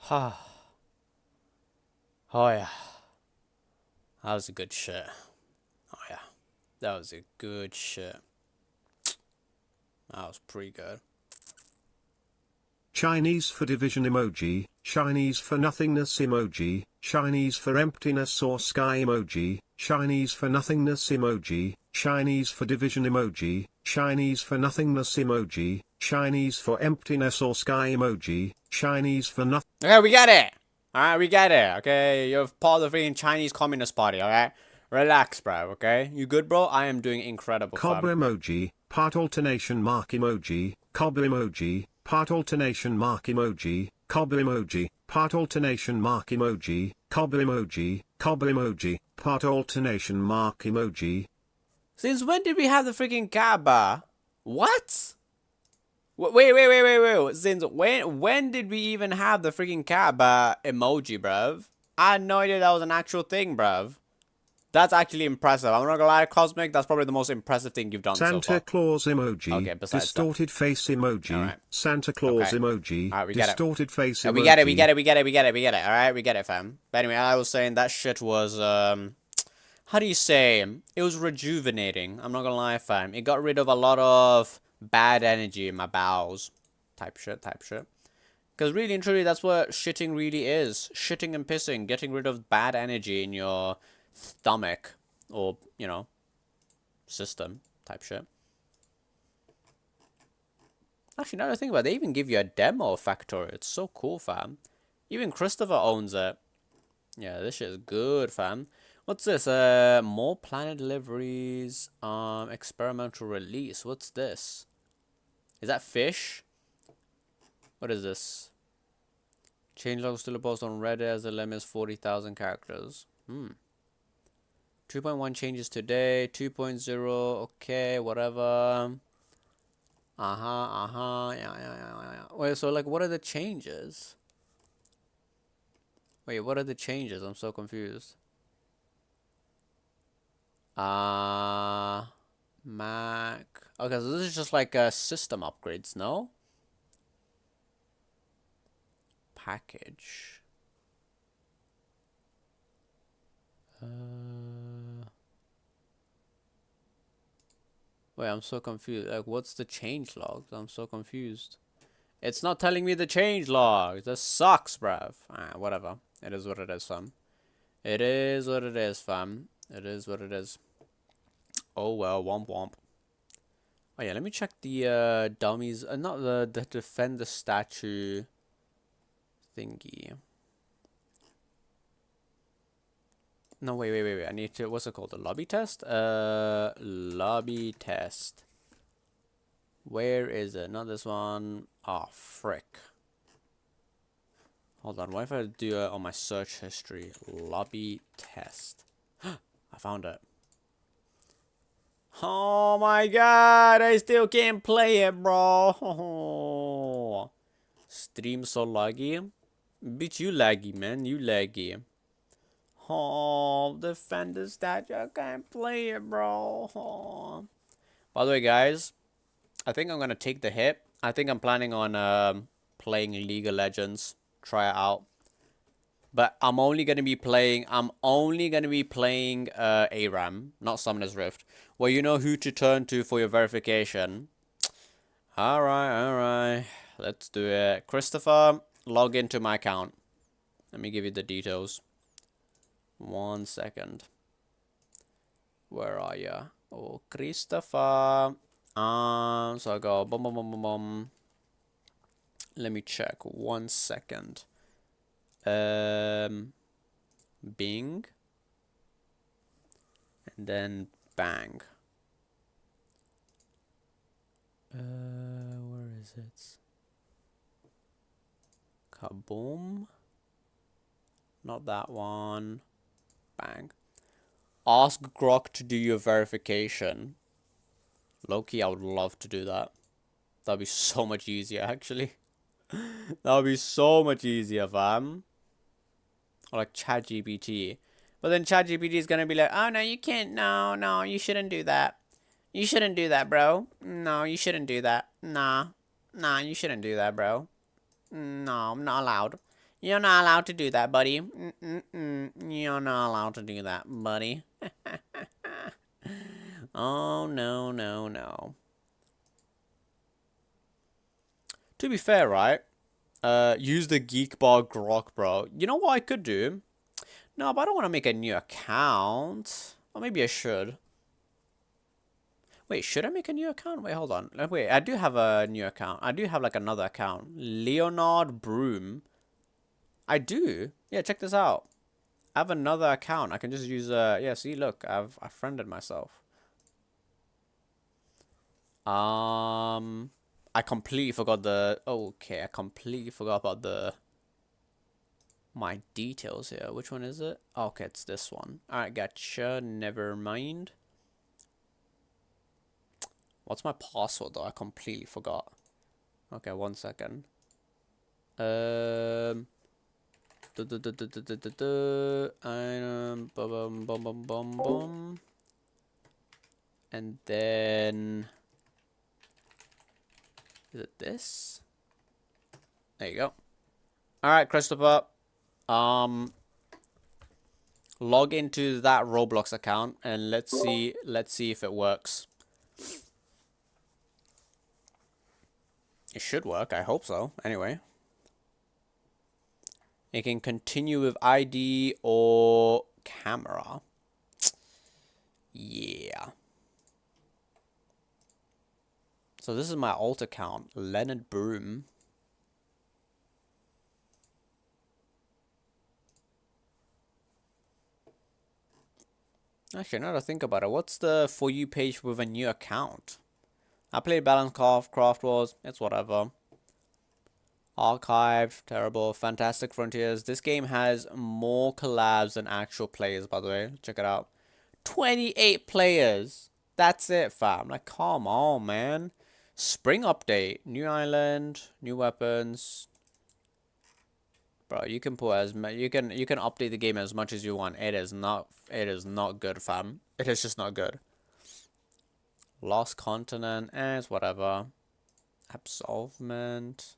Oh yeah, that was a good shit. Oh yeah, that was a good shit. That was pretty good. Chinese for division emoji, Chinese for nothingness emoji, Chinese for emptiness or sky emoji, Chinese for nothingness emoji, Chinese for division emoji, Chinese for nothingness emoji, Chinese for emptiness or sky emoji, Chinese for nothing. Okay, we got it. Alright, we got it. Okay, you're part of the freaking Chinese Communist Party, alright? Relax, bro, okay? You good, bro? I am doing incredible, Cob fam. emoji, part alternation mark emoji, cob emoji, part alternation mark emoji, cob emoji, part alternation mark emoji, cob emoji, part alternation mark emoji. Since when did we have the freaking Kaaba? What? Wait. Since when did we even have the freaking Kaaba emoji, bruv? I had no idea that was an actual thing, bruv. That's actually impressive. I'm not gonna lie, Cosmic, that's probably the most impressive thing you've done so Santa far. Claus emoji, Okay, besides distorted face emoji, Alright. Santa Claus Okay. emoji, Alright, we get it. distorted face Yeah, emoji. we get it. Alright, we get it, fam. But anyway, I was saying that shit was, how do you say? It was rejuvenating. I'm not gonna lie, fam. It got rid of a lot of bad energy in my bowels. Type shit. Because really and truly, that's what shitting really is. Shitting and pissing. Getting rid of bad energy in your stomach. Or, you know, system. Type shit. Actually, now that I think about it, they even give you a demo factory. It's so cool, fam. Even Christopher owns it. Yeah, this shit is good, fam. What's this? More planet deliveries. Experimental release. What's this? Is that fish? What is this? Changelog still post on Reddit as the limit is 40,000 characters. 2.1 changes today. 2.0. Okay, whatever. Yeah. Wait, so like, what are the changes? Wait, what are the changes? I'm so confused. Mac. Okay, so this is just like system upgrades, no? Package. Wait, I'm so confused. Like, what's the change logs? I'm so confused. It's not telling me the change logs. This sucks, bruv. Whatever. It is what it is, fam. It is what it is, fam. It is what it is. Oh well, womp womp. Oh yeah, let me check the dummies. Not the defend the statue thingy. No, wait. I need to. What's it called? The lobby test? Lobby test. Where is it? Not this one. Oh, frick. Hold on. What if I do it on my search history? Lobby test. I found it. Oh my god, I still can't play it, bro. Stream so laggy. Bitch, you laggy, man. You laggy. Oh, defend the statue. I can't play it, bro. Oh. By the way, guys, I think I'm gonna take the hit. I think I'm planning on playing League of Legends. Try it out. But I'm only gonna be playing ARAM, not Summoner's Rift. Well, you know who to turn to for your verification. Alright. Let's do it. Christopher, log into my account. Let me give you the details. 1 second. Where are ya? Oh, Christopher. So I go boom. Let me check. 1 second. Bing. And then bang. Where is it? Kaboom. Not that one. Bang. Ask Grok to do your verification. Loki, I would love to do that. That'd be so much easier, actually. That would be so much easier, fam. Or like ChatGPT. But then ChatGPT is gonna be like, oh no, you can't. No, you shouldn't do that. You shouldn't do that, bro. No, you shouldn't do that. Nah, you shouldn't do that, bro. No, I'm not allowed. You're not allowed to do that, buddy. You're not allowed to do that, buddy. Oh, no, no, no. To be fair, right? Use the Geek Bar Grok, bro. You know what I could do? No, but I don't want to make a new account. Or maybe I should. Wait, should I make a new account? Wait, hold on. Wait, I do have a new account. I do have like another account. Leonard Broom. I do. Yeah, check this out. I have another account. I can just use yeah, see, look, I friended myself. I completely forgot the okay, I completely forgot about my details here. Which one is it? Okay, it's this one. Alright, gotcha. Never mind. What's my password though? I completely forgot. Okay, 1 second. Bum bum bum bum bum. And then is it this? There you go. Alright, Christopher. Log into that Roblox account and let's see if it works. It should work, I hope so. Anyway. You can continue with ID or camera. Yeah. So this is my alt account, Leonard Broom. Actually, now that I think about it, what's the For You page with a new account? I played Balance Craft Wars, it's whatever. Archive, terrible. Fantastic Frontiers. This game has more collabs than actual players, by the way. Check it out. 28 players. That's it, fam. Like, come on, man. Spring update. New island. New weapons. Bro, you can put as you can update the game as much as you want. It is not good, fam. It is just not good. Lost Continent. It's whatever. Absolvement.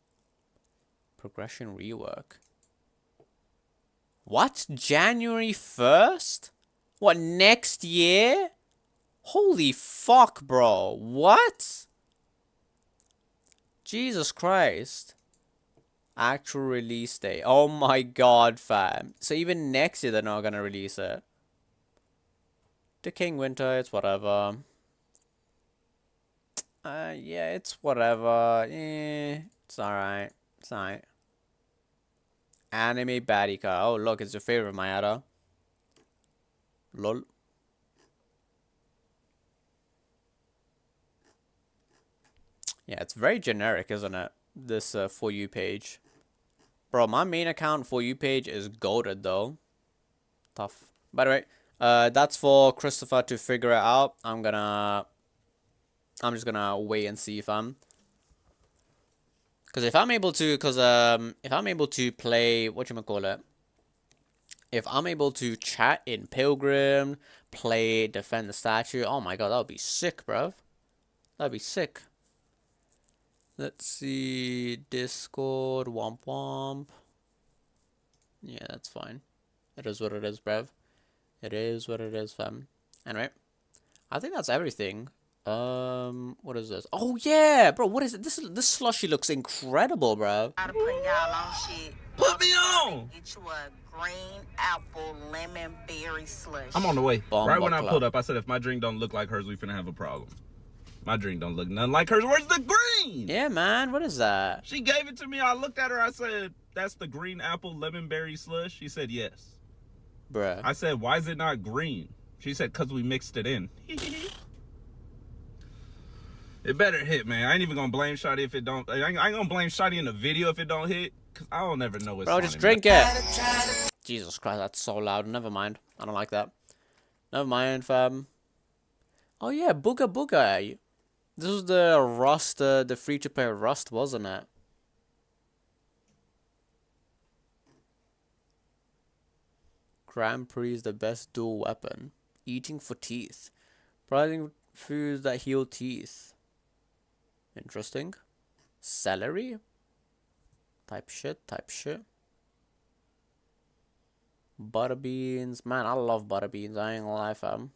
Progression rework. What? January 1st? What, next year? Holy fuck, bro. What? Jesus Christ. Actual release date. Oh my god, fam. So even next year they're not gonna release it. The King Winter, it's whatever. Yeah, it's whatever. It's alright. It's alright. Anime baddie car. Oh, look, it's your favorite, Mayada. Lol. Yeah, it's very generic, isn't it? This For You page. Bro, my main account For You page is goated, though. Tough. By the way, that's for Christopher to figure it out. I'm just gonna wait and see if I'm... Because if I'm able to, play, whatchamacallit, if I'm able to chat in Pilgrim, play Defend the Statue, oh my god, that would be sick, bruv. That'd be sick. Let's see, Discord, womp womp. Yeah, that's fine. It is what it is, bruv. It is what it is, fam. Anyway, I think that's everything. What is this? Oh yeah, bro. What is it? This slushy looks incredible, bro. Put me on. Get you a green apple lemon berry slush. I'm on the way. Bomba Right when I Club. pulled up, I said if my drink don't look like hers, we finna have a problem. My drink don't look nothing like hers. Where's the green? Yeah, man. What is that? She gave it to me. I looked at her. I said, "That's the green apple lemon berry slush." She said, "Yes." Bruh. I said, "Why is it not green?" She said, "Cause we mixed it in." It better hit, man. I ain't even gonna blame Shotty if it don't. I ain't gonna blame Shotty in the video if it don't hit, cause I don't never know what's. Bro, just drink it. Jesus Christ, that's so loud. Never mind. I don't like that. Never mind, fam. Oh yeah, Booga Booga. This was the Rust, the free-to-play Rust, wasn't it? Grand Prix is the best dual weapon. Eating for teeth. Providing foods that heal teeth. Interesting. Celery? Type shit. Butter beans. Man, I love butter beans. I ain't gonna lie, fam.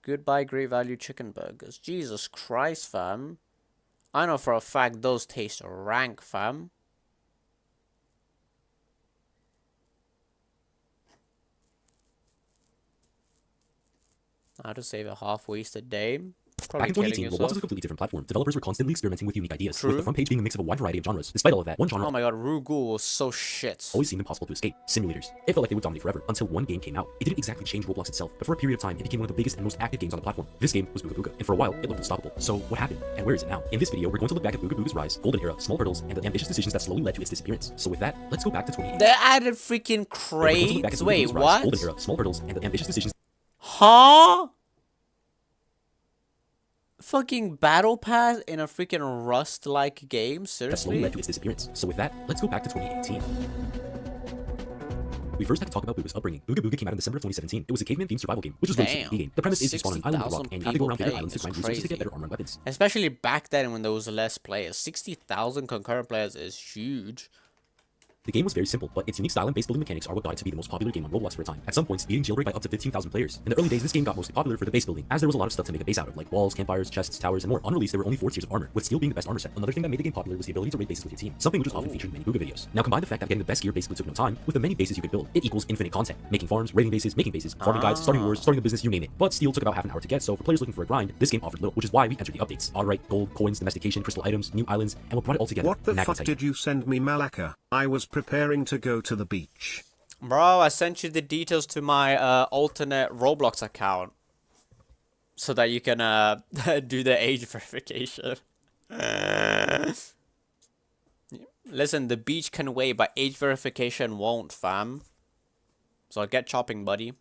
Goodbye, great value chicken burgers. Jesus Christ, fam. I know for a fact those taste rank, fam. How to save a half-wasted day. Back Probably in killing 2018, Roblox yourself. was a completely different platform. Developers were constantly experimenting with unique ideas, True. with the front page being a mix of a wide variety of genres. Despite all of that, one genre Oh my god, Rugul was so shit. always seemed impossible to escape: simulators. It felt like they would dominate forever, until one game came out. It didn't exactly change Roblox itself, but for a period of time, it became one of the biggest and most active games on the platform. This game was Booga Booga, and for a while, it looked unstoppable. So what happened, and where is it now? In this video, we're going to look back at Booga Booga's rise, golden era, small hurdles, and the ambitious decisions that slowly led to its disappearance. So with that, let's go back to 2018. They added freaking We're going to look back at crates? Booga Wait, Booga's rise, what? golden era, small hurdles, and the ambitious decisions Huh? Fucking battle pass in a freaking Rust-like game? that slowly Seriously? led to its disappearance. So with that, let's go back to 2018. We first have to talk about Booga's upbringing. Booga Booga came out in December of 2017. It was a caveman-themed survival game, which was really a game. The premise is you spawn on an island with a rock, and you have to go around bigger islands to find resources to get better armor and weapons. Especially back then when there was less players. 60,000 concurrent players is huge. The game was very simple, but its unique style and base building mechanics are what got it to be the most popular game on Roblox for a time. At some points, beating Jailbreak by up to 15,000 players. In the early days, this game got mostly popular for the base building, as there was a lot of stuff to make a base out of, like walls, campfires, chests, towers, and more. On release, there were only 4 tiers of armor, with steel being the best armor set. Another thing that made the game popular was the ability to raid bases with your team, something which was often featured in many Booga videos. Now combine the fact that getting the best gear basically took no time, with the many bases you could build. It equals infinite content. Making farms, raiding bases, making bases, farming guides, starting wars, starting a business, you name it. But steel took about half an hour to get, so for players looking for a grind, this game offered little, which is why we entered the updates. Alright, gold, coins, domestication, crystal items, new islands, and we'll brought it all together. What the fuck Magnetite. did you send me, Malaka? I was preparing to go to the beach. Bro, I sent you the details to my alternate Roblox account. So that you can do the age verification. Listen, the beach can wait, but age verification won't, fam. So get chopping, buddy.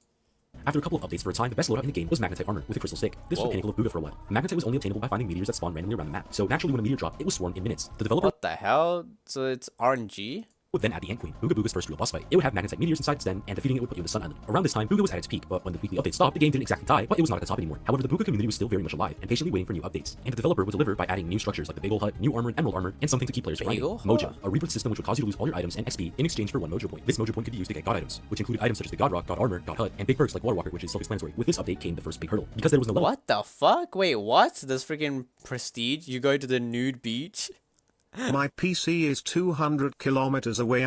After a couple of updates for a time, the best loadout in the game was Magnetite armor with a crystal stick. This was the pinnacle of Booga for a while. Magnetite was only obtainable by finding meteors that spawned randomly around the map, so naturally when a meteor dropped, it was swarmed in minutes. The developer What the hell? So it's RNG? would then add the Ant Queen, Booga Booga's first real boss fight. It would have Magnetite meteors inside its den, and defeating it would put you in the Sun Island. Around this time, Booga was at its peak, but when the weekly updates stopped, the game didn't exactly die, but it was not at the top anymore. However, the Booga community was still very much alive, and patiently waiting for new updates. And the developer would deliver by adding new structures like the Bagel Hut, new armor and Emerald armor, and something to keep players grinding. Bagel Hut? Mojo, a rebirth system which would cause you to lose all your items and XP in exchange for 1 Mojo point. This Mojo point could be used to get god items, which included items such as the God Rock, God Armor, God Hut, and big perks like Water Walker, which is self-explanatory. With this update came the first big hurdle. Because there was no level What the fuck? Wait, what? This freaking prestige? You go to the nude beach? My PC is 200 kilometers away.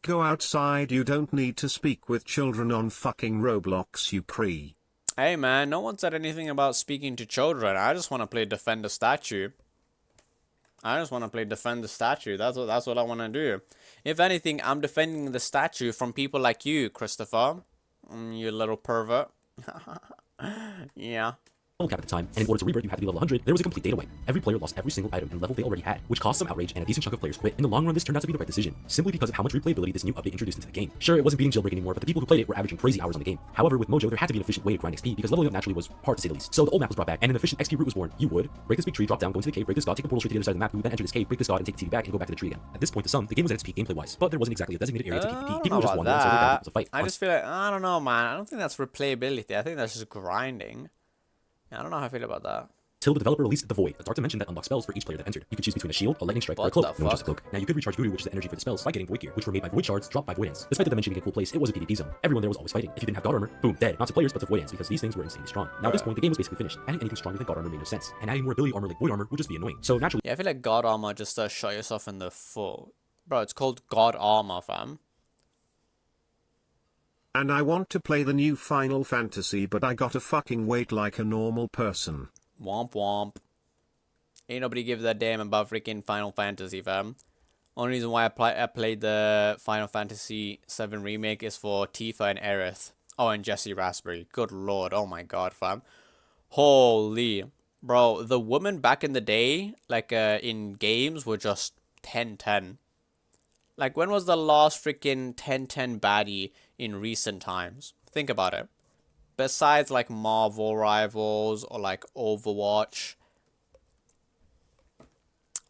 Go outside. You don't need to speak with children on fucking Roblox, you pre. Hey man, no one said anything about speaking to children. I just want to play Defend the Statue. That's what I want to do. If anything, I'm defending the statue from people like you, Christopher. You little pervert. Yeah. cap at the time, and in order to rebirth you had to be level 100, there was a complete data wipe. Every player lost every single item and level they already had, which caused some outrage and a decent chunk of players quit. In the long run, this turned out to be the right decision, simply because of how much replayability this new update introduced into the game. Sure, it wasn't beating Jailbreak anymore, but the people who played it were averaging crazy hours on the game. However, with Mojo, there had to be an efficient way to grind XP, because leveling up naturally was hard to say the least. So the old map was brought back, and an efficient XP route was born. You would break this big tree, drop down, go into the cave, break this god, take a portal straight to the other side of the map, you would then enter this cave, break this god, and take the TV back, and go back to the tree again. At this point, to some, the game was at its peak gameplay-wise, but there wasn't exactly a designated area to keep the peak. People were just wandering, so they had to fight. I just feel like, I don't know, man. I don't think that's replayability. I think that's just grinding. I don't know how I feel about that. Till the developer released The Void, a dark dimension that unlocks spells for each player that entered. You could choose between a shield, a lightning strike, or a What cloak. the No, just a fuck? cloak. Now you could recharge voodoo, which is the energy for the spells, by getting void gear, which were made by void shards dropped by void ants. Despite the dimension being a cool place, it was a PvP zone. Everyone there was always fighting. If you didn't have god armor, boom, dead. Not to players, but to void ants, because these things were insanely strong. Now at this point, the game was basically finished. Adding anything stronger than god armor made no sense, and adding more ability armor like void armor would just be annoying. So naturally, Yeah, I feel like God Armor just shot yourself in the foot. Bro, it's called God Armor, fam. And I want to play the new Final Fantasy, but I gotta fucking wait like a normal person. Womp womp. Ain't nobody gives a damn about freaking Final Fantasy, fam. Only reason why I played the Final Fantasy 7 remake is for Tifa and Aerith. Oh, and Jesse Raspberry. Good lord. Oh my god, fam. Holy. Bro, the women back in the day, like in games, were just 10-10. Like, when was the last freaking 10-10 baddie in recent times? Think about it. Besides, like, Marvel Rivals or, like, Overwatch.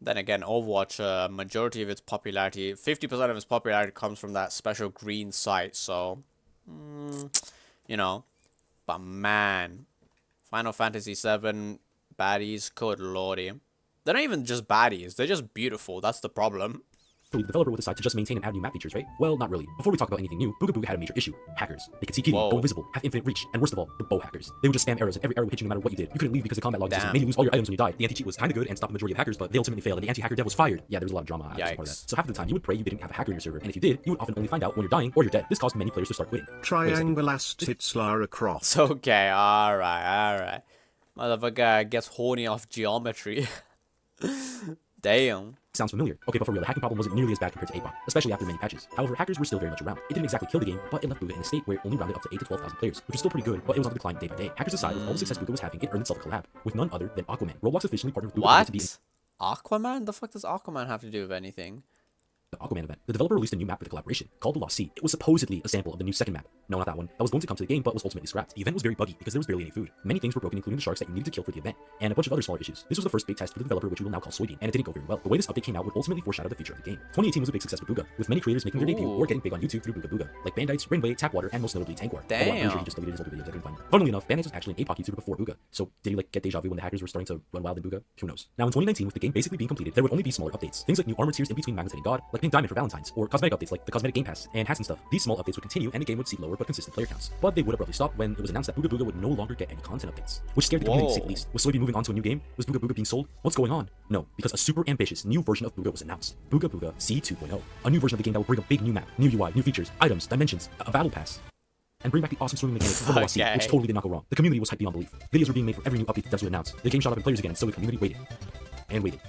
Then again, Overwatch, majority of its popularity, 50% of its popularity comes from that special green site, so, you know. But man, Final Fantasy 7 baddies, good lordy. They're not even just baddies, they're just beautiful, that's the problem. the developer would decide to just maintain and add new map features, right? Well, not really. Before we talk about anything new, Booga Booga had a major issue. Hackers. They could see kitty, Whoa. go invisible, have infinite reach, and worst of all, the bow hackers. They would just spam arrows, and every arrow would hit you no matter what you did. You couldn't leave because the combat log system Damn. made you lose all your items when you died. The anti-cheat was kinda good and stopped the majority of hackers, but they ultimately failed, and the anti-hacker dev was fired. Yeah, there was a lot of drama as part of that. Yikes. So half of the time, you would pray you didn't have a hacker in your server, and if you did, you would often only find out when you're dying or you're dead. This caused many players to start quitting. Triangulast hits Lara Croft. It's okay, alright. Motherfucker gets horny off geometry. Damn. Sounds familiar. Okay, but for real, the hacking problem wasn't nearly as bad compared to APOC, especially after many patches. However, hackers were still very much around. It didn't exactly kill the game, but it left Booga in a state where it only rounded up to 8 to 12,000 players, which was still pretty good, but it was on the decline day by day. Hackers aside, with all the success Booga was having, it earned itself a collab with none other than Aquaman. Roblox officially partnered with Booga What? to be in Aquaman? The fuck does Aquaman have to do with anything? the Aquaman event. The developer released a new map with a collaboration called The Lost Sea. It was supposedly a sample of the new second map. No, not that one. That was going to come to the game, but was ultimately scrapped. The event was very buggy because there was barely any food. Many things were broken, including the sharks that you needed to kill for the event, and a bunch of other smaller issues. This was the first big test for the developer, which we will now call Soybean, and it didn't go very well. The way this update came out would ultimately foreshadow the future of the game. 2018 was a big success for Booga, with many creators making their debut or getting big on YouTube through Booga Booga, like Bandites, Rainway, Tapwater, and most notably Tankwar. Damn. I'm sure he just deleted his older videos I couldn't find. Funnily enough, Bandites was actually an APOC YouTuber before Booga, so did he like get deja vu when the hackers were starting to run wild in Booga? Who knows? Now in 2019, with the game basically being completed, there would only be smaller updates. Things like new armor tiers in between Magnets Hitting God, like Pink Diamond for Valentine's, or cosmetic updates like the cosmetic game pass and hats and stuff. These small updates would continue and the game would see lower but consistent player counts. But they would abruptly stop when it was announced that Booga Booga would no longer get any content updates, which scared the community to say the least. Was Soybean moving on to a new game? Was Booga Booga being sold? What's going on? No, because a super ambitious new version of Booga was announced. Booga Booga C2.0, a new version of the game that would bring a big new map, new UI, new features, items, dimensions, a battle pass, and bring back the awesome swimming mechanics from the Lost Sea, which totally did not go wrong. The community was hyped beyond belief. Videos were being made for every new update the devs would announce. The game shot up in players again, and so the community waited. And waited.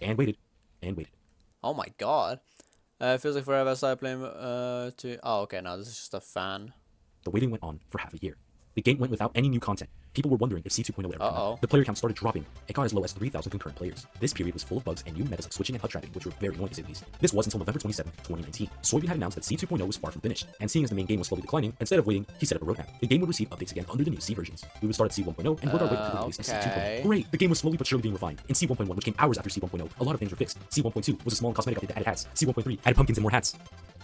And waited. And waited. Oh my god. It feels like forever I started playing Oh, okay, no, this is just a fan. The waiting went on for half a year. The game went without any new content. People were wondering if C2.0 would ever come out. The player count started dropping. It got as low as 3,000 concurrent players. This period was full of bugs and new metas like switching and HUD trapping, which were very annoying to say the least. This was until November 27, 2019. Soybean had announced that C2.0 was far from finished, and seeing as the main game was slowly declining, instead of waiting, he set up a roadmap. The game would receive updates again under the new C versions. We would start at C1.0 and work our way to the release of C2.0. Great! The game was slowly but surely being refined. In C1.1, which came hours after C1.0, a lot of things were fixed. C1.2 was a small and cosmetic update that added hats. C1.3 added pumpkins and more hats.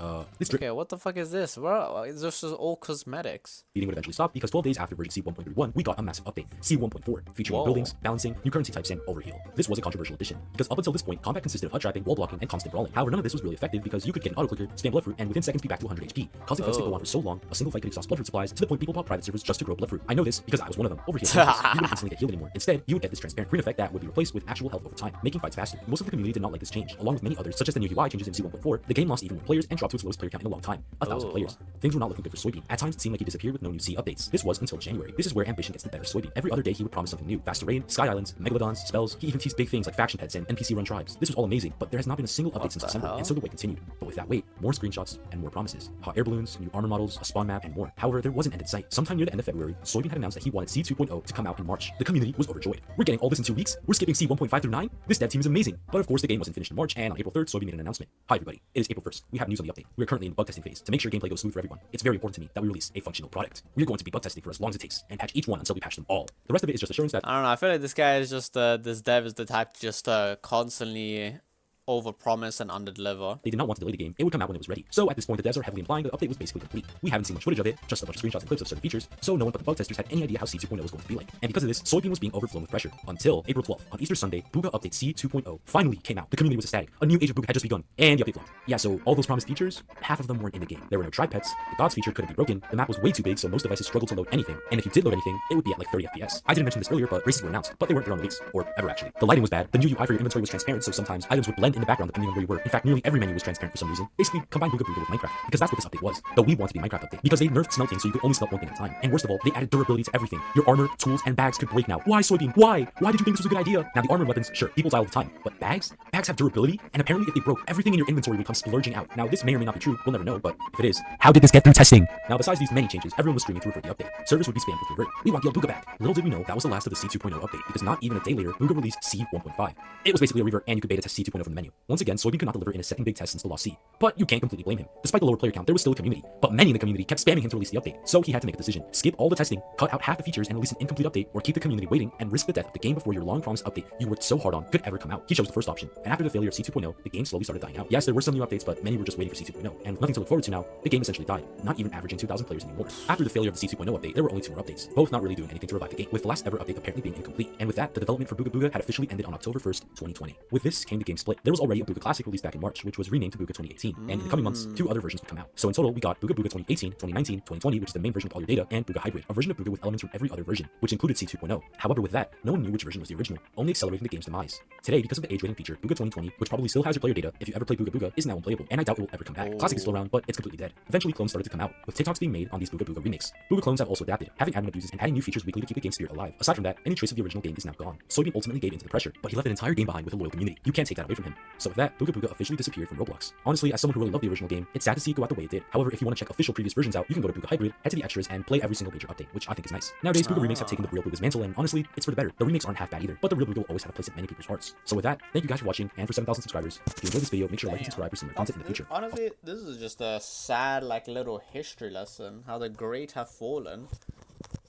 Okay, what the fuck is this? Well, it's just all cosmetics. Beating would eventually stop because 12 days after version C1.31, we got a massive update, C1.4, featuring new buildings, balancing, new currency types, and overheal. This was a controversial addition, because up until this point, combat consisted of HUD trapping, wall blocking, and constant brawling. However, none of this was really effective because you could get an auto-clicker, spam bloodfruit, and within seconds be back to 100 HP, causing fights to go on for so long, a single fight could exhaust bloodfruit supplies, to the point people bought private servers just to grow bloodfruit. I know this because I was one of them. Overheal, you wouldn't instantly get healed anymore. Instead, you would get this transparent green effect that would be replaced with actual health over time, making fights faster. Most of the community did not like this change, along with many others, such as the new UI changes in C1.4. The game lost even more players and dropped to its lowest player count in a long time, 1,000 players. Things were not looking good for Soybean. At times, it seemed like he disappeared with no new C updates. This was until January. This is where ambition gets the better of Soybean. Every other day, he would promise something new: faster raid, sky islands, megalodons, spells. He even teased big things like faction pets and NPC-run tribes. This was all amazing, but there has not been a single update since December, and so the wait continued. But with that wait, more screenshots and more promises: hot air balloons, new armor models, a spawn map, and more. However, there was an end in sight. Sometime near the end of February, Soybean had announced that he wanted C2.0 to come out in March. The community was overjoyed. We're getting all this in 2 weeks? We're skipping C1.5 through 9? This dev team is amazing. But of course, the game wasn't finished in March, and on April 3rd, Soybean made an announcement. Hi everybody, it is April 1st. We have news on the update. We are currently in the bug testing phase to make sure gameplay goes smooth for everyone. It's very important to me that we release a functional product. We are going to be bug testing for as long as it takes, and patch each one until we patch them all. The rest of it is just assurance that I don't know, I feel like this guy is just, this dev is the type to just constantly overpromise and underdeliver. they did not want to delay the game. It would come out when it was ready. So at this point, the devs are heavily implying that the update was basically complete. We haven't seen much footage of it, just a bunch of screenshots and clips of certain features, so no one but the bug testers had any idea how C2.0 was going to be like. And because of this, Soybean was being overflown with pressure until April 12th. On Easter Sunday, Booga Update C2.0 finally came out. The community was ecstatic. A new age of Booga had just begun, and the update flopped. Yeah, so all those promised features, half of them weren't in the game. There were no tribe pets, the gods feature couldn't be broken, the map was way too big, so most devices struggled to load anything, and if you did load anything, it would be at like 30 FPS. I didn't mention this earlier, but races were announced, but they weren't there on release, or ever actually. The lighting was bad, the new UI for your inventory was transparent, so sometimes items would blend in the background depending on where you were. In fact, nearly every menu was transparent for some reason. Basically, combine Booga Booga with Minecraft, because that's what this update was. Though we want to be Minecraft update, because they nerfed smelting so you could only smelt one thing at a time. And worst of all, they added durability to everything. Your armor, tools, and bags could break now. Why, Soybean? Why? Why did you think this was a good idea? Now the armor and weapons, sure, people die all the time, but bags? Bags have durability, and apparently if they broke, everything in your inventory would come splurging out. Now this may or may not be true, we'll never know, but if it is, how did this get through testing? Now besides these many changes, everyone was screaming through for the update. Servers would be spammed with revert. We want the old Booga back. Little did we know that was the last of the C2.0 update, because not even a day later, Booga released C1.5. It was basically a revert, and you could beta test C2.0 from the menu. Once again, Soybean could not deliver in a second big test since the Lost Sea. But you can't completely blame him. Despite the lower player count, there was still a community, but many in the community kept spamming him to release the update. So he had to make a decision: skip all the testing, cut out half the features, and release an incomplete update, or keep the community waiting and risk the death of the game before your long-promised update you worked so hard on could ever come out. He chose the first option, and after the failure of C2.0, the game slowly started dying out. Yes, there were some new updates, but many were just waiting for C2.0, and with nothing to look forward to now, the game essentially died, not even averaging 2,000 players anymore. After the failure of the C2.0 update, there were only 2 more updates, both not really doing anything to revive the game, with the last ever update apparently being incomplete. And with that, the development for Booga Booga had officially ended on October 1st, 2020. With this came the game split. There was already a Booga Classic released back in March, which was renamed to Booga 2018, and in the coming months, 2 other versions would come out. So in total, we got Booga Booga 2018, 2019, 2020, which is the main version with all your data, and Booga Hybrid, a version of Booga with elements from every other version, which included C 2.0. However, with that, no one knew which version was the original, only accelerating the game's demise. Today, because of the age rating feature, Booga 2020, which probably still has your player data if you ever play Booga Booga, is now unplayable, and I doubt it will ever come back. Classic is still around, but it's completely dead. Eventually, clones started to come out, with TikToks being made on these Booga Booga remakes. Booga clones have also adapted, having admin abuses and adding new features weekly to keep the game spirit alive. Aside from that, any trace of the original game is now gone. Soybean ultimately gave into the pressure, but he left an entire game behind with a loyal community. You can't take that away from him. So with that, Booga Booga officially disappeared from Roblox. Honestly, as someone who really loved the original game, it's sad to see it go out the way it did. However, if you want to check official previous versions out, you can go to Booga Hybrid, head to the extras, and play every single major update, which I think is nice. Nowadays, Booga remakes have taken the real Booga's mantle, and honestly, it's for the better. The remakes aren't half bad either, but the real Booga will always have a place in many people's hearts. So with that, thank you guys for watching, and for 7,000 subscribers. If you enjoyed this video, make sure to like and subscribe for similar content in the future. Honestly, this is just a sad, like, little history lesson. How the great have fallen.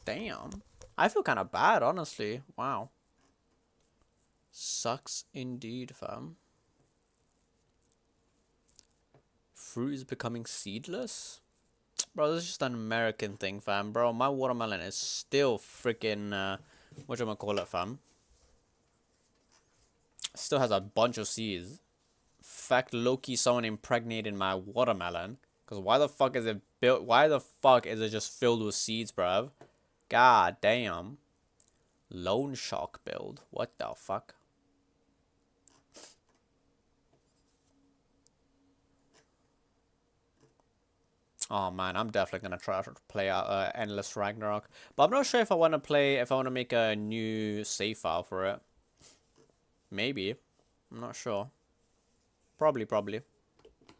Damn. I feel kind of bad, honestly. Wow. Sucks indeed, fam. Fruit is becoming seedless? Bro, this is just an American thing, fam. Bro, my watermelon is still freaking, whatchamacallit, fam. Still has a bunch of seeds. Fact, low-key, someone impregnated my watermelon. Because why the fuck is it built? Why the fuck is it just filled with seeds, bruv? God damn. Loan shark build. What the fuck? Oh man, I'm definitely gonna try to play out Endless Ragnarok. But I'm not sure if I want to make a new save file for it. Maybe. I'm not sure. Probably.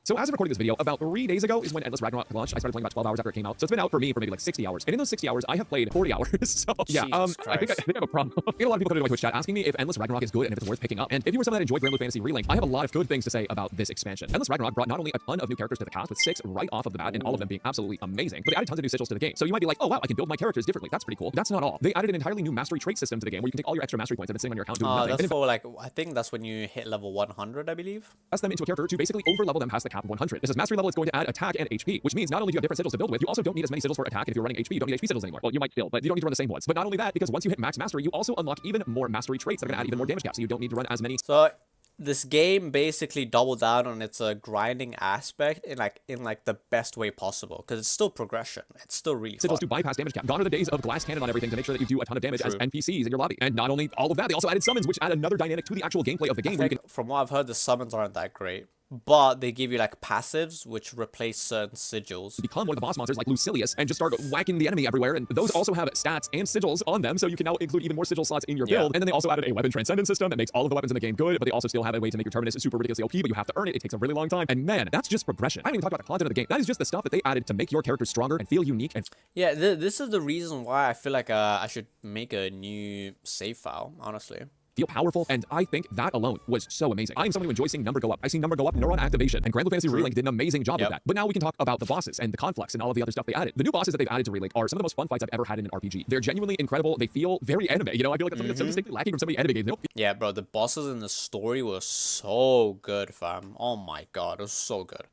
So as of recording this video, about 3 days ago is when Endless Ragnarok launched. I started playing about 12 hours after it came out. So it's been out for me for maybe like 60 hours. And in those 60 hours, I have played 40 hours. So yeah, I think I have a problem. I get a lot of people come to my Twitch chat asking me if Endless Ragnarok is good and if it's worth picking up. And if you were someone that enjoyed Grand Blue Fantasy Relink, I have a lot of good things to say about this expansion. Endless Ragnarok brought not only a ton of new characters to the cast with 6 right off of the bat and all of them being absolutely amazing, but they added tons of new sigils to the game. So you might be like, oh wow, I can build my characters differently. That's pretty cool. That's not all. They added an entirely new mastery trait system to the game where you can take all your extra mastery points and then sitting on your account doing nothing. That's for like, I think that's when you hit level 100, I believe. Invest them into a character to basically overlevel them past the cap of 100. This is mastery level, it's going to add attack and HP, which means not only do you have different sigils to build with, you also don't need as many sigils for attack, and if you're running HP, you don't need HP sigils anymore. Well, you might still, but you don't need to run the same ones. But not only that, because once you hit max mastery, you also unlock even more mastery traits that are going to add even more damage caps, so you don't need to run as many. So this game basically doubled down on its grinding aspect in like the best way possible, because it's still progression. It's still really fun. Sigils to bypass damage cap. Gone are the days of glass cannon on everything to make sure that you do a ton of damage as NPCs in your lobby. And not only all of that, they also added summons, which add another dynamic to the actual gameplay of the game. From what I've heard, the summons aren't that great, but they give you like passives which replace certain sigils. Become one of the boss monsters like Lucilius and just start whacking the enemy everywhere, and those also have stats and sigils on them, so you can now include even more sigil slots in your build. And then they also added a weapon transcendence system that makes all of the weapons in the game good, but they also still have a way to make your terminus super ridiculously OP, but you have to earn it. It takes a really long time, and man, that's just progression. I haven't even talked about the content of the game. That is just the stuff that they added to make your character stronger and feel unique. And yeah, this is the reason why I feel like I should make a new save file, honestly. Feel powerful, and I think that alone was so amazing. I'm someone who enjoys seeing number go up. I've seen number go up, neuron activation, and Grand Blue Fantasy Relink did an amazing job with that. But now we can talk about the bosses and the conflicts and all of the other stuff they added. The new bosses that they've added to Relink are some of the most fun fights I've ever had in an RPG. They're genuinely incredible. They feel very anime. You know, I feel like that's something that's so distinctly lacking from so many anime games. Nope. Yeah, bro, the bosses in the story were so good, fam. Oh my god, it was so good.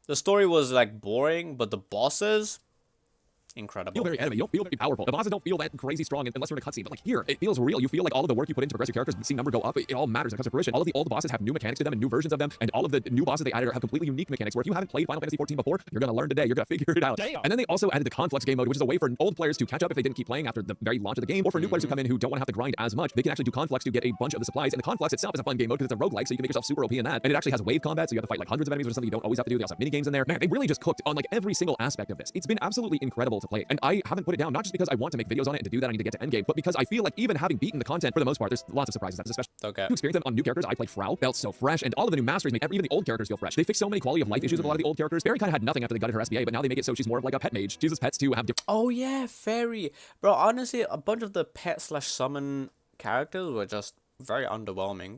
The story was like boring, but the bosses, incredible. You feel very anime. You don't feel very powerful. The bosses don't feel that crazy strong unless you're in a cutscene. But like here, it feels real. You feel like all of the work you put in to progress your characters, seeing number go up, it all matters. It comes to fruition. All of the old bosses have new mechanics to them and new versions of them, and all of the new bosses they added have completely unique mechanics. Where if you haven't played Final Fantasy 14 before, you're gonna learn today. You're gonna figure it out. Damn. And then they also added the conflicts game mode, which is a way for old players to catch up if they didn't keep playing after the very launch of the game, or for new players who come in who don't want to have to grind as much. They can actually do conflicts to get a bunch of the supplies. And the conflicts itself is a fun game mode because it's a roguelike, so you can make yourself super OP in that. And it actually has wave combat, so you have to fight like hundreds of enemies, which is something you don't always have to do. They also have mini games in there. Man, they really just cooked on like every single aspect of this. It's been absolutely incredible to play, and I haven't put it down. Not just because I want to make videos on it, and to do that I need to get to endgame, but because I feel like even having beaten the content for the most part, there's lots of surprises. That's especially to experience them on new characters. I played Frau, felt so fresh, and all of the new masteries make even the old characters feel fresh. They fix so many quality of life issues with a lot of the old characters. Barry kind of had nothing after they gutted her SBA, but now they make it so she's more of like a pet mage. She uses pets to have different. Oh yeah, fairy. Bro, honestly, a bunch of the pet/summon characters were just very underwhelming.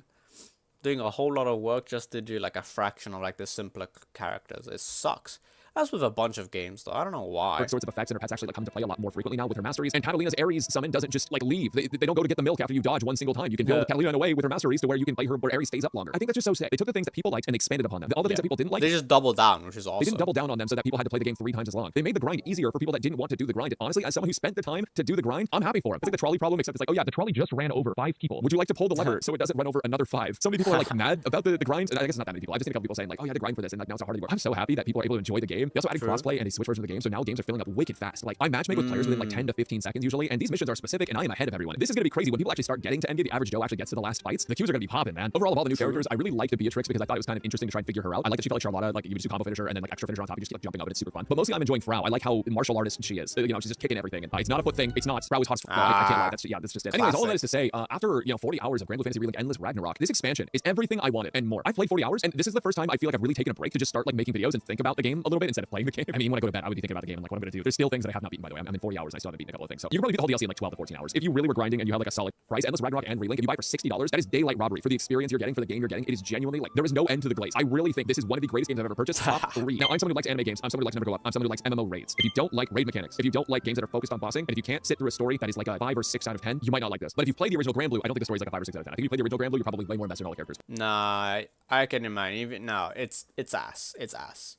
Doing a whole lot of work just to do like a fraction of like the simpler characters. It sucks. That's with a bunch of games, though. I don't know why. sorts of effects, and her pets actually like come to play a lot more frequently now with her masteries. And Catalina's Ares summon doesn't just like leave. They don't go to get the milk after you dodge one single time. You can build Catalina in a way with her masteries to where you can play her where Ares stays up longer. I think that's just so sick. They took the things that people liked and expanded upon them. All the things that people didn't like, They just doubled down, which is awesome. they didn't double down on them so that people had to play the game 3 times as long. They made the grind easier for people that didn't want to do the grind. And honestly, as someone who spent the time to do the grind, I'm happy for him. It's like the trolley problem, except it's like, oh yeah, the trolley just ran over 5 people. Would you like to pull the lever so it doesn't run over another 5? So many people are like mad about the grind. And I guess it's not that many people. I've just seen a couple people saying like, oh yeah, the grind for this, and like now it's not hard anymore. I'm so happy that people are able to enjoy the game. They also added crossplay and a Switch version of the game, so now games are filling up wicked fast. Like I matchmake with players within like 10 to 15 seconds usually, and these missions are specific, and I am ahead of everyone. This is gonna be crazy when people actually start getting to endgame. The average Joe actually gets to the last fights. The queues are gonna be popping, man. Overall, of all the new characters, I really liked the Beatrix because I thought it was kind of interesting to try and figure her out. I like that she felt like Charlotta, like you just do combo finisher and then like extra finisher on top. You just keep like jumping up, and it's super fun. But mostly, I'm enjoying Frau. I like how martial artist she is. You know, she's just kicking everything. And it's not a foot thing. It's not. Frau is hot. I can't lie. That's just it. Anyways, all that is to say, after 40 hours of Grand Blue Fantasy Relink Endless Ragnarok, this expansion is everything I wanted and more. I've played 40 hours, and this is the first time I feel like I've really taken a break to just start like making videos and think about the game a little bit instead of playing the game. I mean, when I go to bed, I would be thinking about the game and like what I'm gonna do. There's still things that I have not beaten, by the way. I'm in 40 hours and I still haven't beaten a couple of things. So you can probably beat the whole DLC in like 12 to 14 hours. If you really were grinding and you have like a solid price, Endless Ragnarok and Relink, if you buy for $60, that is daylight robbery for the experience you're getting, for the game you're getting. It is genuinely like there is no end to the glaze. I really think this is one of the greatest games I've ever purchased. Top 3. Now I'm someone who likes anime games. I'm someone who likes Never Go Up. I'm someone who likes MMO raids. If you don't like raid mechanics, if you don't like games that are focused on bossing, and if you can't sit through a story that is like a 5 or 6 out of 10, you might not like this. But if you play the original Grand Blue, I don't think the story is like a 5 or 6 out of 10. I think if you play the original Grand Blue, you're probably way more invested in all the characters. Nah, I can imagine. Even now, it's ass. It's ass,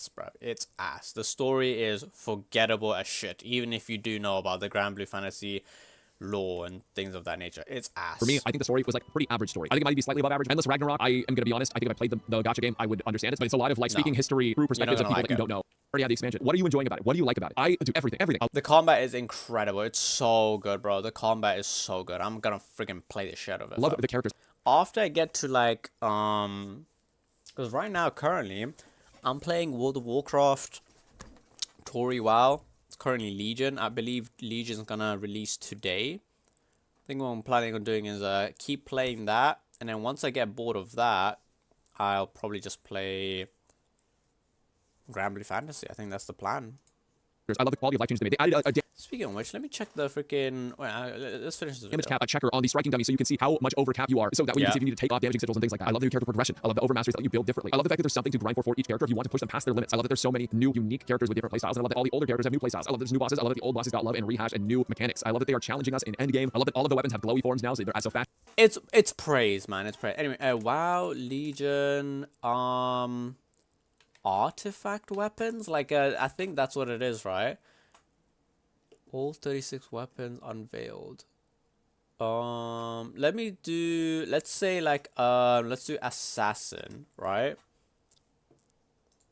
bro. It's ass. The story is forgettable as shit. Even if you do know about the Grand Blue Fantasy lore and things of that nature, it's ass. For me, I think the story was like a pretty average story. I think it might be slightly above average. Endless Ragnarok, I am gonna be honest, I think if I played the gacha game, I would understand it. But it's a lot of like speaking history through perspectives of people that you don't know. Already had the expansion. What are you enjoying about it? What do you like about it? I do everything. The combat is incredible. It's so good, bro. The combat is so good. I'm gonna freaking play the shit out of it. Love the characters. After I get to like because right now currently I'm playing World of Warcraft Tory WoW. It's currently Legion. I believe Legion's gonna release today. I think what I'm planning on doing is keep playing that, and then once I get bored of that, I'll probably just play Grand Blue Fantasy. I think that's the plan. I love the quality of life changes they made. They added a Speaking of which, let me check the freaking. Wait, let's finish this damage video. cap, a checker on the striking dummy, so you can see how much over cap you are. So that way you can see if you need to take off damaging sigils and things like that. I love the new character progression. I love the overmasters that let you build differently. I love the fact that there's something to grind for each character if you want to push them past their limits. I love that there's so many new, unique characters with different playstyles. And I love that all the older characters have new playstyles. I love that there's new bosses. I love that the old bosses got love and rehash and new mechanics. I love that they are challenging us in endgame. I love that all of the weapons have glowy forms now, so they're so fast. It's praise, man. It's praise. Anyway, WoW Legion artifact weapons. Like I think that's what it is, right? All 36 weapons unveiled. Let's say like let's do assassin, right?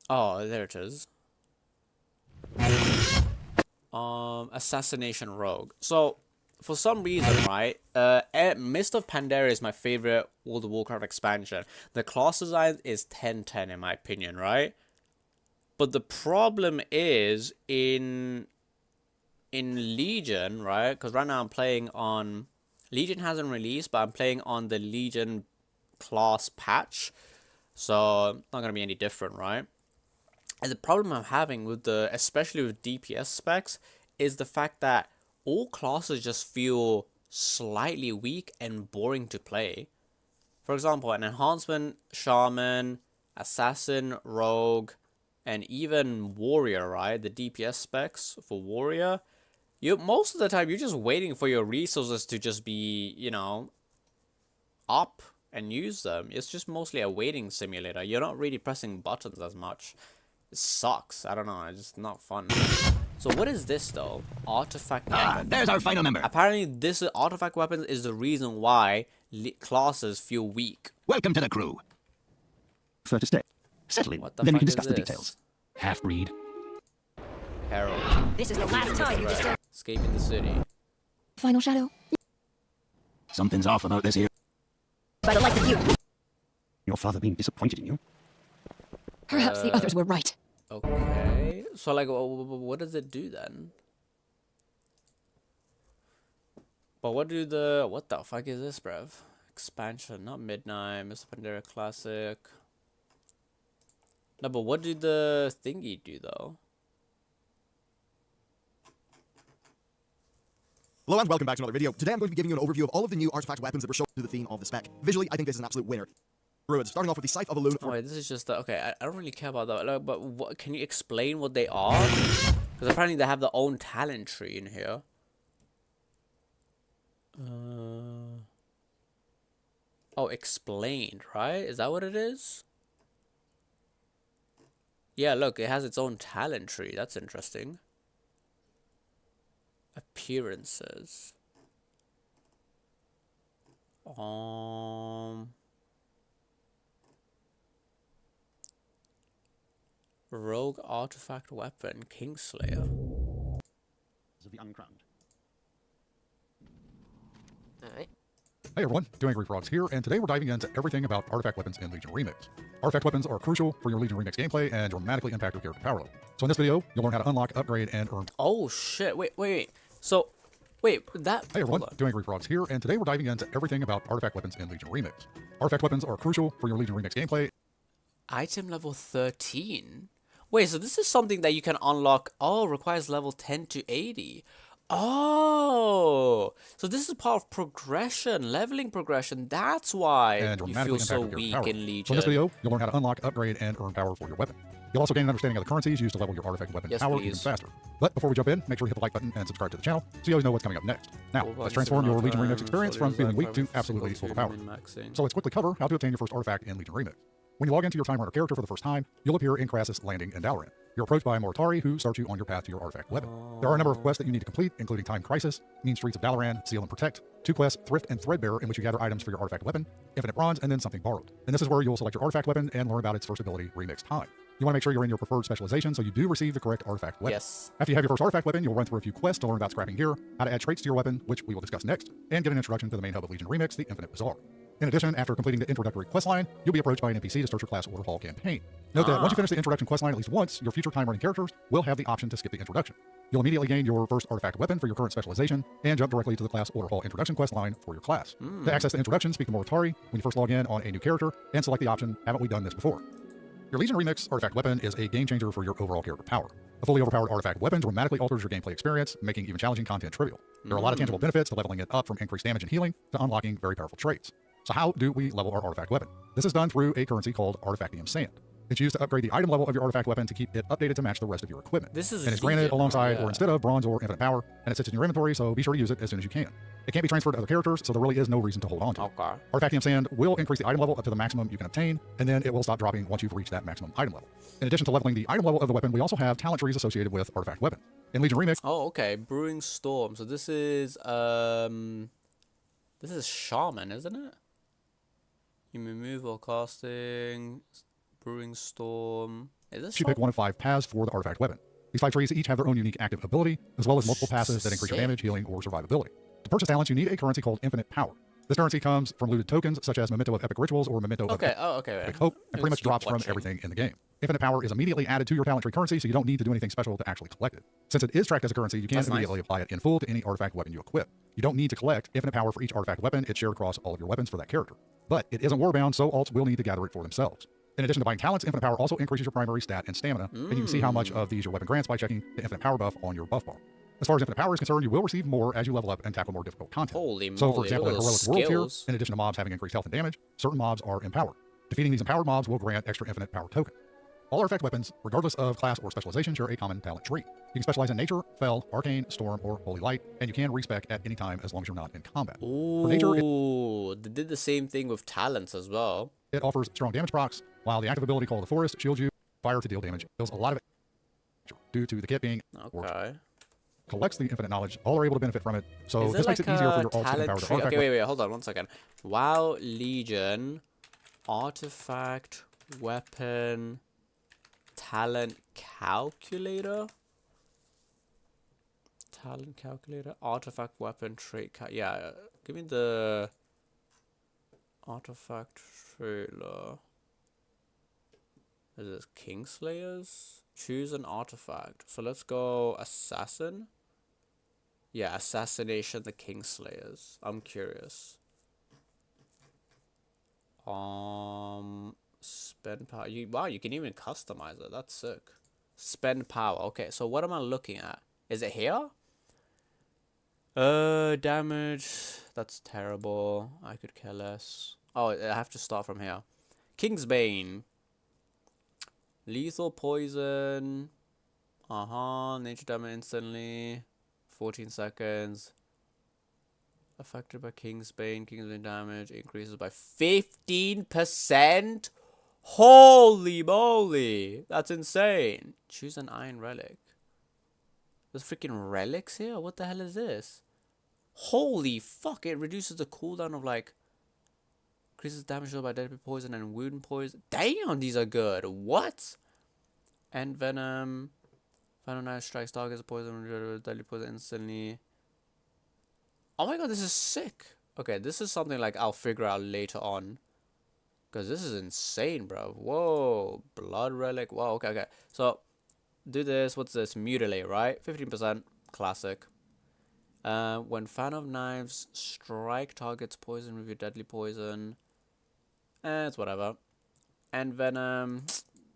Oh, there it is. Assassination rogue. So for some reason, right, Mist of Pandaria is my favorite World of Warcraft expansion. The class design is 10/10 in my opinion, right? But the problem is in Legion, right? Because right now I'm playing on... Legion hasn't released, but I'm playing on the Legion class patch. So, it's not going to be any different, right? And the problem I'm having with especially with DPS specs, is the fact that all classes just feel slightly weak and boring to play. For example, an enhancement, shaman, assassin, rogue, and even warrior, right? The DPS specs for warrior... most of the time, you're just waiting for your resources to just be, you know, up and use them. It's just mostly a waiting simulator. You're not really pressing buttons as much. It sucks. I don't know. It's just not fun. So what is this, though? Artifact weapon. There's our final member. Apparently, this artifact weapon is the reason why classes feel weak. Welcome to the crew. Prefer to stay. Settle in. What the Then we fuck can is discuss the this? details. Half-breed. Herald. This is the last time you disturb. Escaping the city. Final shadow. Something's off about this here. By the light of you. Your father being disappointed in you. Perhaps the others were right. Okay. So, like, what does it do then? But what the fuck is this, bruv? Expansion, not Midnight, Mr. Pandaria Classic. No, but what do the thingy do, though? Hello and welcome back to another video. Today I'm going to be giving you an overview of all of the new artifact weapons that were shown to the theme of the spec. Visually, I think this is an absolute winner. Druids, starting off with the Scythe of Elune. Oh, wait, this is just okay. I don't really care about that. Like, but what can you explain what they are? Because apparently they have their own talent tree in here. Oh, explained, right? Is that what it is? Yeah, look, it has its own talent tree. That's interesting. Appearances. Rogue artifact weapon, Kingslayer. Of the Uncrowned. Alright. Hey everyone, Two Angry Frogs here, and today we're diving into everything about artifact weapons in Legion Remix. Artifact weapons are crucial for your Legion Remix gameplay and dramatically impact your character power level. So in this video, you'll learn how to unlock, upgrade, and earn... Oh shit, wait. So, wait, that... Hey everyone, Two Angry Frogs here, and today we're diving into everything about artifact weapons in Legion Remix. Artifact weapons are crucial for your Legion Remix gameplay. Item level 13? Wait, so this is something that you can unlock... Oh, requires level 10 to 80. Oh, so this is part of progression, leveling progression. That's why you feel so weak in Legion. So in this video, you'll learn how to unlock, upgrade, and earn power for your weapon. You'll also gain an understanding of the currencies used to level your artifact weapon power even faster. But before we jump in, make sure you hit the like button and subscribe to the channel so you always know what's coming up next. Now, let's transform your Legion Remix experience from feeling weak to absolutely overpowered. So let's quickly cover how to obtain your first artifact in Legion Remix. When you log into your Time Runner character for the first time, you'll appear in Crassus Landing in Dalaran. You're approached by Moritari, who starts you on your path to your artifact weapon. There are a number of quests that you need to complete, including Time Crisis, Mean Streets of Dalaran, Seal and Protect, 2 quests, Thrift and Threadbare, in which you gather items for your artifact weapon, Infinite Bronze, and then Something Borrowed. And this is where you'll select your artifact weapon and learn about its first ability, Remix Time. You want to make sure you're in your preferred specialization so you do receive the correct artifact weapon. Yes. After you have your first artifact weapon, you'll run through a few quests to learn about scrapping gear, how to add traits to your weapon, which we will discuss next, and get an introduction to the main hub of Legion Remix, the Infinite Bazaar. In addition, after completing the introductory questline, you'll be approached by an NPC to start your class Order Hall campaign. Note that once you finish the introduction questline at least once, your future time-running characters will have the option to skip the introduction. You'll immediately gain your first artifact weapon for your current specialization and jump directly to the class Order Hall introduction questline for your class. To access the introduction, speak to Moritari when you first log in on a new character and select the option, Haven't we done this before? Your Legion Remix artifact weapon is a game changer for your overall character power. A fully overpowered artifact weapon dramatically alters your gameplay experience, making even challenging content trivial. There are a lot of tangible benefits to leveling it up, from increased damage and healing to unlocking very powerful traits. So how do we level our artifact weapon? This is done through a currency called Artifactium Sand. It's used to upgrade the item level of your artifact weapon to keep it updated to match the rest of your equipment. This is and it's granted alongside or instead of bronze or infinite power, and it sits in your inventory, so be sure to use it as soon as you can. It can't be transferred to other characters, so there really is no reason to hold on to it. Okay. Artifactium Sand will increase the item level up to the maximum you can obtain, and then it will stop dropping once you've reached that maximum item level. In addition to leveling the item level of the weapon, we also have talent trees associated with artifact weapon. In Legion Remix... Oh, okay. Brewing Storm. So this is Shaman, isn't it? You move while casting. Brewing Storm. Is this You pick one of 5 paths for the artifact weapon. These 5 trees each have their own unique active ability, as well as multiple passes that increase your damage, healing, or survivability. To purchase talents, you need a currency called Infinite Power. This currency comes from looted tokens, such as Memento of Epic Rituals or Memento of Epic Hope, and pretty much drops from everything in the game. Infinite Power is immediately added to your talent tree currency, so you don't need to do anything special to actually collect it. Since it is tracked as a currency, you can immediately apply it in full to any artifact weapon you equip. You don't need to collect Infinite Power for each artifact weapon. It's shared across all of your weapons for that character. But it isn't warbound, so alts will need to gather it for themselves. In addition to buying talents, Infinite Power also increases your primary stat and stamina, and you can see how much of these your weapon grants by checking the Infinite Power buff on your buff bar. As far as Infinite Power is concerned, you will receive more as you level up and tackle more difficult content. So, for example, in Heroic World tier, in addition to mobs having increased health and damage, certain mobs are empowered. Defeating these empowered mobs will grant extra Infinite Power token. All artifact weapons, regardless of class or specialization, share a common talent tree. You can specialize in Nature, Fell, Arcane, Storm, or Holy Light, and you can respec at any time as long as you're not in combat. Ooh, Nature, they did the same thing with talents as well. It offers strong damage procs, while the active ability called the Forest shields you, fire to deal damage, deals a lot of it due to the kit being collects the infinite knowledge. All are able to benefit from it, so this makes it easier for your ults to empower the artifact. Okay, wait, hold on 1 second. WoW Legion artifact weapon talent calculator. Talent calculator, artifact weapon trait. Yeah, give me the artifact trailer. Is this Kingslayers? Choose an artifact. So let's go assassin. Yeah, assassination the Kingslayers. I'm curious. Spend power. Wow, you can even customize it. That's sick. Spend power. Okay, so what am I looking at? Is it here? Damage. That's terrible. I could care less. Oh, I have to start from here. Kingsbane. Lethal poison. Nature damage instantly. 14 seconds. Affected by Kingsbane. Kingsbane damage increases by 15%. Holy moly. That's insane. Choose an iron relic. There's freaking relics here? What the hell is this? Holy fuck. It reduces the cooldown of like... Increases damage dealt by deadly poison and wound poison. Damn, these are good. What? And Venom. Final Knife strikes targets poison, deadly poison instantly. Oh my god, this is sick. Okay, this is something like I'll figure out later on. Because this is insane, bro. Whoa. Blood relic. Whoa, okay. So, do this. What's this? Mutilate, right? 15%. Classic. When Fan of Knives strike targets poison with your deadly poison. It's whatever. And Venom.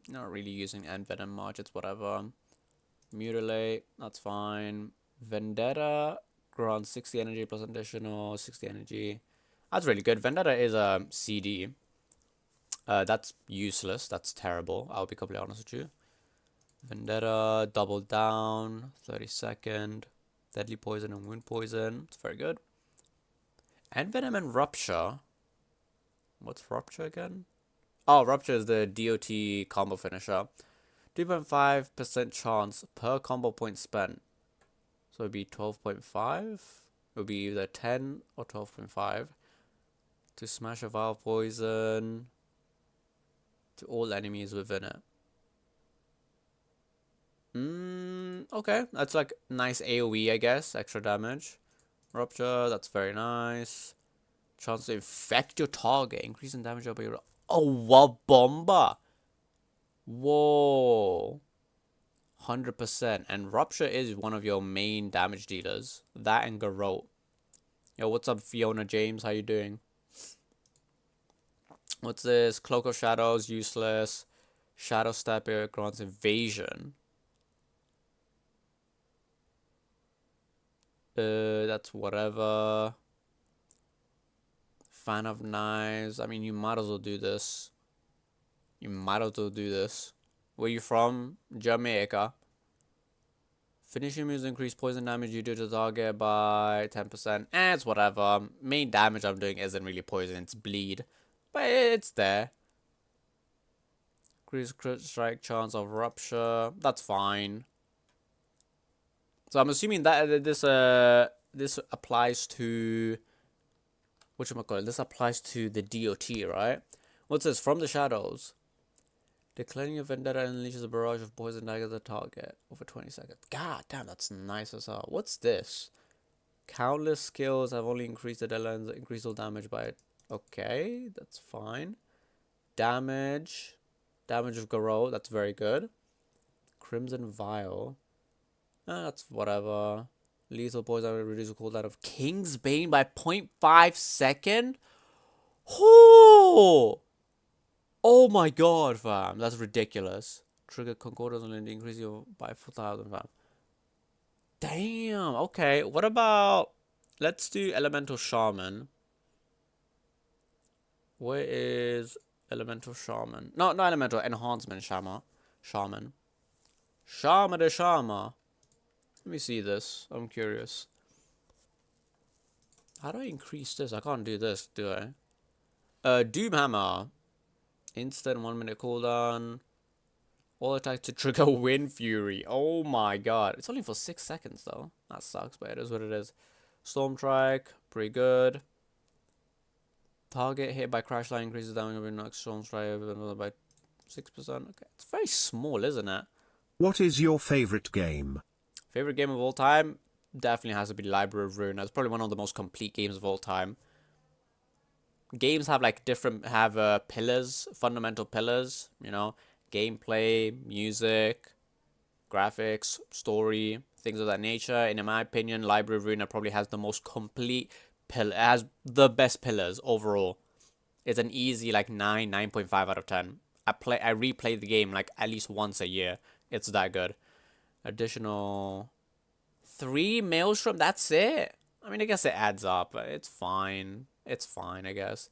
Not really using End Venom much. It's whatever. Mutilate. That's fine. Vendetta. Grants 60 energy plus additional 60 energy. That's really good. Vendetta is a CD. That's useless. That's terrible. I'll be completely honest with you. Vendetta, double down, 30-second. Deadly poison and wound poison. It's very good. And Venom and Rupture. What's Rupture again? Oh, Rupture is the DOT combo finisher. 2.5% chance per combo point spent. So it'd be 12.5. It would be either 10 or 12.5. To smash a vial poison to all enemies within it. Okay. That's like nice AoE, I guess. Extra damage. Rupture, that's very nice. Chance to infect your target. Increase in damage by your... Oh, what bomba! Whoa. 100%. And Rupture is one of your main damage dealers. That and Garrote. Yo, what's up, Fiona James? How you doing? What's this? Cloak of Shadows, useless. Shadow Step, it grants evasion. That's whatever. Fan of Knives. I mean, you might as well do this. Where you from? Jamaica. Finishing moves increase poison damage you do to the target by 10%. It's whatever. Main damage I'm doing isn't really poison, it's bleed. But it's there. Increase crit strike chance of Rupture. That's fine. So I'm assuming that this applies to... Whatchamacallit? This applies to the DOT, right? What's this? From the shadows. Declaring your vendetta unleashes a barrage of poison daggers at the target over 20 seconds. God damn, that's nice as hell. What's this? Countless skills have only increased the deadlines, increased all damage by... Okay, that's fine. Damage. Damage of Garrote, that's very good. Crimson Vial. That's whatever. Lethal poison will reduce the cooldown of Kingsbane by 0.5 second. Oh! Oh my god, fam. That's ridiculous. Trigger Concordance and increase you by 4,000, fam. Damn. Okay. What about... Let's do Elemental Shaman. Where is Elemental Shaman? No, not Elemental. Enhancement Shaman. Shaman. Shama de Shama. Let me see this. I'm curious. How do I increase this? I can't do this, do I? Doom Hammer. Instant 1 minute cooldown. All attacks to trigger Wind Fury. Oh my god. It's only for 6 seconds though. That sucks, but it is what it is. Storm Strike. Pretty good. Target hit by Crash Line increases damage of your next Storm Strike by 6%. Okay. It's very small, isn't it? What is your favorite game? Favorite game of all time? Definitely has to be Library of Ruin. It's probably one of the most complete games of all time. Games have like pillars, fundamental pillars, you know, gameplay, music, graphics, story, things of that nature. And in my opinion, Library of Ruin probably has the most complete pillar. It has the best pillars overall. It's an easy like 9.5 out of 10. I replay the game like at least once a year. It's that good. Additional 3 Maelstrom. That's it. I mean, I guess it adds up, but it's fine. It's fine, I guess.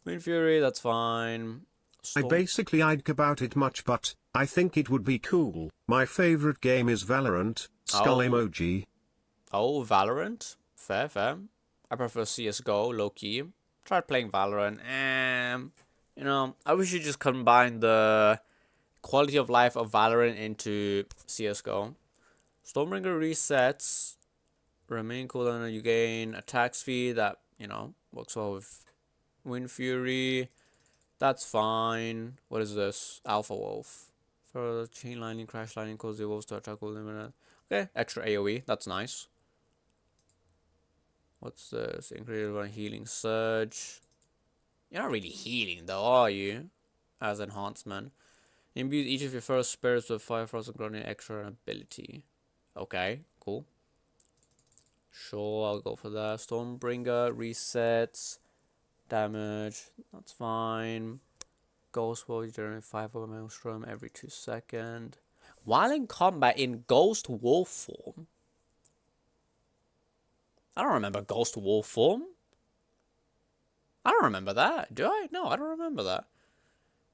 Wind Fury, that's fine. I basically I'd about it much, but I think it would be cool. My favorite game is Valorant. Skull emoji. Oh, Valorant? Fair, fair. I prefer CSGO, low-key. Tried playing Valorant, you know, I wish you just combine the quality of life of Valorant into CSGO. Stormbringer resets. Remain cooldown, you gain attack speed. That, you know, works well with Wind Fury. That's fine. What is this? Alpha Wolf. For chain lightning, crash lightning, cause the wolves to attack all limit. Okay, extra AoE. That's nice. What's this? Incredible healing surge. You're not really healing though, are you? As enhancement. Imbue each of your first spirits with fire frost and granting extra ability. Okay, cool. Sure, I'll go for that. Stormbringer resets. Damage. That's fine. Ghost War, you generate 5 of a maelstrom every 2 seconds. While in combat in Ghost Wolf form. I don't remember Ghost Wolf form. I don't remember that. Do I? No, I don't remember that.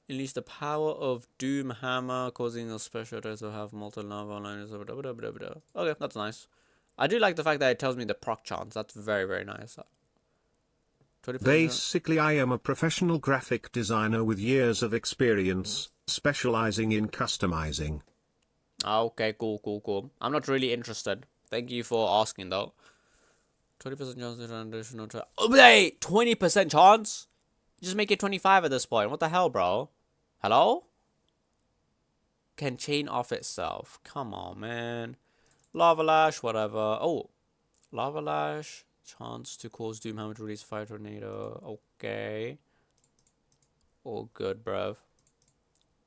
Unleash the power of Doom Hammer, causing a special attack to have multiple lava lines. Okay, that's nice. I do like the fact that it tells me the proc chance. That's very, very nice. Basically, I am a professional graphic designer with years of experience, specializing in customizing. Okay, cool. I'm not really interested. Thank you for asking, though. 20% chance to additional. Oh, wait! 20% chance? Just make it 25 at this point. What the hell, bro? Hello? Can chain off itself. Come on, man. Lava Lash, whatever. Oh, Lava Lash. Chance to cause Doomhammer to release Fire Tornado. Okay. All good, bruv.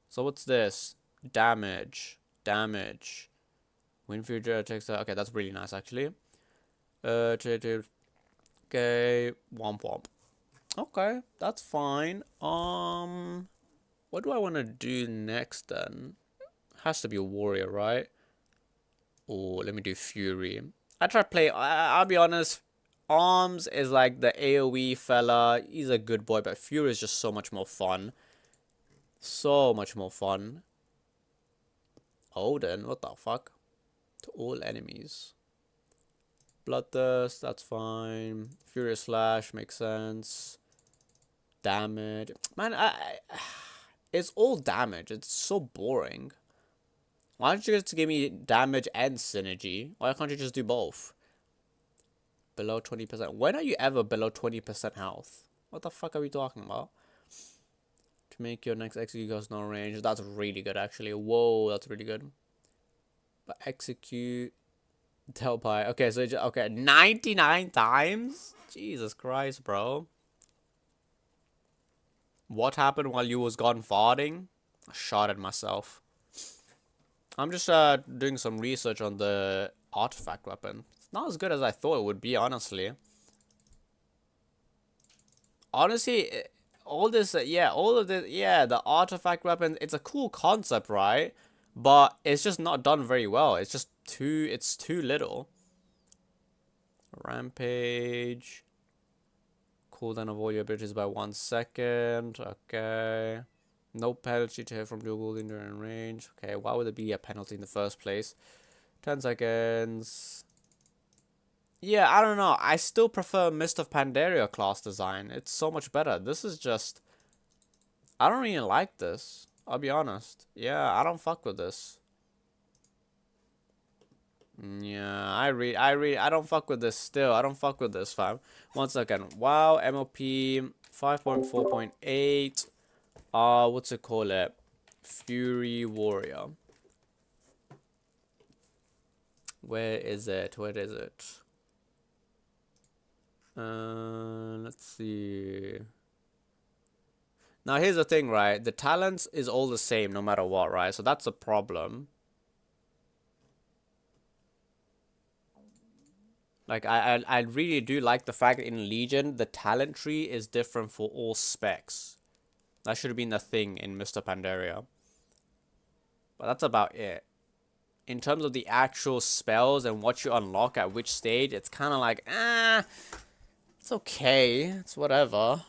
So what's this? Damage. Wind Fury attacks. Okay, that's really nice, actually. Okay. Womp. Okay, that's fine. What do I want to do next then? Has to be a warrior, right? Oh, let me do Fury. I try to play. I'll be honest. Arms is like the AoE fella. He's a good boy, but Fury is just so much more fun. So much more fun. Odin, what the fuck? To all enemies. Bloodthirst, that's fine. Furious Slash makes sense. Damage. Man, it's all damage. It's so boring. Why don't you just give me damage and synergy? Why can't you just do both? Below 20%. When are you ever below 20% health? What the fuck are we talking about? To make your next execute goes no range. That's really good, actually. Whoa, that's really good. But execute. Tell by. Okay, so okay, 99 times? Jesus Christ, bro. What happened while you was gone farting? I shot at myself. I'm just doing some research on the artifact weapon. It's not as good as I thought it would be, honestly. Honestly, all this, all of this, the artifact weapon, it's a cool concept, right? But it's just not done very well. It's just it's too little. Rampage. Cooldown of all your abilities by 1 second. Okay. No penalty to hit from dual wielding during range. Okay, why would there be a penalty in the first place? 10 seconds. Yeah, I don't know. I still prefer Mist of Pandaria class design. It's so much better. This is just... I don't really like this. I'll be honest. Yeah, I don't fuck with this. Yeah, I don't fuck with this still. I don't fuck with this, fam. 1 second. Wow, MLP 5.4.8. What's it called? Fury Warrior. Where is it? Let's see. Now here's the thing, right? The talents is all the same no matter what, right? So that's a problem. Like I really do like the fact that in Legion the talent tree is different for all specs. That should have been the thing in Mr. Pandaria. But that's about it. In terms of the actual spells and what you unlock at which stage, it's kind of like, it's okay. It's whatever.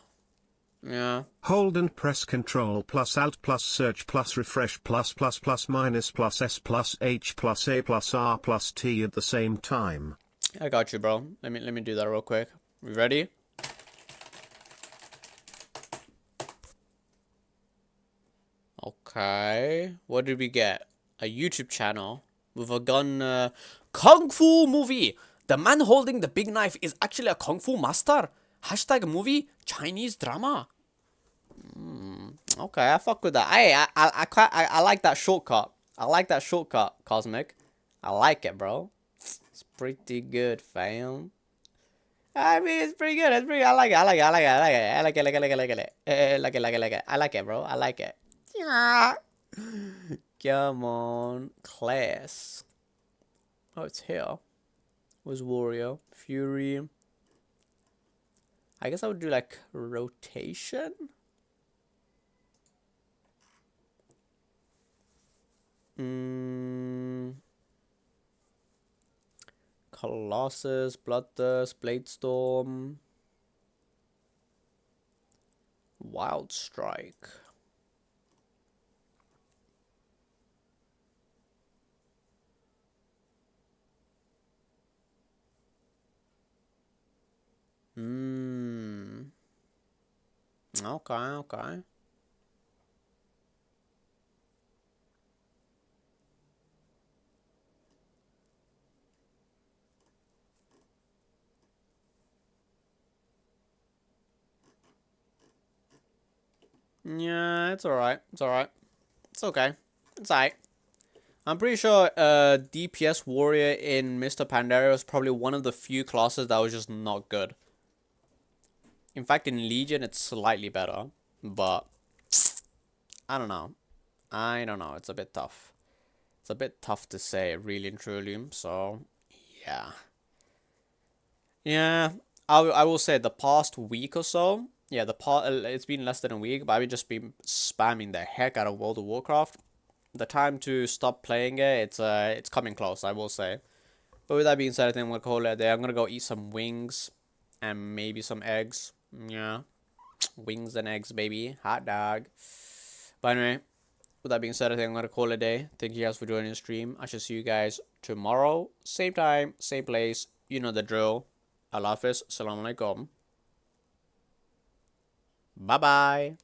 Yeah. Hold and press Ctrl plus Alt plus Search plus Refresh plus minus plus S plus H plus A plus R plus T at the same time. I got you, bro. Let me do that real quick. You ready? Okay. What did we get? A YouTube channel with a gun. Kung Fu movie. The man holding the big knife is actually a Kung Fu master. Hashtag movie Chinese drama. Okay, I fuck with that. I like that shortcut. I like that shortcut, Cosmic. I like it, bro. It's pretty good, fam. I mean, it's pretty good. It's pretty. I like it. I like it. I like it. I like it. I like it. Like it. Like it. Like it. Like it. Like it. Like it. I like it, bro. I like it. Yeah. Come on, class. Oh, it's here. Was Wario, Fury. I guess I would do like rotation. Colossus, Bloodthirst, Bladestorm, Wild Strike. Okay, okay. Yeah, it's alright. It's alright. It's okay. It's alright. I'm pretty sure DPS Warrior in Mr. Pandaria was probably one of the few classes that was just not good. In fact, in Legion, it's slightly better. But, I don't know. I don't know. It's a bit tough. It's a bit tough to say, really and truly. So, yeah. Yeah, I will say the past week or so, yeah, it's been less than a week, but I've just been spamming the heck out of World of Warcraft. The time to stop playing it, it's coming close, I will say. But with that being said, I think I'm gonna call it a day. I'm gonna go eat some wings and maybe some eggs. Yeah, wings and eggs, baby, hot dog. But anyway, with that being said, I think I'm gonna call it a day. Thank you guys for joining the stream. I shall see you guys tomorrow, same time, same place. You know the drill. Allah Hafiz. Assalamu alaikum. Bye bye.